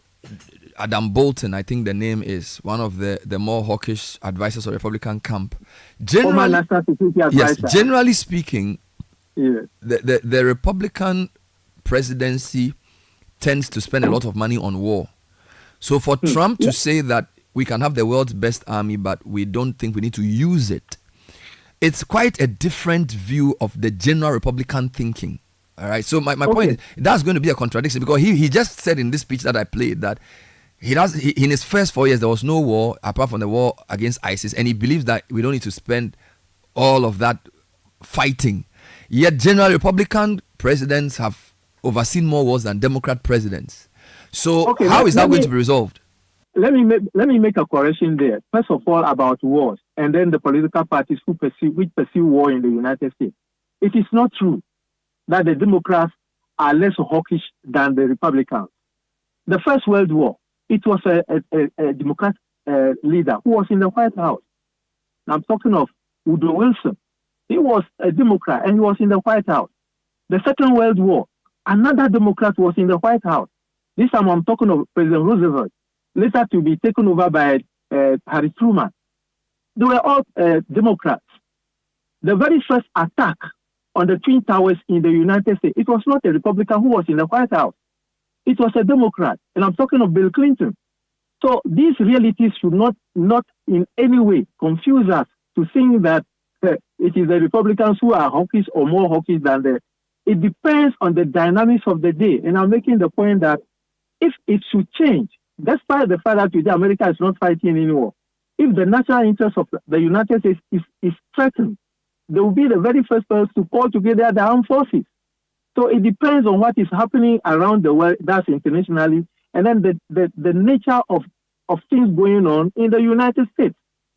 Adam Bolton, I think the name is, one of the more hawkish advisors of the Republican camp. Generally speaking, the Republican presidency tends to spend a lot of money on war. So for Trump to say that we can have the world's best army, but we don't think we need to use it, it's quite a different view of the general Republican thinking. All right. So my point is, that's going to be a contradiction, because he just said in this speech that I played that in his first 4 years there was no war apart from the war against ISIS, and he believes that we don't need to spend all of that fighting. Yet general Republican presidents have overseen more wars than Democrat presidents. So how is that going to be resolved? Let me make a correction there. First of all, about wars, and then the political parties which pursue war in the United States. It is not true that the Democrats are less hawkish than the Republicans. The First World War, it was a Democrat leader who was in the White House. Now, I'm talking of Woodrow Wilson. He was a Democrat and he was in the White House. The Second World War, another Democrat was in the White House. This time I'm talking of President Roosevelt, later to be taken over by Harry Truman. They were all Democrats. The very first attack on the Twin Towers in the United States, it was not a Republican who was in the White House. It was a Democrat, and I'm talking of Bill Clinton. So these realities should not in any way confuse us to think that it is the Republicans who are hawkish or more hawkish than the. It depends on the dynamics of the day. And I'm making the point that if it should change, despite the fact that today America is not fighting anymore, if the national interest of the United States is threatened, they will be the very first person to call together the armed forces. So it depends on what is happening around the world, that's internationally, and then the nature of things going on in the United States.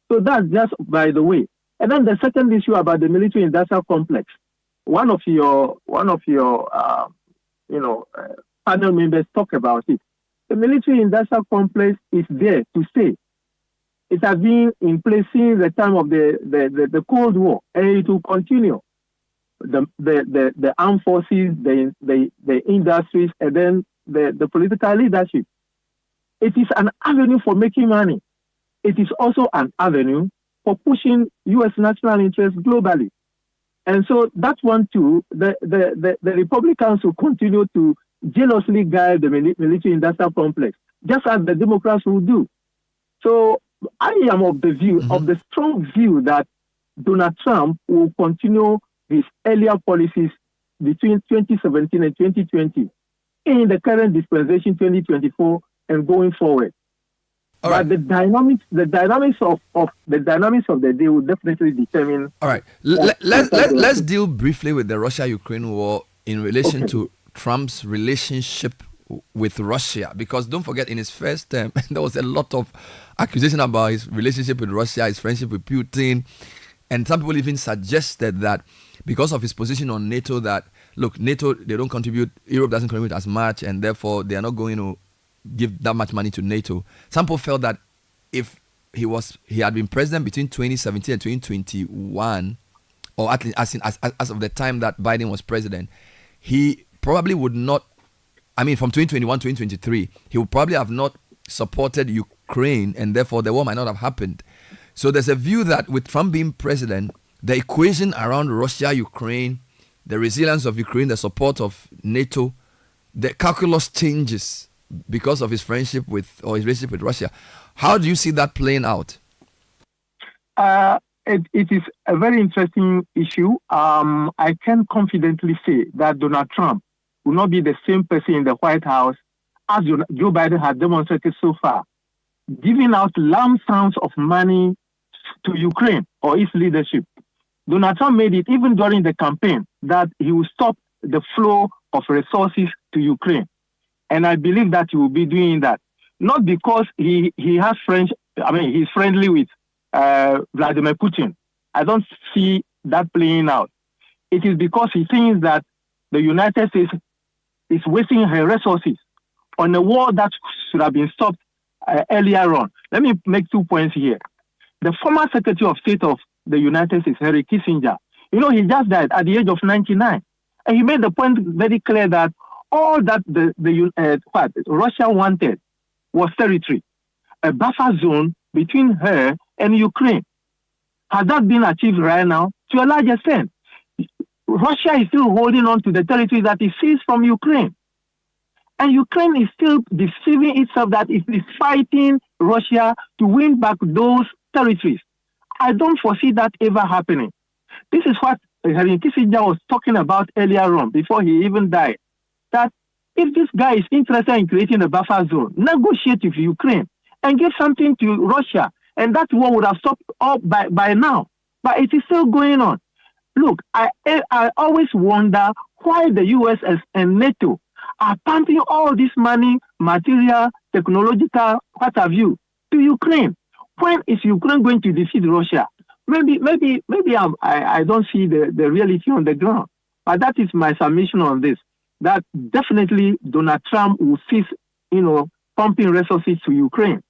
So that's just by the way. And then the second issue about the military-industrial complex. One of your panel members talk about it. The military-industrial complex is there to stay. It has been in place since the time of the Cold War, and it will continue. The armed forces, the industries, and then the political leadership. It is an avenue for making money. It is also an avenue for pushing U.S. national interests globally. And so that one too, the Republicans will continue to jealously guide the military industrial complex, just as the Democrats will do. So I am of the view, of the strong view, that Donald Trump will continue his earlier policies between 2017 and 2020 in the current dispensation 2024 and going forward. But the dynamics of the day will definitely determine. All right. Let's deal briefly with the Russia-Ukraine war in relation to Trump's relationship with Russia, because don't forget, in his first term there was a lot of accusation about his relationship with Russia, his friendship with Putin, and some people even suggested that because of his position on NATO, that look, NATO, they don't contribute, Europe doesn't contribute as much, and therefore they are not going to give that much money to NATO. Some people felt that if he had been president between 2017 and 2021, or at least as of the time that Biden was president, he probably would not, from 2021 to 2023, he would probably have not supported Ukraine, and therefore the war might not have happened. So there's a view that with Trump being president, the equation around Russia, Ukraine, the resilience of Ukraine, the support of NATO, the calculus changes because of his friendship with, or his relationship with Russia. How do you see that playing out? It is a very interesting issue. I can confidently say that Donald Trump will not be the same person in the White House as Joe Biden has demonstrated so far, giving out lump sums of money to Ukraine or its leadership. Donald Trump made it even during the campaign that he will stop the flow of resources to Ukraine. And I believe that he will be doing that. Not because he has he's friendly with Vladimir Putin. I don't see that playing out. It is because he thinks that the United States is wasting her resources on a war that should have been stopped earlier on. Let me make 2 points here. The former Secretary of State of the United States, Henry Kissinger, he just died at the age of 99. And he made the point very clear that all that Russia wanted was territory, a buffer zone between her and Ukraine. Has that been achieved right now? To a large extent. Russia is still holding on to the territory that it seized from Ukraine. And Ukraine is still deceiving itself that it is fighting Russia to win back those territories. I don't foresee that ever happening. This is what Henry Kissinger was talking about earlier on, before he even died. That if this guy is interested in creating a buffer zone, negotiate with Ukraine and give something to Russia, and that war would have stopped all by now. But it is still going on. Look, I always wonder why the US and NATO are pumping all this money, material, technological, what have you, to Ukraine. When is Ukraine going to defeat Russia? Maybe I don't see the reality on the ground. But that is my submission on this. That definitely Donald Trump will cease, pumping resources to Ukraine.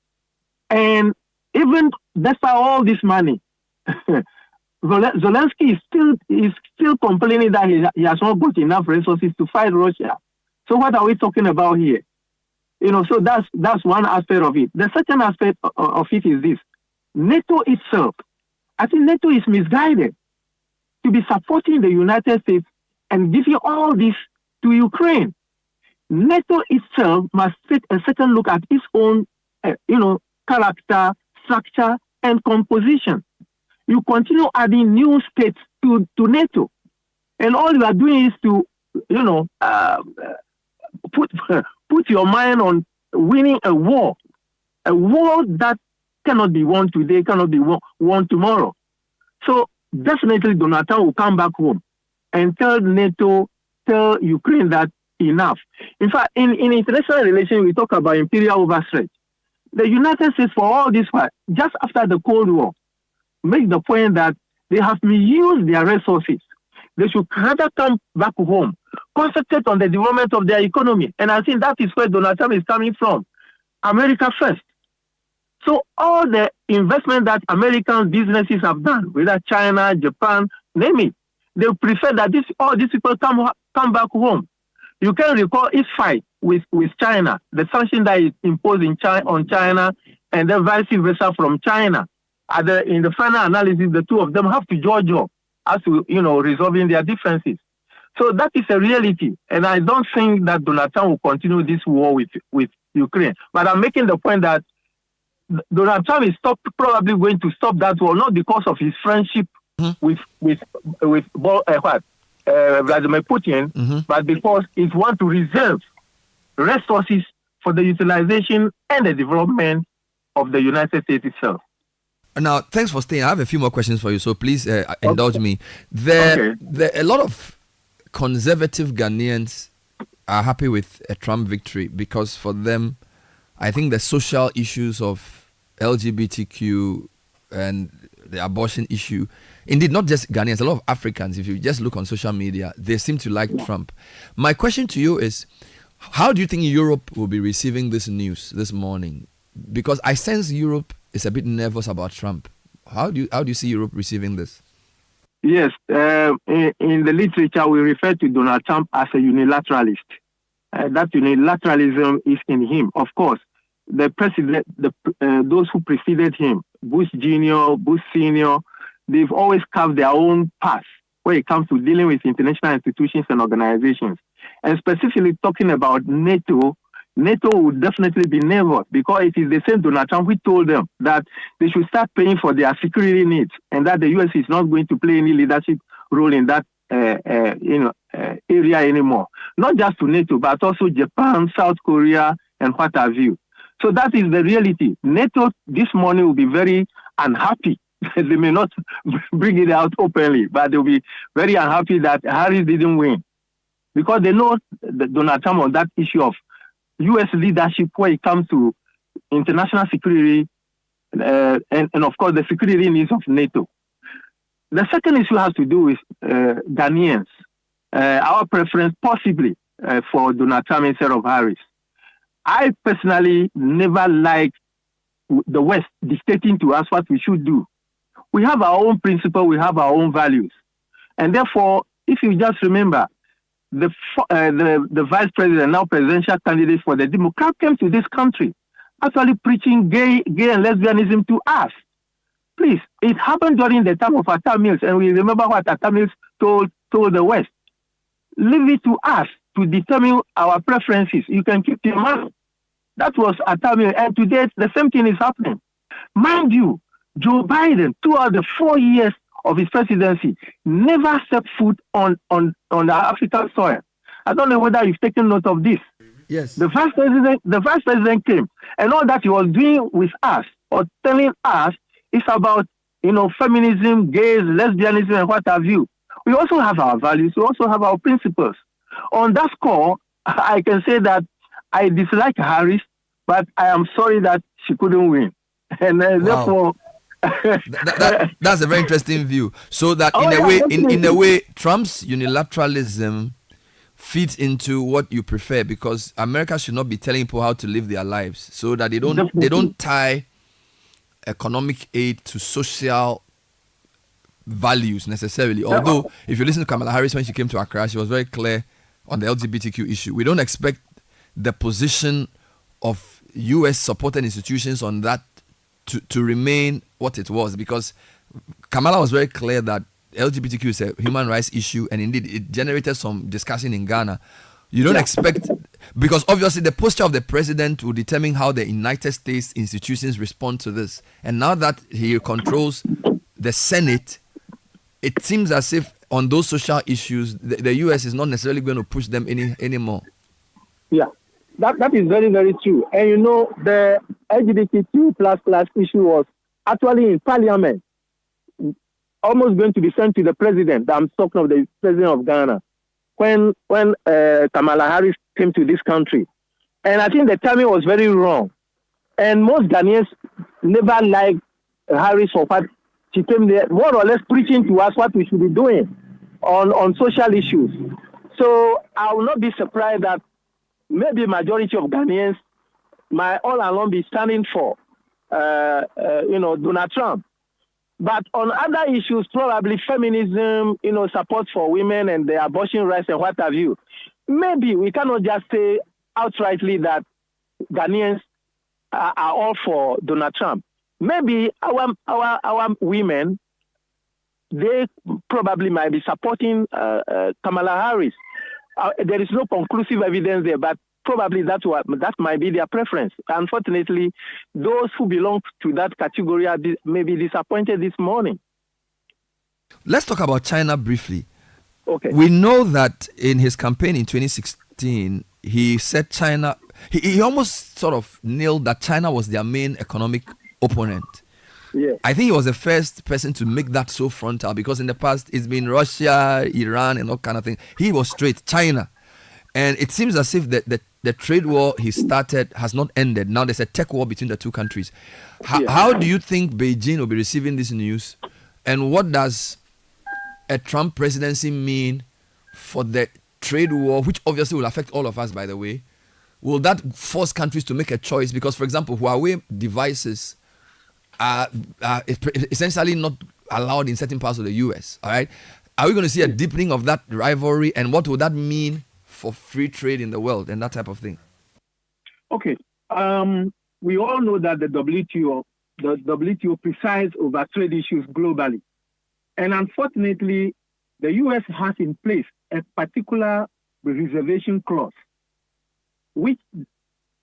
And even despite all this money, Zelensky is still complaining that he has not got enough resources to fight Russia. So what are we talking about here? So that's one aspect of it. The second aspect of it is this. NATO itself, I think NATO is misguided to be supporting the United States and giving all this to Ukraine. NATO itself must take a second look at its own, character, structure, and composition. You continue adding new states to NATO, and all you are doing is to, put your mind on winning a war that cannot be won today, cannot be won tomorrow. So definitely Donald Trump will come back home and tell NATO, tell Ukraine that enough. In fact, in international relations, we talk about imperial overstretch. The United States, for all this while, just after the Cold War, make the point that they have misused their resources. They should rather come back home, concentrate on the development of their economy. And I think that is where Donald Trump is coming from. America first. So all the investment that American businesses have done, whether China, Japan, name it, they prefer that all these people come back home. You can recall his fight with China, the sanction that is imposed on China, and then vice versa from China. In the final analysis, the two of them have to judge up as to resolving their differences. So that is a reality. And I don't think that Donald Trump will continue this war with Ukraine. But I'm making the point that Donald Trump is probably going to stop that war, not because of his friendship with Vladimir Putin, but because he wants to reserve resources for the utilization and the development of the United States itself. Now, thanks for staying. I have a few more questions for you, so please indulge me. A lot of conservative Ghanaians are happy with a Trump victory because for them, I think the social issues of LGBTQ and the abortion issue, indeed, not just Ghanaians, a lot of Africans, if you just look on social media, they seem to like Trump. My question to you is, how do you think Europe will be receiving this news this morning? Because I sense Europe is a bit nervous about Trump. How do you see Europe receiving this? Yes, in the literature, we refer to Donald Trump as a unilateralist. That unilateralism is in him. Of course, the president, those who preceded him, Bush Jr., Bush Sr., they've always carved their own path when it comes to dealing with international institutions and organizations. And specifically talking about NATO would definitely be nervous because it is the same Donald Trump who told them that they should start paying for their security needs and that the U.S. is not going to play any leadership role in that area anymore. Not just to NATO, but also Japan, South Korea, and what have you. So that is the reality. NATO this morning will be very unhappy. They may not bring it out openly, but they'll be very unhappy that Harris didn't win. Because they know that Donald Trump on that issue of U.S. leadership when it comes to international security and of course, the security needs of NATO. The second issue has to do with Ghanaians. Our preference possibly for Donald Trump instead of Harris. I personally never liked the West dictating to us what we should do. We have our own principles, we have our own values. And therefore, if you just remember, the vice president, now presidential candidate for the Democrat, came to this country actually preaching gay and lesbianism to us. Please, it happened during the time of Atta Mills, and we remember what Atta Mills told the West. Leave it to us to determine our preferences. You can keep your money. That was Atta Mills, and today the same thing is happening. Mind you, Joe Biden, throughout the 4 years of his presidency, never stepped foot on the African soil. I don't know whether you've taken note of this. Yes. The vice president came, and all that he was doing with us or telling us is about, feminism, gays, lesbianism, and what have you. We also have our values. We also have our principles. On that score, I can say that I dislike Harris, but I am sorry that she couldn't win, and therefore. That's a very interesting view. So that in a way, Trump's unilateralism feeds into what you prefer, because America should not be telling people how to live their lives, so that they don't tie economic aid to social values necessarily. Although if you listen to Kamala Harris when she came to Accra, she was very clear on the LGBTQ issue. We don't expect the position of U.S. supported institutions on that to remain what it was, because Kamala was very clear that LGBTQ is a human rights issue, and indeed it generated some discussion in Ghana. You don't expect, because obviously the posture of the president will determine how the United States institutions respond to this. And now that he controls the Senate, it seems as if on those social issues, the U.S. is not necessarily going to push them anymore. Yeah. That is very, very true. And the LGBTQ++ issue was actually in Parliament, almost going to be sent to the president. I'm talking of the president of Ghana, when Kamala Harris came to this country. And I think the timing was very wrong. And most Ghanaians never liked Harris for what she came there, more or less preaching to us what we should be doing on social issues. So I will not be surprised that maybe majority of Ghanaians might all along be standing for, Donald Trump. But on other issues, probably feminism, support for women and the abortion rights and what have you, maybe we cannot just say outrightly that Ghanaians are all for Donald Trump. Maybe our women they probably might be supporting Kamala Harris. There is no conclusive evidence there, but probably that might be their preference. Unfortunately, those who belong to that category are maybe disappointed this morning. Let's talk about China briefly. Okay. We know that in his campaign in 2016, he said China, he almost sort of nailed that China was their main economic opponent. Yeah. I think he was the first person to make that so frontal, because in the past it's been Russia, Iran, and all kind of things. He was straight China, and it seems as if the trade war he started has not ended. Now there's a tech war between the two countries. How do you think Beijing will be receiving this news, and what does a Trump presidency mean for the trade war, which obviously will affect all of us, by the way? Will that force countries to make a choice? Because, for example, Huawei devices are essentially not allowed in certain parts of the US. All right, are we going to see a deepening of that rivalry, and what will that mean for free trade in the world and that type of thing? Okay, we all know that the WTO presides over trade issues globally, and unfortunately, the US has in place a particular reservation clause, which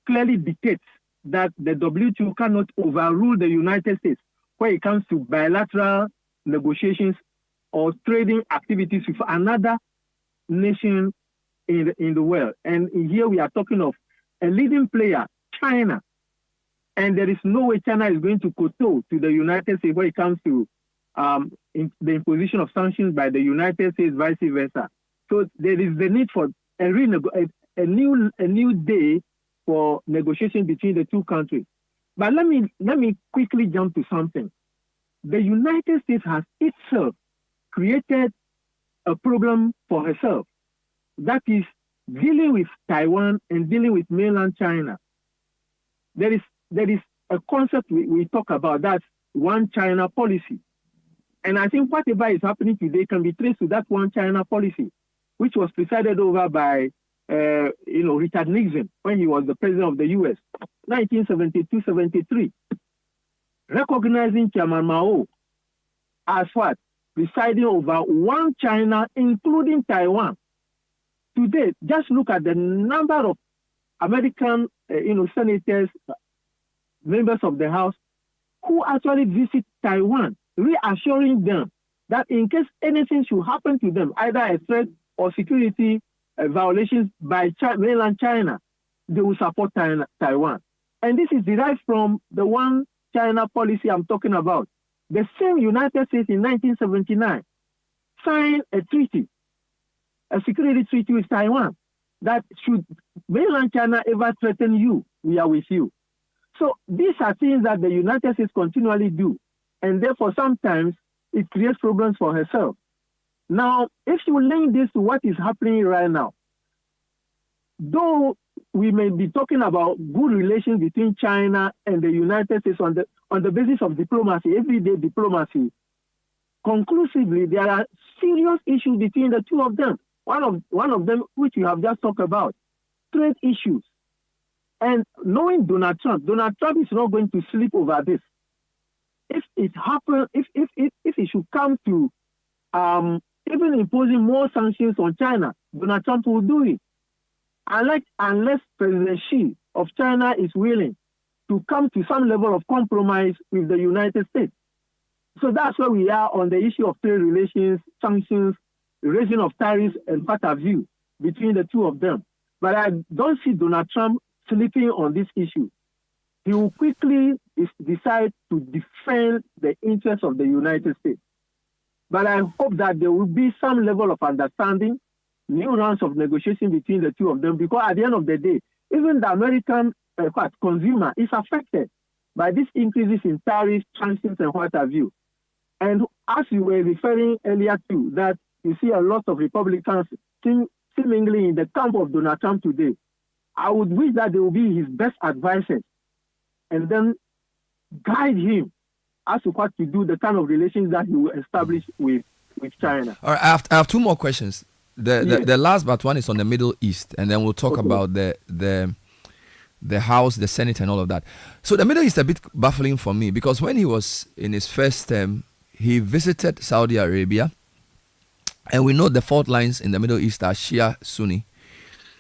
clearly dictates that the WTO cannot overrule the United States when it comes to bilateral negotiations or trading activities with another nation in the world. And here we are talking of a leading player, China. And there is no way China is going to kowtow to the United States when it comes to the imposition of sanctions by the United States, vice versa. So there is the need for a new day for negotiation between the two countries. But let me quickly jump to something. The United States has itself created a problem for herself. That is dealing with Taiwan and dealing with mainland China. There is a concept we talk about, that's one China policy. And I think whatever is happening today can be traced to that one China policy, which was presided over by Richard Nixon when he was the president of the U.S., 1972-73, recognizing Chairman Mao as what? Presiding over one China, including Taiwan. Today, just look at the number of American, senators, members of the House, who actually visit Taiwan, reassuring them that in case anything should happen to them, either a threat or security violations by mainland China, they will support Taiwan. And this is derived from the one China policy I'm talking about. The same United States in 1979 signed a treaty, a security treaty with Taiwan, that should mainland China ever threaten you, we are with you. So these are things that the United States continually do, and therefore sometimes it creates problems for herself. Now, if you link this to what is happening right now, though we may be talking about good relations between China and the United States on the basis of diplomacy, everyday diplomacy, conclusively there are serious issues between the two of them. One of them, which we have just talked about, trade issues. And knowing Donald Trump is not going to sleep over this. If it happens, if it should come to even imposing more sanctions on China, Donald Trump will do it. Unless President Xi of China is willing to come to some level of compromise with the United States. So that's where we are on the issue of trade relations, sanctions, raising of tariffs, and what have you between the two of them. But I don't see Donald Trump sleeping on this issue. He will quickly decide to defend the interests of the United States. But I hope that there will be some level of understanding, new rounds of negotiation between the two of them, because at the end of the day, even the American consumer is affected by these increases in tariffs, sanctions, and what have you. And as you were referring earlier to, that you see a lot of Republicans seemingly in the camp of Donald Trump today, I would wish that they will be his best advisors and then guide him as to what to do, the kind of relations that he will establish with China. All right, I have two more questions. The last but one is on the Middle East, and then we'll talk about the House, the Senate, and all of that. So the Middle East is a bit baffling for me, because when he was in his first term, he visited Saudi Arabia, and we know the fault lines in the Middle East are Shia, Sunni.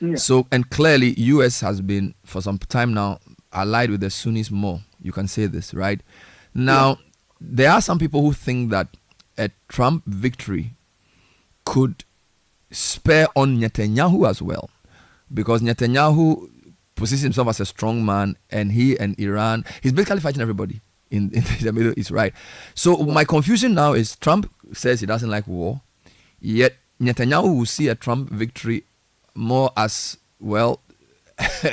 Yeah. So, and clearly, U.S. has been for some time now allied with the Sunnis more. You can say this, right? Now, there are some people who think that a Trump victory could spare on Netanyahu as well, because Netanyahu positions himself as a strong man, and he and Iran, he's basically fighting everybody in the Middle East, right? So my confusion now is Trump says he doesn't like war, yet Netanyahu will see a Trump victory more as, well,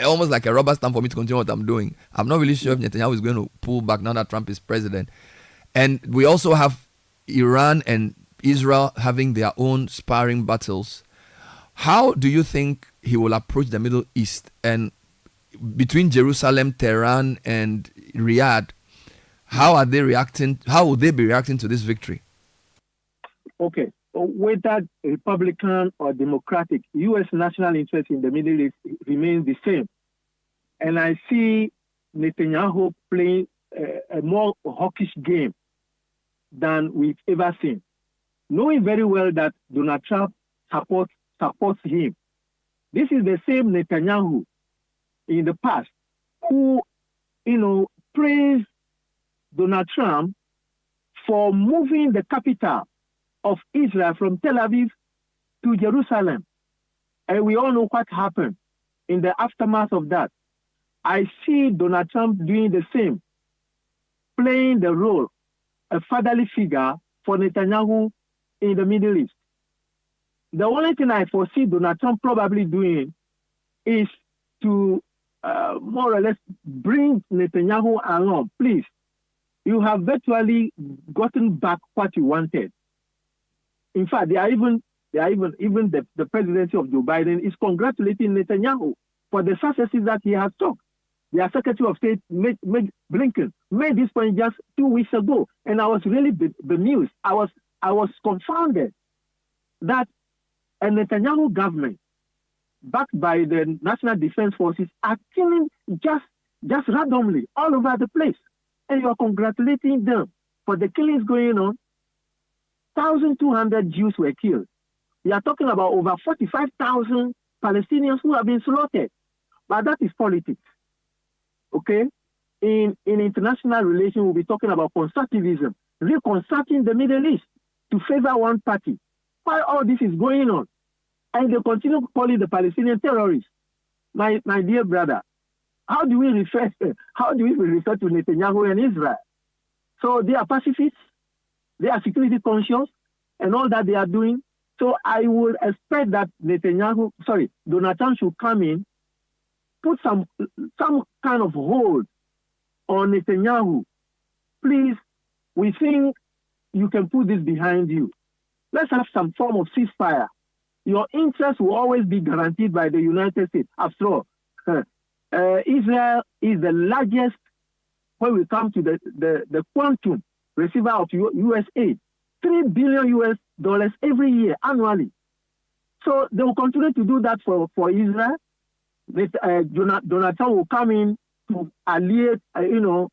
almost like a rubber stamp for me to continue what I'm doing. I'm not really sure if Netanyahu is going to pull back now that Trump is president. And we also have Iran and Israel having their own sparring battles. How do you think he will approach the Middle East? And between Jerusalem, Tehran, and Riyadh, how are they reacting? How will they be reacting to this victory? Okay, whether Republican or Democratic, U.S. national interest in the Middle East remains the same. And I see Netanyahu playing a more hawkish game than we've ever seen, knowing very well that Donald Trump supports him. This is the same Netanyahu in the past who, praised Donald Trump for moving the capital of Israel from Tel Aviv to Jerusalem. And we all know what happened in the aftermath of that. I see Donald Trump doing the same, playing the role, a fatherly figure for Netanyahu in the Middle East. The only thing I foresee Donald Trump probably doing is to more or less bring Netanyahu along. Please, you have virtually gotten back what you wanted. In fact, even the presidency of Joe Biden is congratulating Netanyahu for the successes that he has took. Their Secretary of State, Blinken, made this point just 2 weeks ago, and I was really bemused. I was confounded that a Netanyahu government, backed by the National Defense Forces, are killing just randomly all over the place, and you are congratulating them for the killings going on. 1,200 Jews were killed. We are talking about over 45,000 Palestinians who have been slaughtered. But that is politics. Okay? In international relations, we'll be talking about constructivism, reconstructing the Middle East to favor one party. While all this is going on, and they continue calling the Palestinian terrorists. My dear brother, how do we refer to Netanyahu and Israel? So they are pacifists, they are security conscious, and all that they are doing. So I would expect that Donald Trump should come in, put some kind of hold on Netanyahu. Please, we think you can put this behind you. Let's have some form of ceasefire. Your interest will always be guaranteed by the United States. After all, Israel is the largest, when we come to the quantum receiver of U.S. aid, $3 billion every year, annually. So they will continue to do that for Israel. Donald Trump will come in to alleviate, the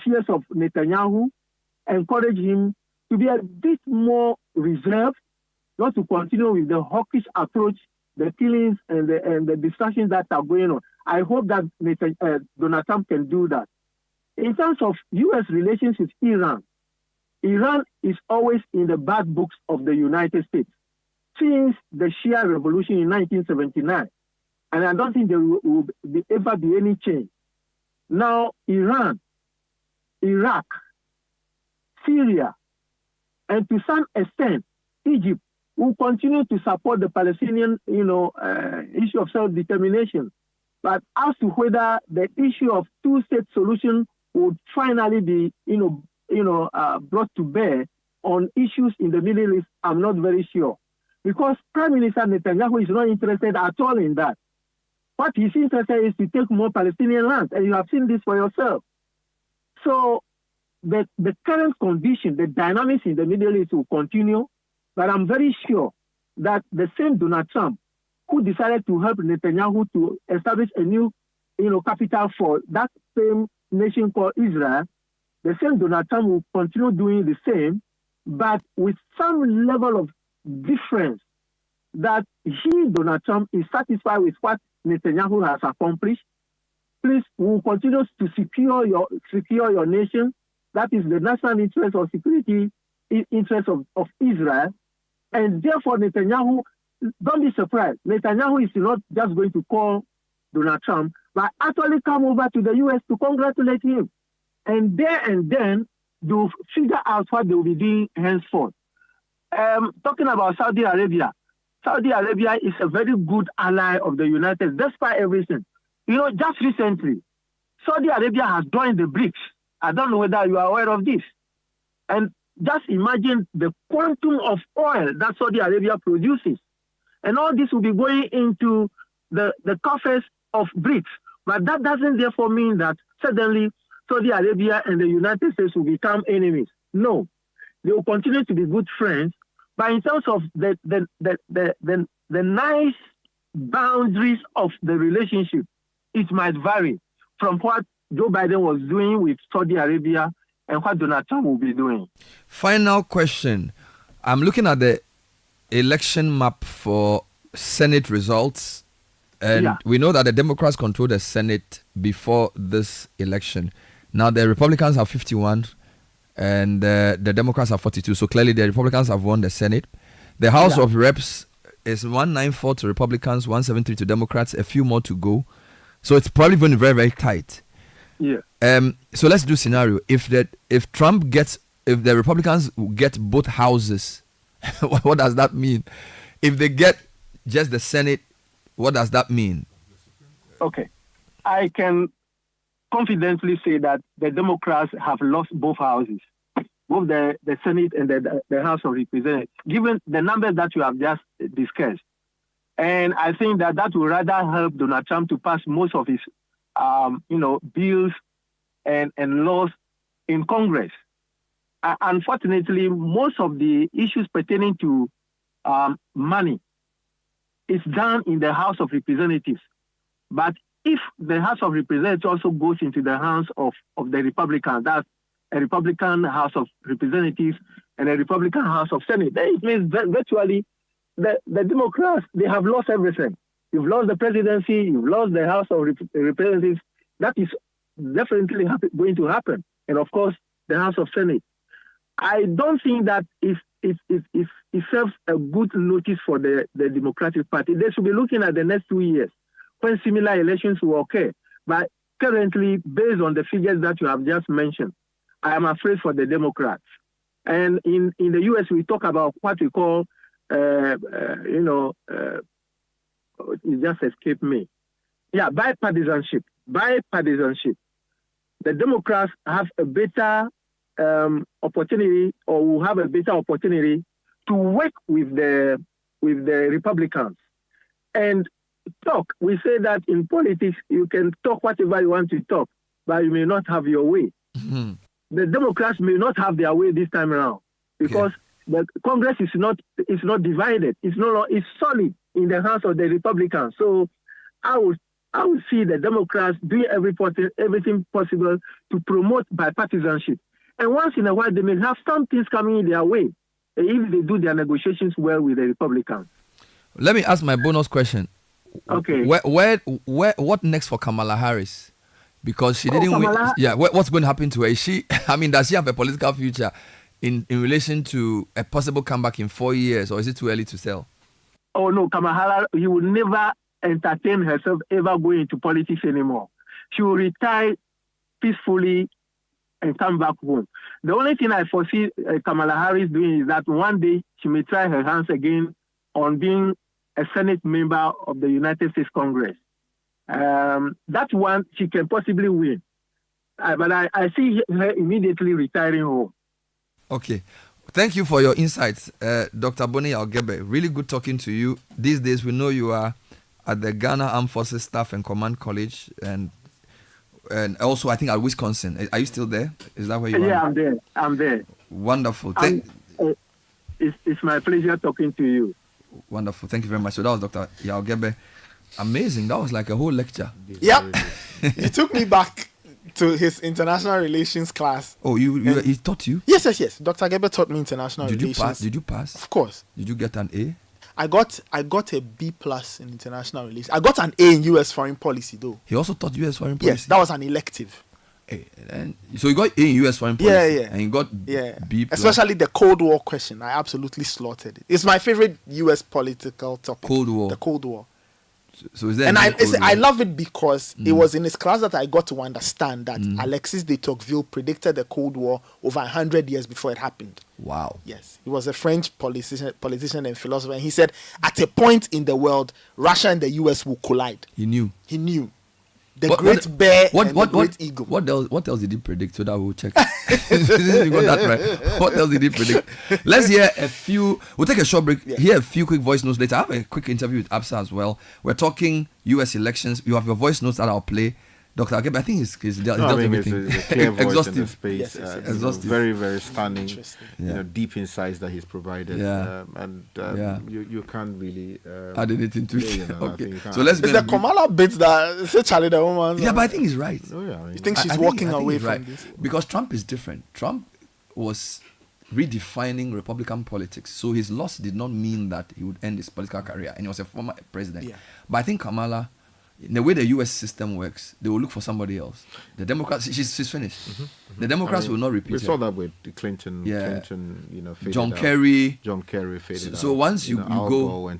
fears of Netanyahu, encourage him to be a bit more reserved, not to continue with the hawkish approach, the killings and the discussions that are going on. I hope that Donald Trump can do that. In terms of U.S. relations with Iran, Iran is always in the bad books of the United States since the Shia revolution in 1979. And I don't think there will ever be any change. Now, Iran, Iraq, Syria, and to some extent, Egypt will continue to support the Palestinian, issue of self-determination. But as to whether the issue of two-state solution would finally be, brought to bear on issues in the Middle East, I'm not very sure. Because Prime Minister Netanyahu is not interested at all in that. What he's interested in is to take more Palestinian land, and you have seen this for yourself. So the current condition, the dynamics in the Middle East will continue, but I'm very sure that the same Donald Trump, who decided to help Netanyahu to establish a new, capital for that same nation called Israel, the same Donald Trump will continue doing the same, but with some level of difference that he, Donald Trump, is satisfied with what Netanyahu has accomplished. Please, we will continue to secure your nation. That is the national interest or security interest of Israel. And therefore, Netanyahu, don't be surprised. Netanyahu is not just going to call Donald Trump, but actually come over to the U.S. to congratulate him. And there and then, they'll figure out what they will be doing henceforth. Talking about Saudi Arabia. Saudi Arabia is a very good ally of the United States, despite everything. You know, just recently, Saudi Arabia has joined the BRICS. I don't know whether you are aware of this. And just imagine the quantum of oil that Saudi Arabia produces. And all this will be going into the coffers of BRICS. But that doesn't therefore mean that suddenly Saudi Arabia and the United States will become enemies. No. They will continue to be good friends. But in terms of the nice boundaries of the relationship, it might vary from what Joe Biden was doing with Saudi Arabia and what Donald Trump will be doing. Final question. I'm looking at the election map for Senate results, and we know that the Democrats control the Senate before this election. Now the Republicans have 51 and the Democrats have 42. So clearly the Republicans have won the Senate. The House of Reps is 194 to Republicans, 173 to Democrats, a few more to go. So it's probably going to be very, very tight. Yeah. So let's do scenario. If the Republicans get both houses, what does that mean? If they get just the Senate, what does that mean? Okay. I can confidently say that the Democrats have lost both houses, both the Senate and the House of Representatives, given the numbers that you have just discussed. And I think that will rather help Donald Trump to pass most of his, bills and laws in Congress. Unfortunately, most of the issues pertaining to money is done in the House of Representatives. But if the House of Representatives also goes into the hands of the Republicans, that's a Republican House of Representatives and a Republican House of Senate, then it means virtually the Democrats, they have lost everything. You've lost the presidency, you've lost the House of Representatives. That is definitely going to happen. And of course, the House of Senate. I don't think that it serves a good notice for the Democratic Party. They should be looking at the next 2 years when similar elections will occur. But currently, based on the figures that you have just mentioned, I am afraid for the Democrats. And in the U.S., we talk about what we call, it just escaped me. Yeah, bipartisanship. The Democrats have a better opportunity, or will have a better opportunity to work with the Republicans and talk. We say that in politics, you can talk whatever you want to talk, but you may not have your way. Mm-hmm. The Democrats may not have their way this time around because the Congress is not divided. It's solid in the hands of the Republicans. So I would see the Democrats doing everything possible to promote bipartisanship. And once in a while, they may have some things coming in their way if they do their negotiations well with the Republicans. Let me ask my bonus question. Okay. What next for Kamala Harris? Because she didn't win. Yeah, what's going to happen to her? Does she have a political future in relation to a possible comeback in 4 years, or is it too early to tell? Oh, no, Kamala, he will never entertain herself ever going into politics anymore. She will retire peacefully and come back home. The only thing I foresee Kamala Harris doing is that one day she may try her hands again on being a Senate member of the United States Congress. That one she can possibly win. But I see her immediately retiring home. Okay. Thank you for your insights, Dr. Boni Algebe. Really good talking to you. These days we know you are at the Ghana Armed Forces Staff and Command College and also I think at Wisconsin. Are you still there? Is that where you are? Yeah, I'm there. Wonderful. It's my pleasure talking to you. Wonderful. Thank you very much. So that was Dr. Yalgebe. Amazing. That was like a whole lecture. Yep. You took me back to his international relations class. Oh, he taught you? Yes. Dr. Gebe taught me international relations. Did you pass? Of course. Did you get an A? I got a B+ in international relations. I got an A in U.S. foreign policy though. He also taught U.S. foreign policy? Yes, that was an elective. So you got A in U.S. foreign policy? Yeah. And you got B+. Especially the Cold War question. I absolutely slaughtered it. It's my favorite U.S. political topic. Cold War. The Cold War. So is there? And I love it because it was in his class that I got to understand that Alexis de Tocqueville predicted the Cold War over 100 years before it happened. Wow. Yes, he was a French politician and philosopher, and he said at a point in the world, Russia and the U.S. will collide. He knew. The great bear and the great eagle. What else did he predict? So that we'll check. You got that right. What else did he predict? Let's hear a few. We'll take a short break. Hear a few quick voice notes later. I have a quick interview with Absa as well. We're talking U.S. elections. You have your voice notes that I'll play. Dr. Akebe, I think he's dealt everything. It's a clear voice exhaustive. in the space. Exhaustive. Very, very stunning. Deep insights that he's provided. You can't really add anything to it. Okay. So let's. It's the Kamala bit that say Charlie the woman. Yeah, but I think he's right. You think she's walking away from this? Because Trump is different. Trump was redefining Republican politics. So his loss did not mean that he would end his political career, and he was a former president. But I think Kamala, in the way the U.S. system works, they will look for somebody else. The Democrats, she's finished. The Democrats will not repeat we her. saw that with Clinton. Faded John out. Kerry. John Kerry faded out. So once you go,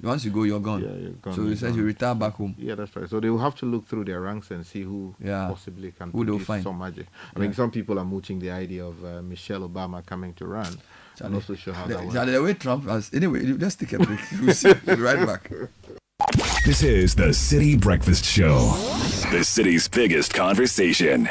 once you go, you're gone. Yeah, you're gone. So he says you retire back home. Yeah, that's right. So they will have to look through their ranks and see who possibly can produce some magic. I mean, some people are mooching the idea of Michelle Obama coming to run. I'm not so sure how that works. The way Trump has. Anyway, let's take a break. We'll see. We'll be right back. This is the Citi Breakfast Show, the city's biggest conversation.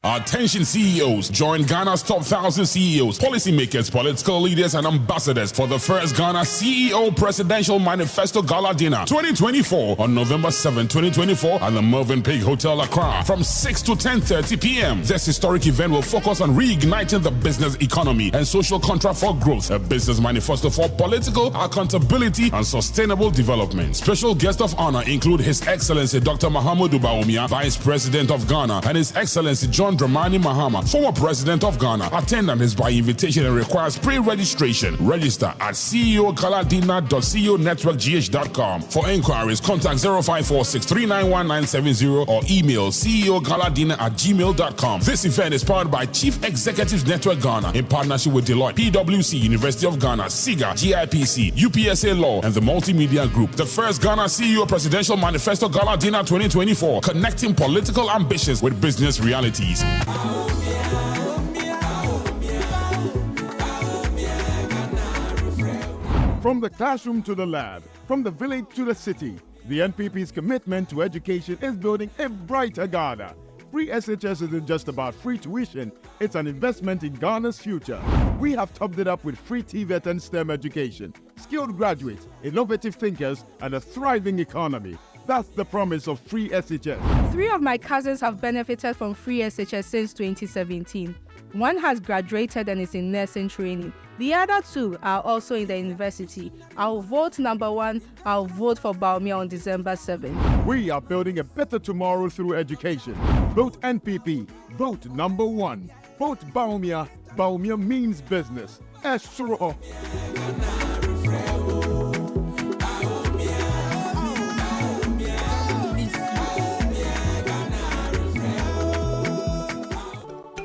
Attention CEOs, join Ghana's top 1,000 CEOs, policymakers, political leaders, and ambassadors for the first Ghana CEO Presidential Manifesto Gala Dinner 2024 on November 7, 2024 at the Mervyn Pig Hotel, Accra from 6 to 10:30 p.m. This historic event will focus on reigniting the business economy and social contract for growth, a business manifesto for political accountability and sustainable development. Special guests of honor include His Excellency Dr. Mahamudu Bawumia, Vice President of Ghana, and His Excellency John Dramani Mahama, former President of Ghana. Attendance is by invitation and requires pre-registration. Register at ceogaladina.ceonetworkgh.com. For inquiries, contact 0546391970 or email ceogaladina@gmail.com. This event is powered by Chief Executives Network Ghana in partnership with Deloitte, PwC, University of Ghana, SIGA, GIPC, UPSA Law, and the Multimedia Group. The first Ghana CEO Presidential Manifesto Gala Dinner 2024, connecting political ambitions with business realities. From the classroom to the lab, from the village to the city, the NPP's commitment to education is building a brighter Ghana. Free SHS isn't just about free tuition, it's an investment in Ghana's future. We have topped it up with free TVET and STEM education, skilled graduates, innovative thinkers, and a thriving economy. That's the promise of free SHS. 3 of my cousins have benefited from free SHS since 2017. One has graduated and is in nursing training. The other 2 are also in the university. I'll vote number 1. I'll vote for Bawumia on December 7. We are building a better tomorrow through education. Vote NPP. Vote number 1. Vote Bawumia. Bawumia means business. Estro.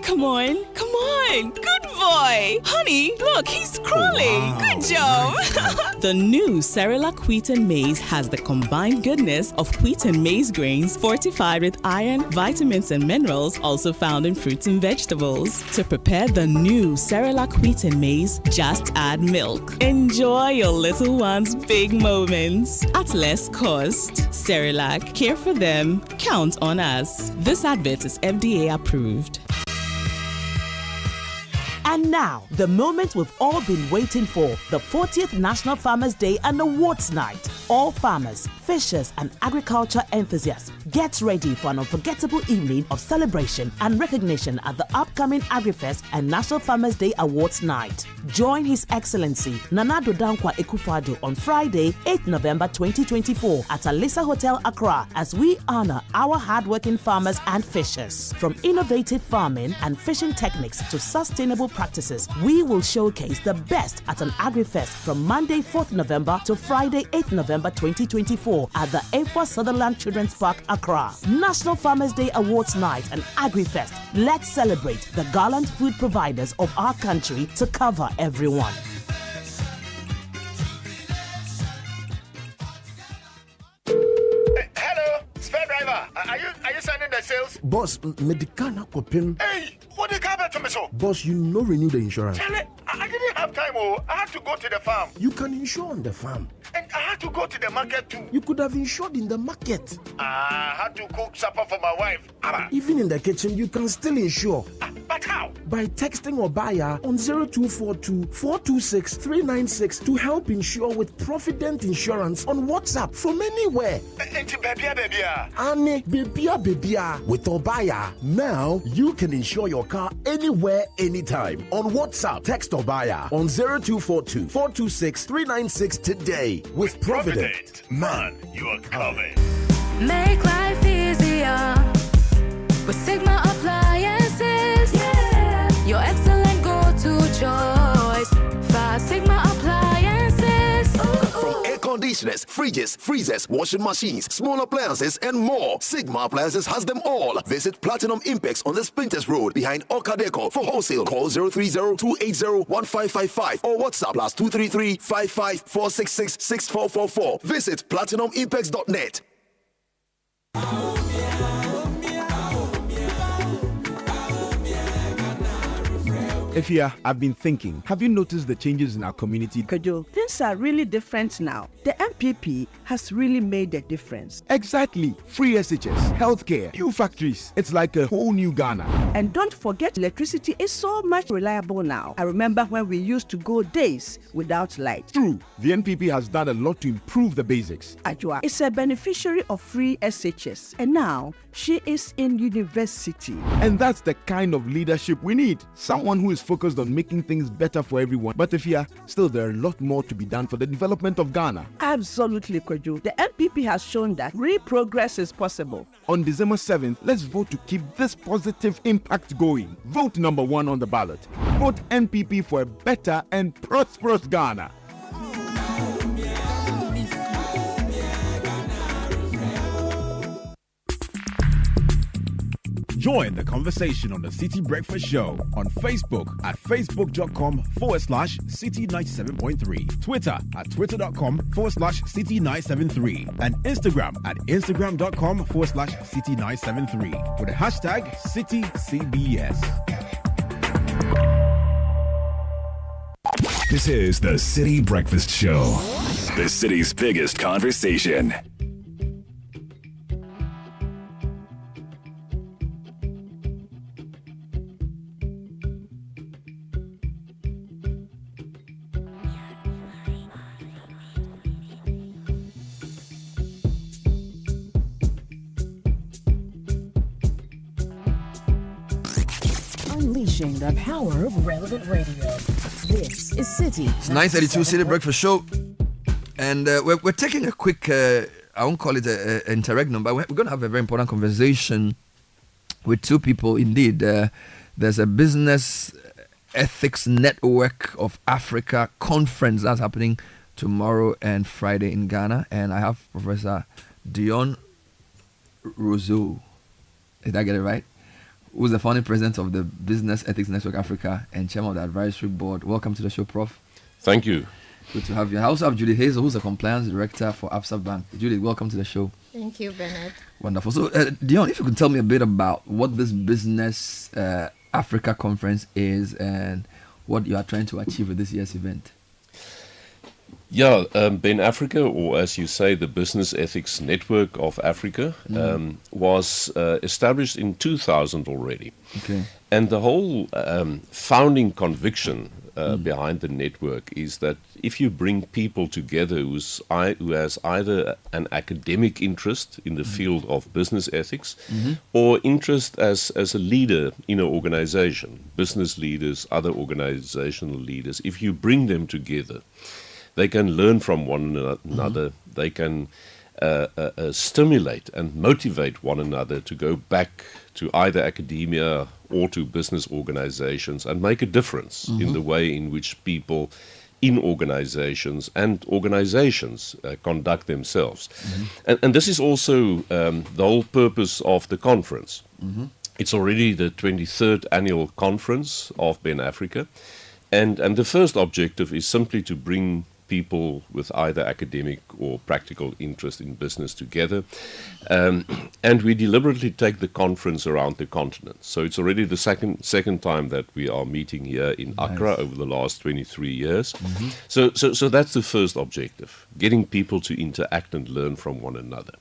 Come on. Good boy. Honey, look, he's crawling. Wow. Good job. The new Cerelac Wheat and Maize has the combined goodness of wheat and maize grains fortified with iron, vitamins, and minerals also found in fruits and vegetables. To prepare the new Cerelac Wheat and Maize, just add milk. Enjoy your little one's big moments at less cost. Cerelac, care for them, count on us. This advert is FDA approved. And now, the moment we've all been waiting for, the 40th National Farmers Day and Awards Night. All farmers, fishers, and agriculture enthusiasts, get ready for an unforgettable evening of celebration and recognition at the upcoming AgriFest and National Farmers Day Awards Night. Join His Excellency Nana Addo Dankwa Akufo-Addo on Friday, 8th November 2024 at Alisa Hotel, Accra, as we honor our hardworking farmers and fishers. From innovative farming and fishing techniques to sustainable practices, we will showcase the best at an AgriFest from Monday, 4th November to Friday, 8th November 2024 at the A4 Sutherland Children's Park, Accra. National Farmers Day Awards Night and AgriFest. Let's celebrate the gallant food providers of our country to cover everyone. Hello, spare driver. Are you sending the sales? Boss, medicana kopim. Hey, what the car to me so? Boss, you no renew the insurance. Charlie, I didn't have time. Oh, I had to go to the farm. You can insure on the farm. And I had to go to the market too. You could have insured in the market. I had to cook supper for my wife. Even in the kitchen, you can still insure. But how? By texting or buyer on 0242 426 396 to help insure with Provident Insurance on WhatsApp from anywhere. Annie, babia. With Obaya, now you can insure your car anywhere, anytime on WhatsApp. Text Obaya on 0242 426 396 today. With Provident. Man, you are covered. Make life easier with Sigma Appliances. Yeah. Your excellent go-to choice. Fast Sigma Appliances. From air conditioners, fridges, freezers, washing machines, small appliances, and more, Sigma Appliances has them all. Visit Platinum Impex on the Sprinters Road behind Okadeco. For wholesale, call 030-280-1555 or WhatsApp +233 55 466 6444. Visit PlatinumImpex.net. Ifya, I've been thinking, have you noticed the changes in our community? Kojo, things are really different now. The MPP has really made a difference. Exactly. Free SHS, healthcare, new factories. It's like a whole new Ghana. And don't forget, electricity is so much reliable now. I remember when we used to go days without light. True. The NPP has done a lot to improve the basics. Ajua is a beneficiary of free SHS, and now she is in university. And that's the kind of leadership we need. Someone who is focused on making things better for everyone. But Ifya, still there are a lot more to be done for the development of Ghana. Absolutely, Kojo. The NPP has shown that real progress is possible. On December 7th, let's vote to keep this positive impact going. Vote number 1 on the ballot. Vote NPP for a better and prosperous Ghana. Join the conversation on the Citi Breakfast Show on Facebook at facebook.com/Citi97.3, Twitter at twitter.com/Citi973, and Instagram at instagram.com/Citi973 with the hashtag CitiCBS. This is the Citi Breakfast Show, the city's biggest conversation. Unleashing the power of relevant radio. This is Citi. It's 9:32 Citi Breakfast Show, and we're taking a quick, I won't call it an interregnum, but we're going to have a very important conversation with two people. Indeed, there's a Business Ethics Network of Africa conference that's happening tomorrow and Friday in Ghana, and I have Professor Dion Roseau. Did I get it right? Who's the founding president of the Business Ethics Network Africa and chairman of the advisory board. Welcome to the show, Prof. Thank you. Good to have you. I also have Judy Hazel, who's the compliance director for Absa Bank. Judy, welcome to the show. Thank you, Bernard. Wonderful. So, Dion, if you could tell me a bit about what this Business Africa conference is and what you are trying to achieve with this year's event. Yeah, Ben Africa, or as you say, the Business Ethics Network of Africa, was established in 2000 already. Okay. And the whole founding conviction behind the network is that if you bring people together who has either an academic interest in the field of business ethics or interest as a leader in an organization, business leaders, other organizational leaders, if you bring them together, they can learn from one another. They can stimulate and motivate one another to go back to either academia or to business organizations and make a difference in the way in which people in organizations and organizations conduct themselves. And this is also the whole purpose of the conference. It's already the 23rd annual conference of Ben Africa. And the first objective is simply to bring people with either academic or practical interest in business together. And we deliberately take the conference around the continent. So it's already the second time that we are meeting here in Accra over the last 23 years. So that's the first objective, getting people to interact and learn from one another.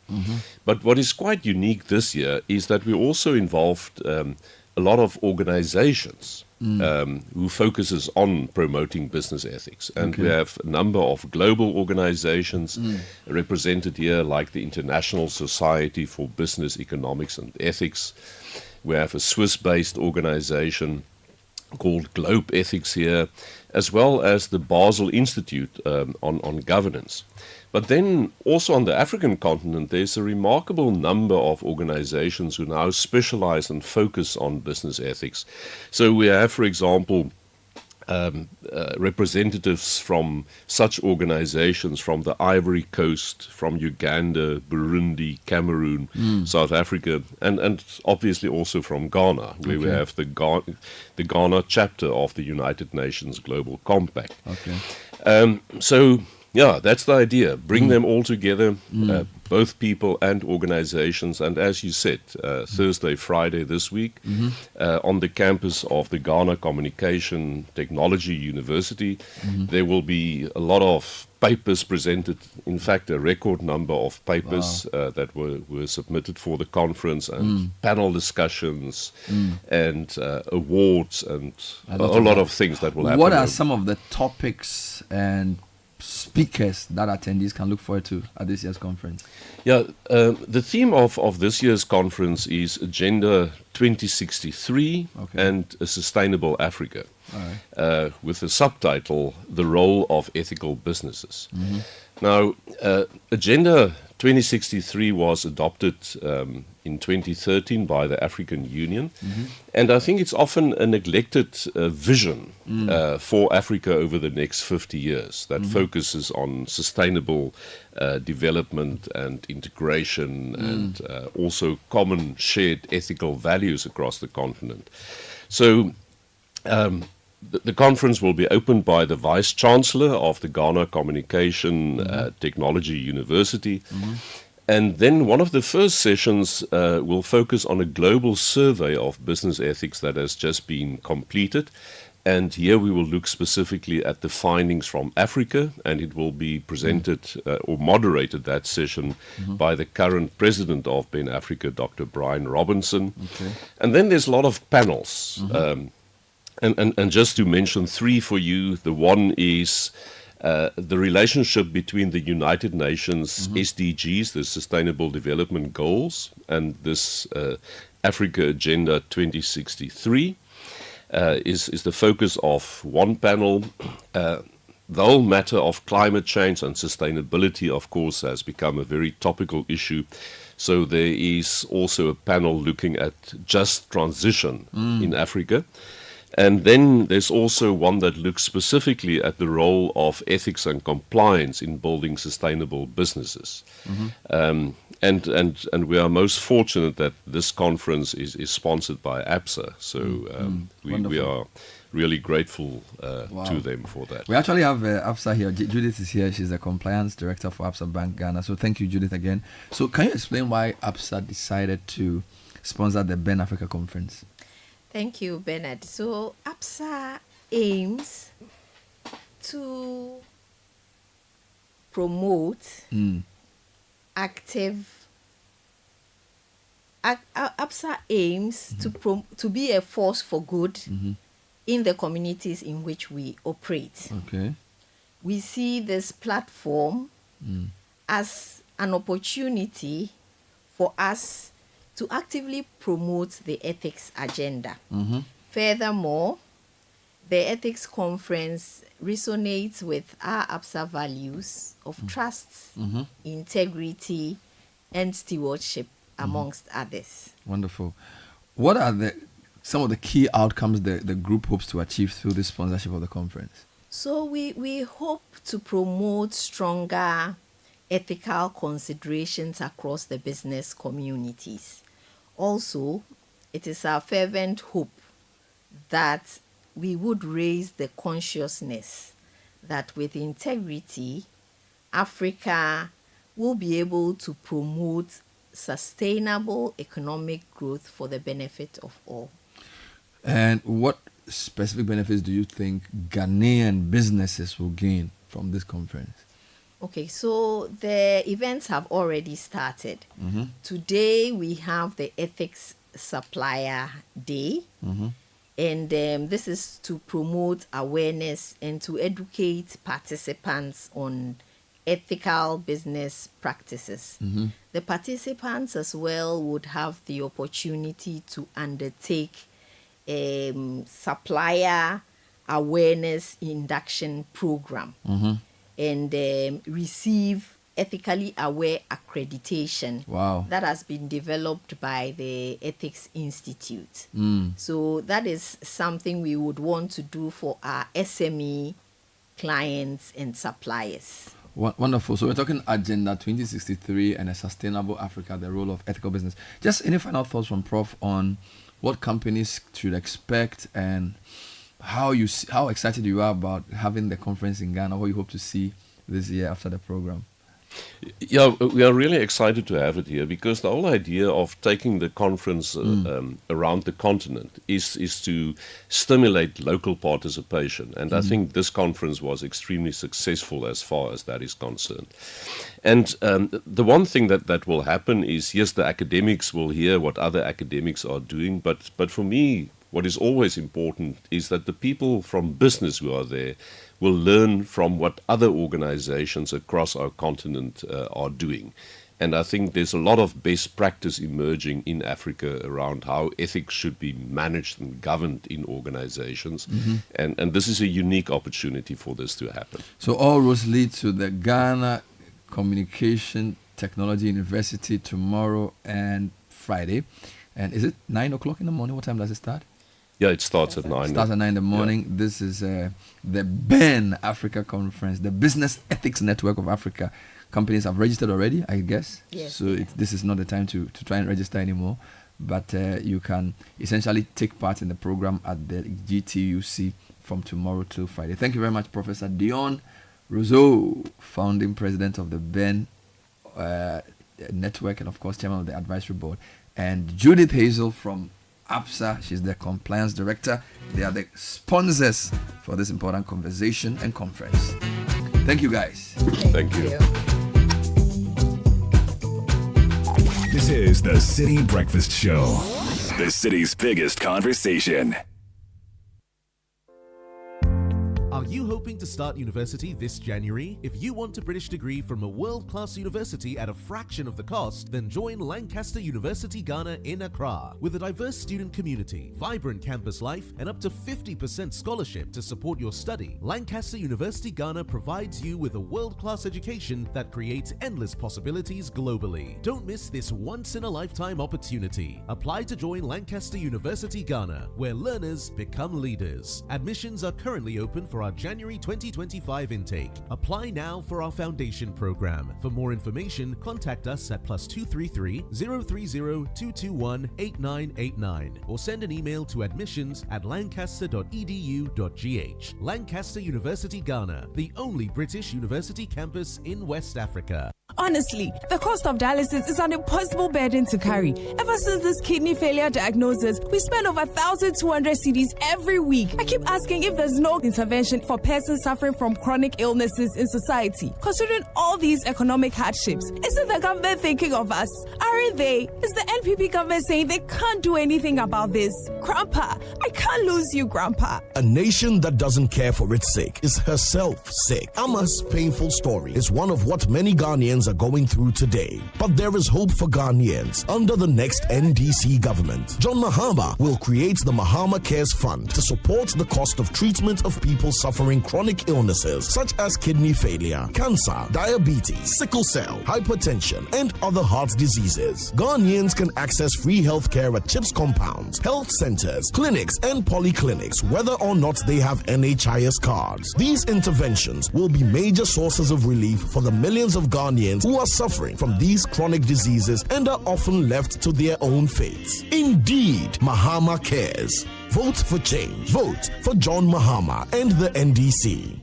But what is quite unique this year is that we also involved a lot of organizations who focuses on promoting business ethics. And we have a number of global organizations represented here, like the International Society for Business Economics and Ethics. We have a Swiss-based organization called Globe Ethics here, as well as the Basel Institute on governance. But then also on the African continent, there's a remarkable number of organizations who now specialize and focus on business ethics. So we have, for example, representatives from such organizations from the Ivory Coast, from Uganda, Burundi, Cameroon, South Africa, and obviously also from Ghana, where we have the Ghana chapter of the United Nations Global Compact. So yeah, that's the idea. Bring them all together, both people and organizations. And as you said, Thursday, Friday this week, on the campus of the Ghana Communication Technology University, there will be a lot of papers presented, in fact, a record number of papers that were submitted for the conference, and panel discussions, and awards, and a lot of things that will happen. What are some of the topics and speakers that attendees can look forward to at this year's conference? Yeah, the theme of this year's conference is Agenda 2063 and a Sustainable Africa, with the subtitle, The Role of Ethical Businesses. Now, Agenda 2063 was adopted in 2013 by the African Union, and I think it's often a neglected vision for Africa over the next 50 years that focuses on sustainable development and integration and also common shared ethical values across the continent. So the conference will be opened by the Vice Chancellor of the Ghana Communication Technology University. And then one of the first sessions will focus on a global survey of business ethics that has just been completed. And here we will look specifically at the findings from Africa, and it will be presented or moderated, that session, by the current president of Ben Africa, Dr. Brian Robinson. And then there's a lot of panels. And just to mention three for you, the one is the relationship between the United Nations SDGs, the Sustainable Development Goals, and this Africa Agenda 2063 is the focus of one panel. The whole matter of climate change and sustainability, of course, has become a very topical issue. So there is also a panel looking at just transition in Africa. And then there's also one that looks specifically at the role of ethics and compliance in building sustainable businesses. And we are most fortunate that this conference is sponsored by ABSA. So we are really grateful to them for that. We actually have ABSA here. Judith is here. She's the compliance director for ABSA Bank Ghana. So thank you, Judith, again. So can you explain why ABSA decided to sponsor the Ben Africa conference? Thank you, Bernard. So ABSA aims to promote active. APSA aims to be a force for good in the communities in which we operate. Okay. We see this platform as an opportunity for us to actively promote the ethics agenda. Furthermore, the ethics conference resonates with our APSA values of trust, integrity, and stewardship, amongst others. Wonderful. What are some of the key outcomes the group hopes to achieve through this sponsorship of the conference? So we hope to promote stronger ethical considerations across the business communities. Also, it is our fervent hope that we would raise the consciousness that with integrity, Africa will be able to promote sustainable economic growth for the benefit of all. And what specific benefits do you think Ghanaian businesses will gain from this conference? Okay, so the events have already started. Today we have the Ethics Supplier Day. And this is to promote awareness and to educate participants on ethical business practices. The participants as well would have the opportunity to undertake supplier awareness induction program and receive ethically aware accreditation that has been developed by the Ethics Institute. So that is something we would want to do for our SME clients and suppliers. Wonderful. So we're talking Agenda 2063 and a sustainable Africa, the role of ethical business. Just any final thoughts from Prof on what companies should expect and how excited you are about having the conference in Ghana, what you hope to see this year after the program? Yeah, we are really excited to have it here because the whole idea of taking the conference around the continent is to stimulate local participation. And I think this conference was extremely successful as far as that is concerned. And the one thing that will happen is, yes, the academics will hear what other academics are doing, but for me, what is always important is that the people from business who are there will learn from what other organizations across our continent are doing. And I think there's a lot of best practice emerging in Africa around how ethics should be managed and governed in organizations. And this is a unique opportunity for this to happen. So all roads lead to the Ghana Communication Technology University tomorrow and Friday. And is it 9 o'clock in the morning? What time does it start? Yeah, it starts at 9. It starts at 9 in the morning. Yeah. This is the BEN Africa Conference, the Business Ethics Network of Africa. Companies have registered already, I guess. Yes. So this is not the time to try and register anymore. But you can essentially take part in the program at the GTUC from tomorrow till Friday. Thank you very much, Professor Dion Rousseau, founding president of the BEN Network and, of course, chairman of the advisory board. And Judith Hazel from APSA, she's the compliance director. They are the sponsors for this important conversation and conference. Thank you, guys. Thank you. This is the Citi Breakfast Show, the city's biggest conversation. Are you hoping to start university this January? If you want a British degree from a world-class university at a fraction of the cost, then join Lancaster University Ghana in Accra. With a diverse student community, vibrant campus life, and up to 50% scholarship to support your study, Lancaster University Ghana provides you with a world-class education that creates endless possibilities globally. Don't miss this once-in-a-lifetime opportunity. Apply to join Lancaster University Ghana, where learners become leaders. Admissions are currently open for our January 2025 intake. Apply now for our foundation program. For more information, contact us at +233 030 221 8989 or send an email to admissions@lancaster.edu.gh. Lancaster University Ghana, the only British university campus in West Africa. Honestly, the cost of dialysis is an impossible burden to carry. Ever since this kidney failure diagnosis, we spend over 1,200 cedis every week. I keep asking if there's no intervention for persons suffering from chronic illnesses in society. Considering all these economic hardships, isn't the government thinking of us? Aren't they? Is the NPP government saying they can't do anything about this? Grandpa, I can't lose you, Grandpa. A nation that doesn't care for its sick is herself sick. Ama's painful story is one of what many Ghanaians are going through today. But there is hope for Ghanaians under the next NDC government. John Mahama will create the Mahama Cares Fund to support the cost of treatment of people suffering chronic illnesses such as kidney failure, cancer, diabetes, sickle cell, hypertension, and other heart diseases. Ghanaians can access free health care at CHIPS compounds, health centers, clinics, and polyclinics, whether or not they have NHIS cards. These interventions will be major sources of relief for the millions of Ghanaians who are suffering from these chronic diseases and are often left to their own fates. Indeed, Mahama cares. Vote for change. Vote for John Mahama and the NDC.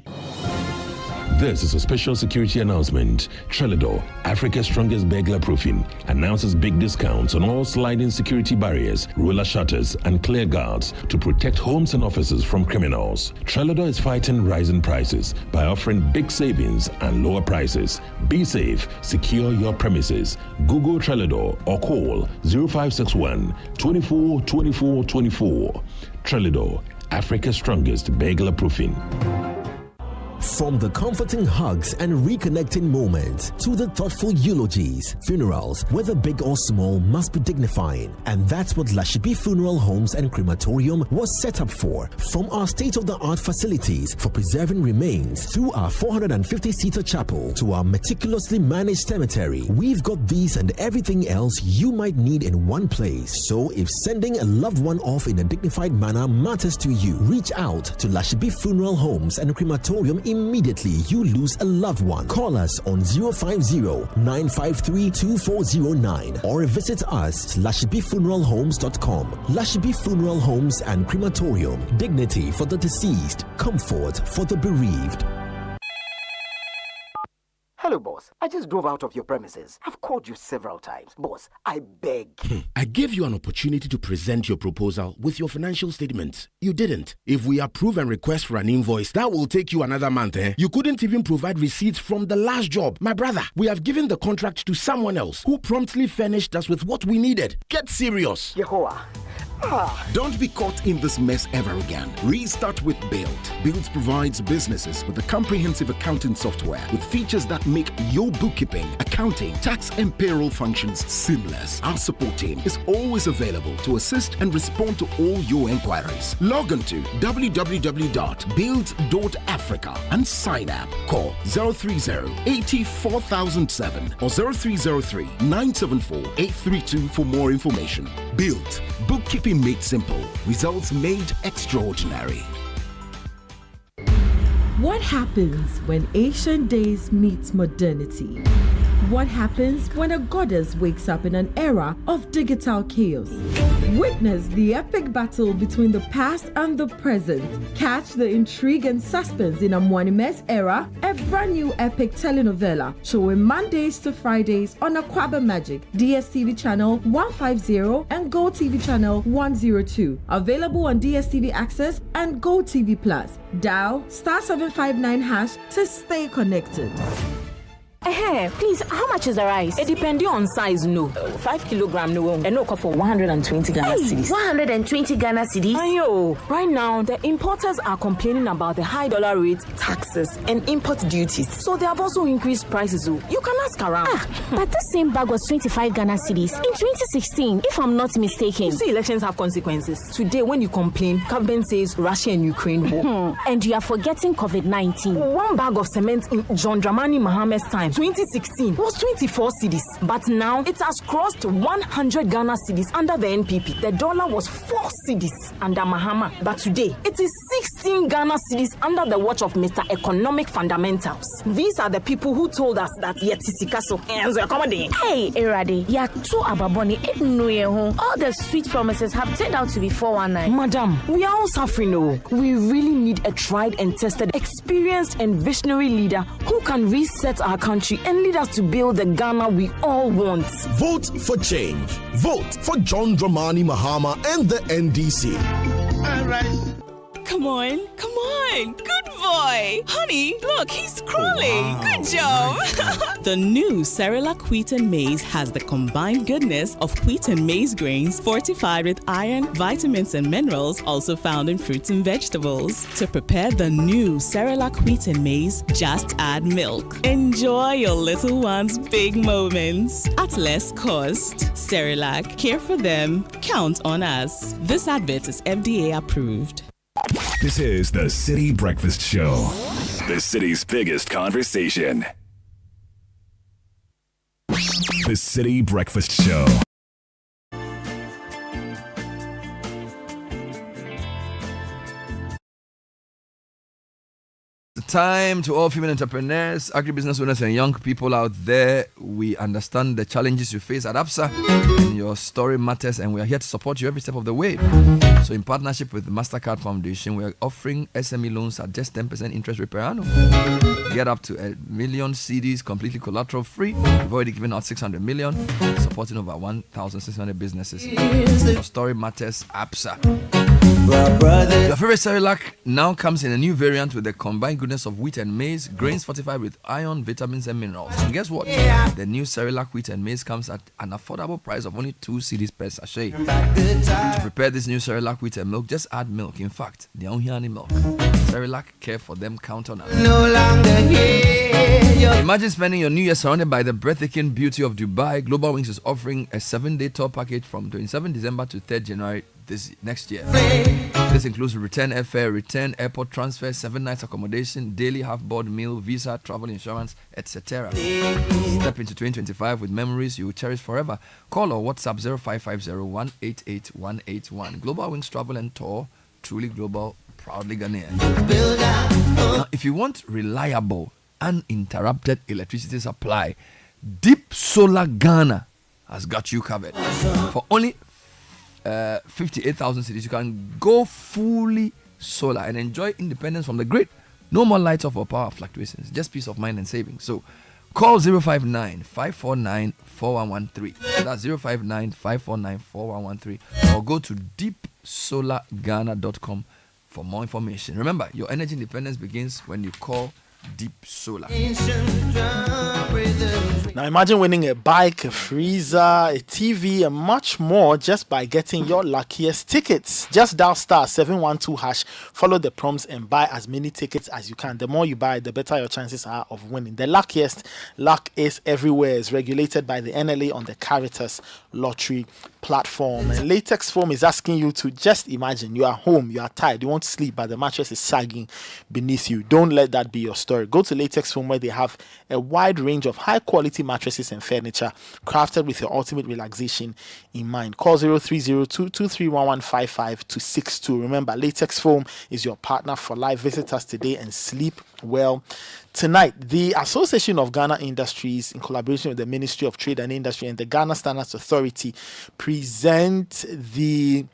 This is a special security announcement. Trelidor, Africa's strongest burglar proofing, announces big discounts on all sliding security barriers, roller shutters, and clear guards to protect homes and offices from criminals. Trelidor is fighting rising prices by offering big savings and lower prices. Be safe, secure your premises. Google Trelidor or call 0561 24 24 24. Trelidor, Africa's strongest burglar proofing. From the comforting hugs and reconnecting moments to the thoughtful eulogies, funerals, whether big or small, must be dignifying. And that's what Lashibi Funeral Homes and Crematorium was set up for. From our state-of-the-art facilities for preserving remains through our 450-seater chapel to our meticulously managed cemetery, we've got these and everything else you might need in one place. So if sending a loved one off in a dignified manner matters to you, reach out to Lashibi Funeral Homes and Crematorium immediately you lose a loved one. Call us on 050-953-2409 or visit us at lashibifuneralhomes.com. Lashibi Funeral Homes and Crematorium. Dignity for the deceased, comfort for the bereaved. Hello, boss. I just drove out of your premises. I've called you several times. Boss, I beg. I gave you an opportunity to present your proposal with your financial statements. You didn't. If we approve and request for an invoice, that will take you another month, eh? You couldn't even provide receipts from the last job. My brother, we have given the contract to someone else who promptly furnished us with what we needed. Get serious. Yehoah. Don't be caught in this mess ever again. Restart with Build. Build provides businesses with a comprehensive accounting software with features that make your bookkeeping, accounting, tax, and payroll functions seamless. Our support team is always available to assist and respond to all your inquiries. Log on to www.build.africa and sign up. Call 030-80-4007 or 0303-974-832 for more information. Build. Bookkeeping made simple. Results made extraordinary. What happens when ancient days meet modernity? What happens when a goddess wakes up in an era of digital chaos? Witness the epic battle between the past and the present. Catch the intrigue and suspense in Amwanime's era, a brand new epic telenovela showing Mondays to Fridays on Aquaba Magic, DSTV channel 150 and Go TV channel 102. Available on DSTV Access and Go TV Plus. Dial *759# to stay connected. Please, how much is the rice? It depends on size, no. 5 kilogram, no. And no, for 120 Ghana cedis. 120 Ghana cedis? Ayo, right now, the importers are complaining about the high dollar rates, taxes, and import duties. So they have also increased prices. You can ask around. But this same bag was 25 Ghana cedis in 2016, if I'm not mistaken. You see, elections have consequences. Today, when you complain, government says Russia and Ukraine war. And you are forgetting COVID-19. One bag of cement in John Dramani Mahama's time, 2016, was 24 cedis. But now it has crossed 100 Ghana cedis under the NPP. The dollar was 4 cedis under Mahama. But today, it is 15 Ghana cities under the watch of Mr. Economic Fundamentals. These are the people who told us that Yetisikaso and accommodate. Hey, Erade, ya too ababoni all the sweet promises have turned out to be 419. Madam, we are all suffering. We really need a tried and tested, experienced and visionary leader who can reset our country and lead us to build the Ghana we all want. Vote for change. Vote for John Dramani Mahama and the NDC. All right. Come on. Good boy. Honey, look, he's crawling. Good job. The new Cerelac Wheat and Maize has the combined goodness of wheat and maize grains fortified with iron, vitamins, and minerals also found in fruits and vegetables. To prepare the new Cerelac Wheat and Maize, just add milk. Enjoy your little one's big moments at less cost. Cerelac, care for them, count on us. This advert is FDA approved. This is the Citi Breakfast Show, the city's biggest conversation. The Citi Breakfast Show. Time to all female entrepreneurs, agribusiness owners, and young people out there. We understand the challenges you face at ABSA, and your story matters, and we are here to support you every step of the way. So, in partnership with the MasterCard Foundation, we are offering SME loans at just 10% interest rate per annum. Get up to 1 million CDs completely collateral free. We've already given out 600 million, supporting over 1,600 businesses. Your story matters, ABSA. Your favorite Cerelac now comes in a new variant with the combined goodness of wheat and maize, grains fortified with iron, vitamins, and minerals. And guess what? The new Cerelac Wheat and Maize comes at an affordable price of only 2 cedis per sachet. To prepare this new Cerelac Wheat and milk, just add milk. In fact, the Onhiani milk. Cerelac, care for them, count on us. No longer here. Imagine spending your New Year surrounded by the breathtaking beauty of Dubai. Global Wings is offering a 7-day tour package from 27 December to 3rd January this next year. This includes return airfare, return airport transfer, 7 nights accommodation, daily half-board meal, visa, travel insurance, etc. Step into 2025 with memories you will cherish forever. Call or WhatsApp 0550-188-181. Global Wings Travel and Tour, truly global, proudly Ghanaian. Now, if you want reliable, uninterrupted electricity supply, Deep Solar Ghana has got you covered. For only 58,000 cities, you can go fully solar and enjoy independence from the grid. No more lights off or power fluctuations, just peace of mind and savings. So call 059-549-4113. That's 059-549-4113, or go to deepsolarghana.com for more information. Remember, your energy independence begins when you call Deep Solar. Now imagine winning a bike, a freezer, a TV, and much more just by getting your luckiest tickets. Just dial *712#, follow the prompts, and buy as many tickets as you can. The more you buy, the better your chances are of winning. The luckiest luck is everywhere. It's regulated by the NLA on the Caritas Lottery platform. And Latex Foam is asking you to just imagine you are home, you are tired, you want to sleep, but the mattress is sagging beneath you. Don't let that be your story. Go to Latex Foam, where they have a wide range of high quality mattresses and furniture crafted with your ultimate relaxation in mind. Call 0302-231-155 to 62. Remember, Latex Foam is your partner for life. Visit us today and sleep well tonight. The Association of Ghana Industries, in collaboration with the Ministry of Trade and Industry and the Ghana Standards Authority, present the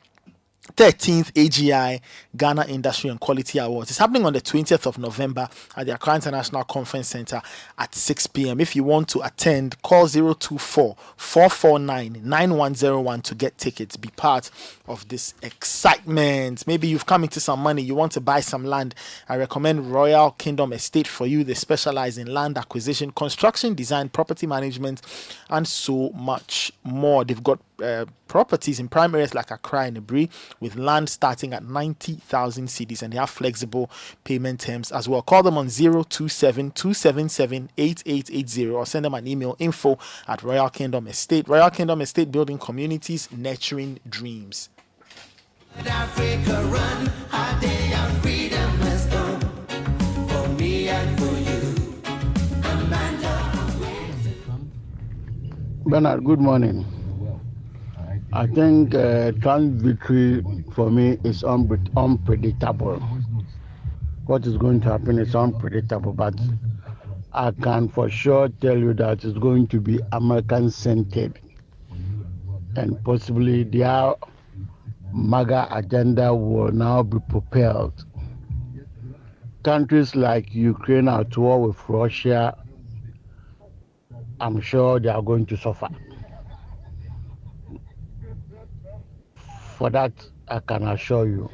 13th AGI Ghana Industry and Quality Awards. It's happening on the 20th of November at the Accra International Conference Center at 6 p.m. If you want to attend, call 024-449-9101 to get tickets. Be part of this excitement. Maybe you've come into some money, you want to buy some land. I recommend Royal Kingdom Estate for you. They specialize in land acquisition, construction, design, property management, and so much more. They've got properties in prime areas like Accra and Ibri, with land starting at 90,000 cedis, and they have flexible payment terms as well. Call them on 027-277-8880 or send them an email, info@Royal Kingdom Estate. Royal Kingdom Estate, building communities, nurturing dreams. Africa run, our day of freedom has come for me and for you. Amanda. Bernard, good morning. I think Trump victory for me is unpredictable. what is going to happen is unpredictable, but I can for sure tell you that it's going to be American-centered, and possibly their MAGA agenda will now be propelled. Countries like Ukraine are at war with Russia. I'm sure they are going to suffer. For that, I can assure you.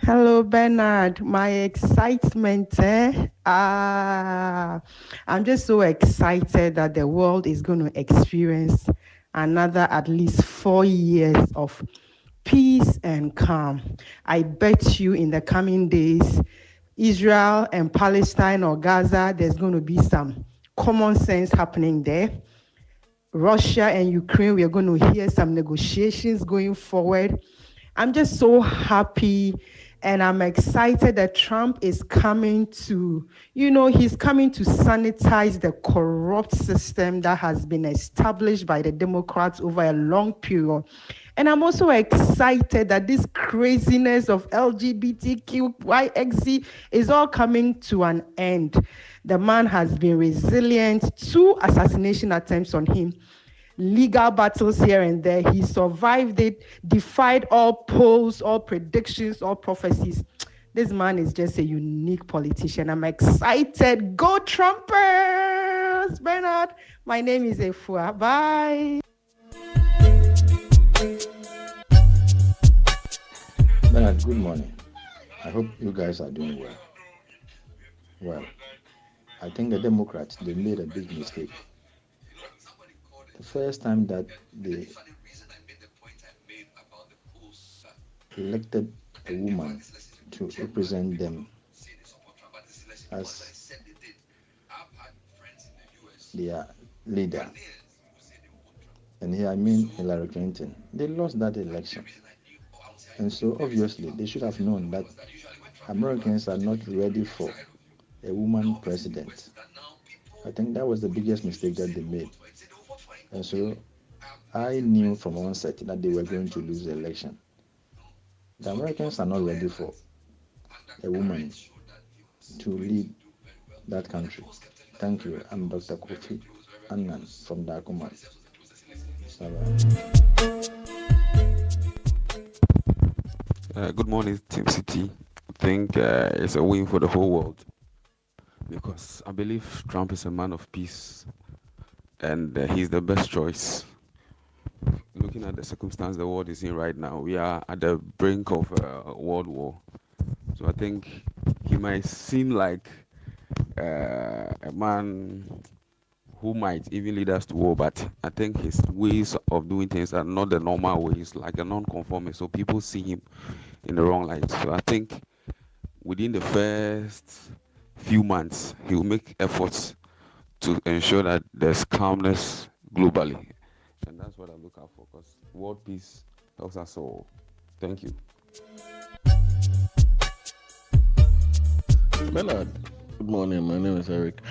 Hello, Bernard. My excitement, I'm just so excited that the world is going to experience another at least 4 years of peace and calm. I bet you in the coming days, Israel and Palestine or Gaza, there's going to be some common sense happening there. Russia and Ukraine, we are going to hear some negotiations going forward. I'm just so happy and I'm excited that Trump is coming to, he's coming to sanitize the corrupt system that has been established by the Democrats over a long period. And I'm also excited that this craziness of LGBTQYXZ is all coming to an end. The man has been resilient. 2 assassination attempts on him. Legal battles here and there. He survived it, defied all polls, all predictions, all prophecies. This man is just a unique politician. I'm excited. Go Trumpers! Bernard, my name is Efua. Bye. Bernard, good morning. I hope you guys are doing well. Well, I think the Democrats, they made a big mistake. The first time that they elected a woman to represent them as their leader, and here I mean Hillary Clinton, they lost that election. And so obviously they should have known that Americans are not ready for a woman president. I think that was the biggest mistake that they made. And so I knew from onset that they were going to lose the election. The Americans are not ready for a woman to lead that country. Thank you. I'm Dr. Kofi Annan from Dakuma. Good morning, Team City. I think it's a win for the whole world because I believe Trump is a man of peace and he's the best choice. Looking at the circumstance the world is in right now, we are at the brink of a world war. So I think he might seem like a man who might even lead us to war, but I think his ways of doing things are not the normal ways, like a non-conformist. So people see him in the wrong light. So I think within the first few months, he will make efforts to ensure that there's calmness globally. And that's what I look out for, because world peace helps us all. Thank you. Bernard, good morning. My name is Eric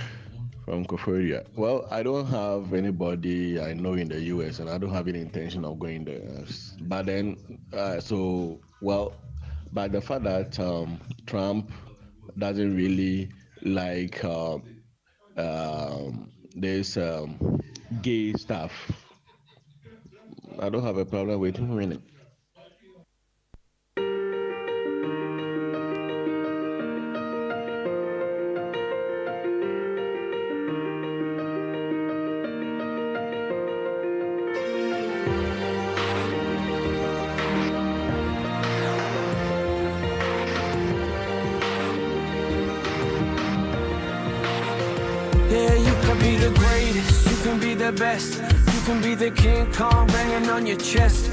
from Koforia. Well, I don't have anybody I know in the US, and I don't have any intention of going there. But then, but the fact that Trump doesn't really like this gay stuff, I don't have a problem with him winning. Yeah, you can be the greatest, you can be the best, you can be the King Kong banging on your chest.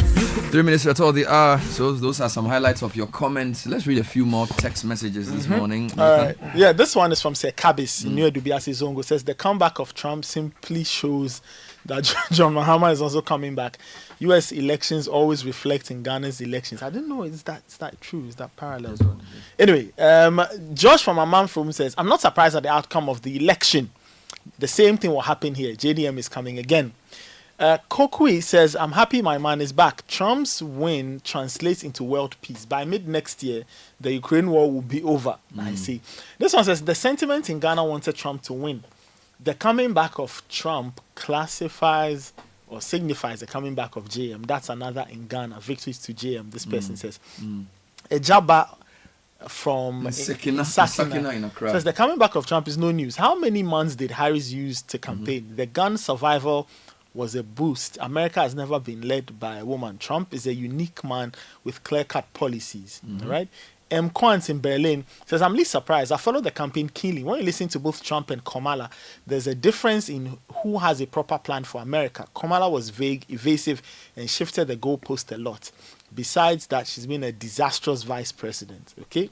3 minutes at all the hour. So those are some highlights of your comments. Let's read a few more text messages this morning. Yeah, this one is from Sir Kabis in New Dubiasi Zongo. Says the comeback of Trump simply shows that John Mahama is also coming back. U.S. elections always reflect in Ghana's elections. I don't know, is that true? Is that parallel? Anyway, Josh from Amman From says, I'm not surprised at the outcome of the election. The same thing will happen here. JDM is coming again. Kokui says, I'm happy my man is back. Trump's win translates into world peace. By mid next year, the Ukraine war will be over. I see. This one says, the sentiment in Ghana wanted Trump to win. The coming back of Trump classifies or signifies the coming back of JM. That's another in Ghana. Victories to JM, this person says. Ejaba from Sakina in Accra says, the coming back of Trump is no news. How many months did Harris use to campaign? The gun survival was a boost. America has never been led by a woman. Trump is a unique man with clear-cut policies, right? M. Quant in Berlin says, I'm least surprised. I follow the campaign keenly. When you listen to both Trump and Kamala, there's a difference in who has a proper plan for America. Kamala was vague, evasive, and shifted the goalpost a lot. Besides that, she's been a disastrous vice president, okay?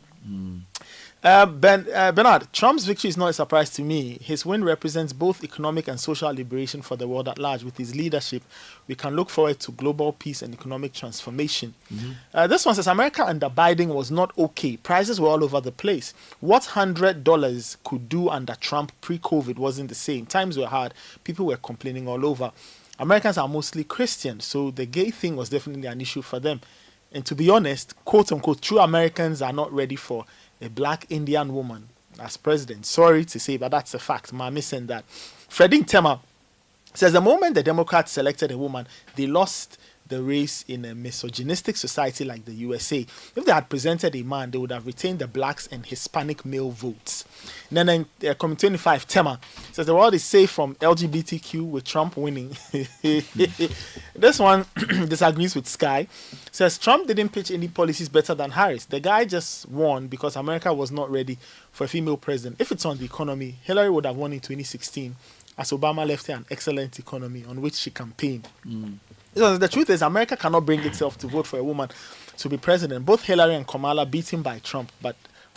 Bernard, Trump's victory is not a surprise to me. His win represents both economic and social liberation for the world at large. With his leadership, we can look forward to global peace and economic transformation. This one says, America under Biden was not okay. Prices were all over the place. What $100 could do under Trump pre-COVID wasn't the same. Times were hard. People were complaining all over. Americans are mostly Christian, so the gay thing was definitely an issue for them. And to be honest, quote unquote, true Americans are not ready for a black Indian woman as president. Sorry to say, but that's a fact. I'm missing that. Freddie Tema says, the moment the Democrats selected a woman, they lost the race in a misogynistic society like the USA. If they had presented a man, they would have retained the blacks and Hispanic male votes. And then Committee 25, Tema says, the world is safe from LGBTQ with Trump winning. This one disagrees with Sky. Says, Trump didn't pitch any policies better than Harris. The guy just won because America was not ready for a female president. If it's on the economy, Hillary would have won in 2016 as Obama left her an excellent economy on which she campaigned. So the truth is, America cannot bring itself to vote for a woman to be president. Both Hillary and Kamala beat him by Trump, but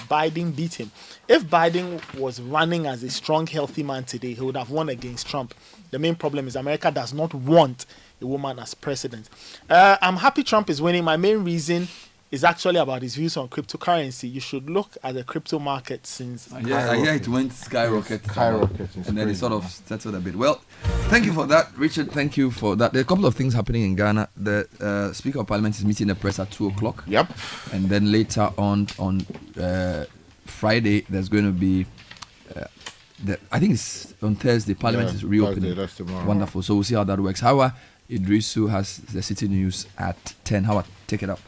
Biden beat him. If Biden was running as a strong, healthy man today, he would have won against Trump. The main problem is America does not want a woman as president. I'm happy Trump is winning. My main reason is actually about his views on cryptocurrency. You should look at the crypto market since... Yeah, it went skyrocket. And then it sort of settled a bit. Well, thank you for that, Richard. Thank you for that. There are a couple of things happening in Ghana. The Speaker of Parliament is meeting the press at 2 o'clock. Yep. And then later on Friday, there's going to be... I think it's on Thursday. Parliament is reopening. Thursday, that's tomorrow. Wonderful. So we'll see how that works. Hawa Idrisu has the City News at 10. Hawa, take it up.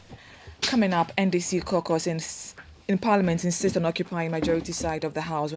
Coming up, NDC caucus in Parliament insists on occupying majority side of the House.